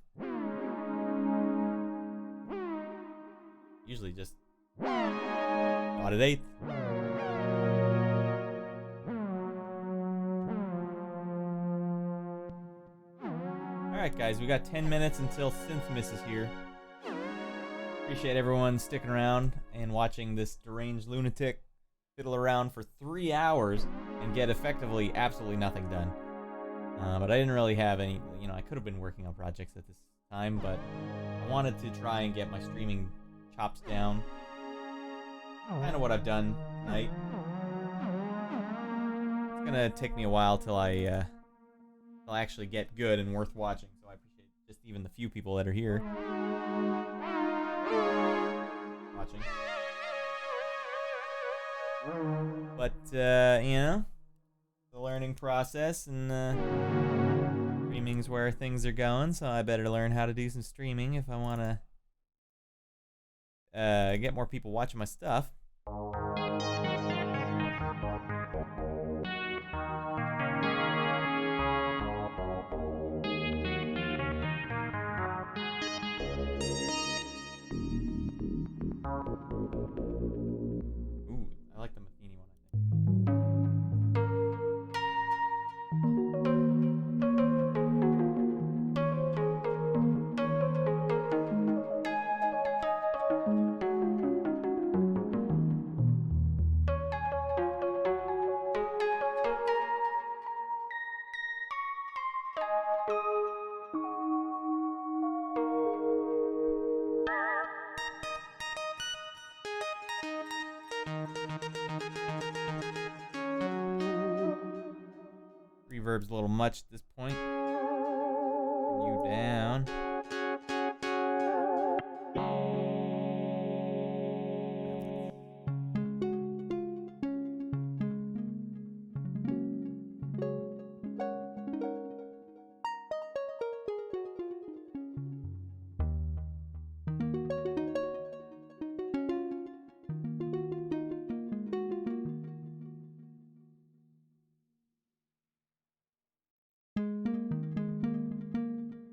Usually just Auddict. Alright guys, we got 10 minutes until Synthmas is here. Appreciate everyone sticking around and watching this deranged lunatic fiddle around for 3 hours and get effectively absolutely nothing done. But I didn't really have any, I could have been working on projects at this time, but I wanted to try and get my streaming chops down. Kind of what I've done tonight. It's gonna take me a while till I actually get good and worth watching, so I appreciate just even the few people that are here watching. But, the learning process, and streaming's where things are going, so I better learn how to do some streaming if I want to get more people watching my stuff. Ooh, I like the Matheny one, I think. Reverb's a little much at this point. Bring you down.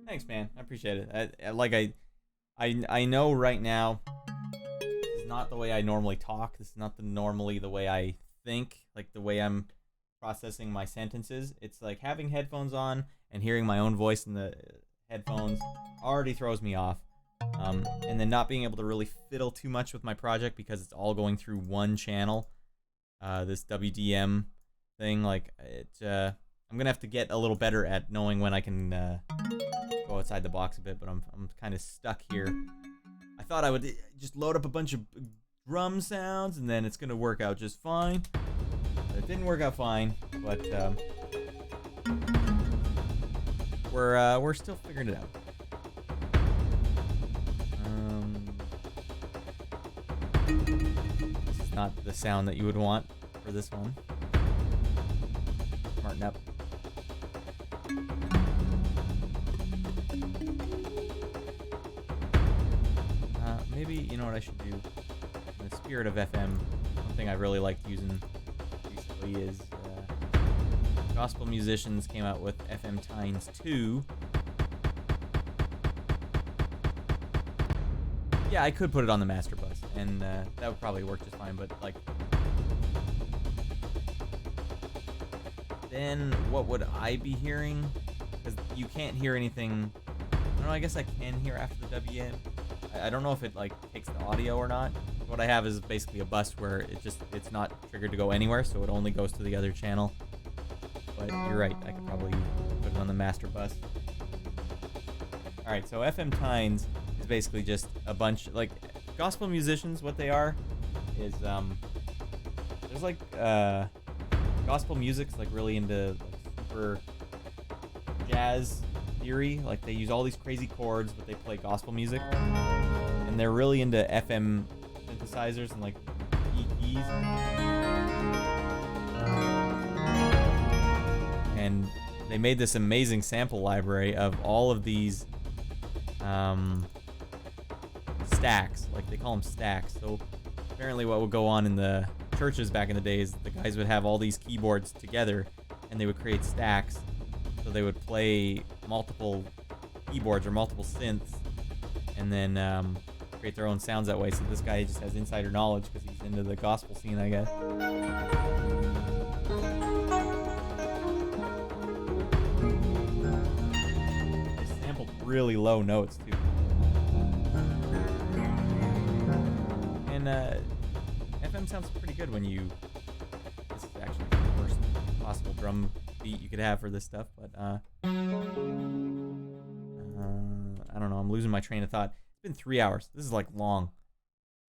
Thanks, man. I appreciate it. I know right now this is not the way I normally talk. This is not normally the way I think, like the way I'm processing my sentences. It's like having headphones on and hearing my own voice in the headphones already throws me off. And then not being able to really fiddle too much with my project because it's all going through one channel. This WDM thing, like I'm gonna have to get a little better at knowing when I can go outside the box a bit, but I'm kind of stuck here. I thought I would just load up a bunch of drum sounds and then it's gonna work out just fine. It didn't work out fine, but we're still figuring it out. This is not the sound that you would want for this one. Smarten up. Maybe, you know what I should do? In the spirit of FM, something I really liked using recently is gospel musicians came out with FmTines 2. Yeah, I could put it on the master bus, and that would probably work just fine, but like... Then what would I be hearing? Because you can't hear anything... I don't know, I guess I can hear after the WM. I don't know if it like takes the audio or not. What I have is basically a bus where it's not triggered to go anywhere, so it only goes to the other channel. But you're right, I could probably put it on the master bus. Alright, so FmTines is basically just a bunch, like, gospel musicians, what they are is, there's like, gospel music's like really into like super jazz theory, like they use all these crazy chords, but they play gospel music. And they're really into FM synthesizers and like EPs. And they made this amazing sample library of all of these stacks, like they call them stacks. So apparently what would go on in the churches back in the days, the guys would have all these keyboards together and they would create stacks. So they would play multiple keyboards or multiple synths and then create their own sounds that way. So this guy just has insider knowledge because he's into the gospel scene, I guess. They sampled really low notes too. And FM sounds pretty good when you... This is actually the worst possible drum beat you could have for this stuff, but I don't know, I'm losing my train of thought. It's been 3 hours. This is like long.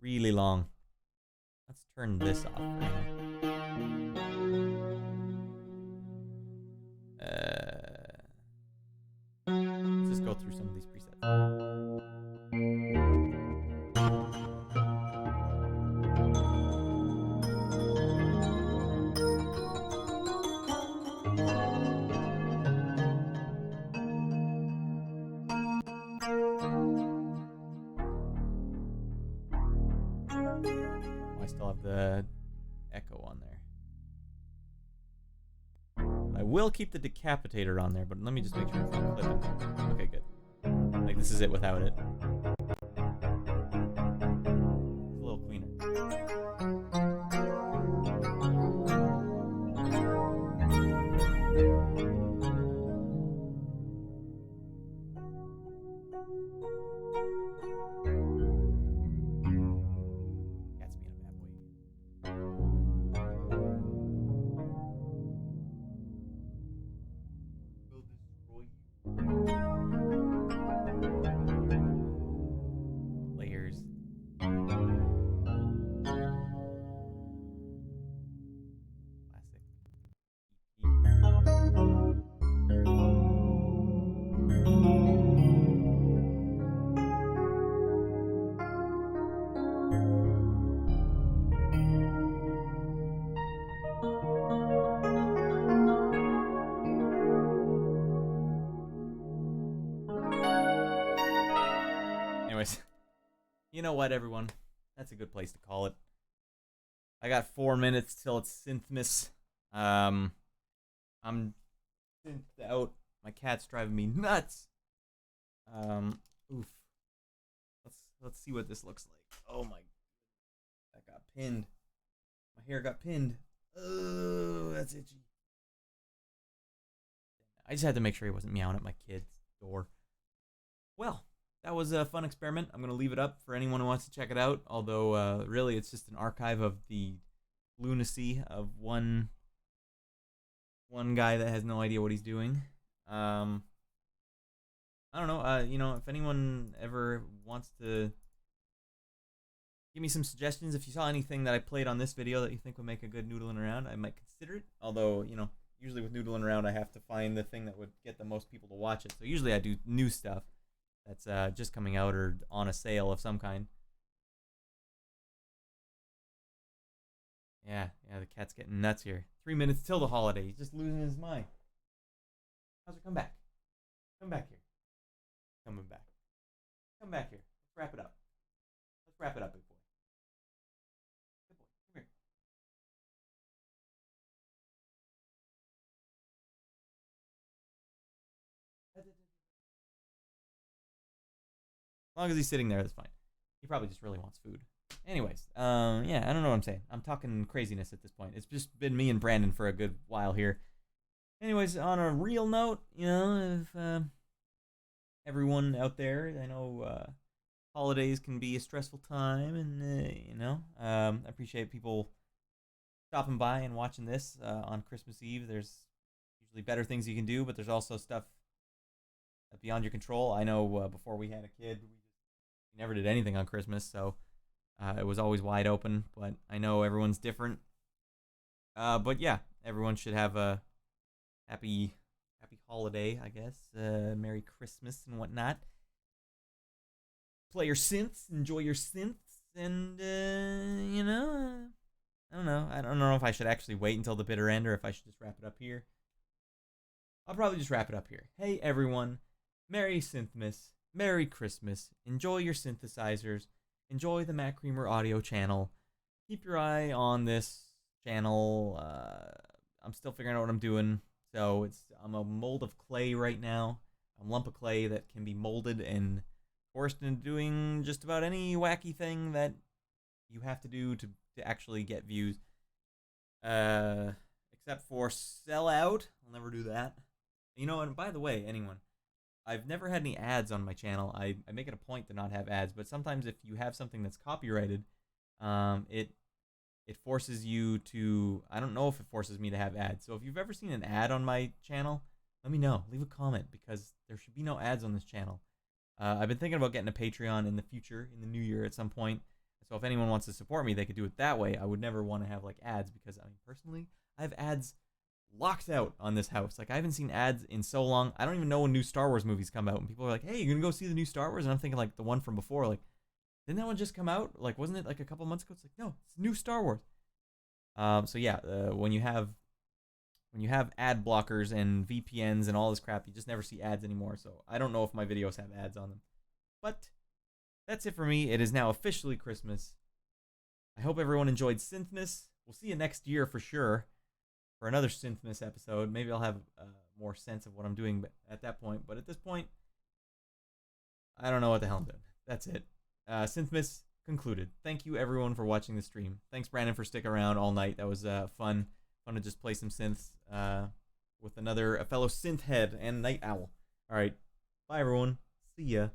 Really long. Let's turn this off for now. Let's just go through some of these presets. The echo on there. I will keep the decapitator on there, but let me just make sure it's not clipping. Okay, good. Like this is it without it. It's a little cleaner. Anyways, you know what, everyone? That's a good place to call it. I got 4 minutes till it's Synthmas. I'm synthed out. My cat's driving me nuts. Oof. Let's see what this looks like. Oh my, that got pinned. My hair got pinned. Oh, that's itchy. I just had to make sure he wasn't meowing at my kid's door. Well, that was a fun experiment. I'm going to leave it up for anyone who wants to check it out. Although, really, it's just an archive of the lunacy of one guy that has no idea what he's doing. I don't know. You know, if anyone ever wants to give me some suggestions, if you saw anything that I played on this video that you think would make a good Noodling Around, I might consider it. Although, you know, usually with Noodling Around, I have to find the thing that would get the most people to watch it. So usually I do new stuff that's just coming out or on a sale of some kind. Yeah, the cat's getting nuts here. 3 minutes till the holiday. He's just losing his mind. How's it? Come back. Come back here. Coming back. Come back here. Let's wrap it up. Let's wrap it up, big boy. Good boy. Come here. As long as he's sitting there, that's fine. He probably just really wants food. Anyways, yeah, I don't know what I'm saying. I'm talking craziness at this point. It's just been me and Brandon for a good while here. Anyways, on a real note, if everyone out there, I know holidays can be a stressful time, and I appreciate people stopping by and watching this on Christmas Eve. There's usually better things you can do, but there's also stuff beyond your control. I know before we had a kid, we never did anything on Christmas, so it was always wide open. But I know everyone's different. But yeah, everyone should have a happy holiday, I guess. Merry Christmas and whatnot. Play your synths, enjoy your synths, and I don't know. I don't know if I should actually wait until the bitter end or if I should just wrap it up here. I'll probably just wrap it up here. Hey everyone, Merry Synthmas, Merry Christmas. Enjoy your synthesizers. Enjoy the Matt Creamer audio channel. Keep your eye on this channel. I'm still figuring out what I'm doing. So I'm a mold of clay right now. A lump of clay that can be molded and forced into doing just about any wacky thing that you have to do to actually get views. Except for sell out. I'll never do that. And by the way, anyone, I've never had any ads on my channel. I make it a point to not have ads, but sometimes if you have something that's copyrighted, it forces you to, I don't know if it forces me to have ads. So if you've ever seen an ad on my channel, let me know. Leave a comment, because there should be no ads on this channel. I've been thinking about getting a Patreon in the future, in the new year at some point. So if anyone wants to support me, they could do it that way. I would never want to have ads, because personally, I have ads locked out on this house. I haven't seen ads in so long. I don't even know when new Star Wars movies come out, and people are like, hey, you're gonna go see the new Star Wars? And I'm thinking the one from before, didn't that one just come out? Wasn't it a couple months ago? It's no, it's new Star Wars. So yeah, when you have ad blockers and VPNs and all this crap, you just never see ads anymore. So I don't know if my videos have ads on them. But that's it for me. It is now officially Christmas. I hope everyone enjoyed Synthmas. We'll see you next year for sure for another Synthmas episode. Maybe I'll have more sense of what I'm doing at that point. But at this point, I don't know what the hell I'm doing. That's it. Synthmas concluded. Thank you everyone for watching the stream. Thanks Brandon for sticking around all night. That was fun to just play some synths with a fellow synth head and night owl. All right, bye everyone. See ya.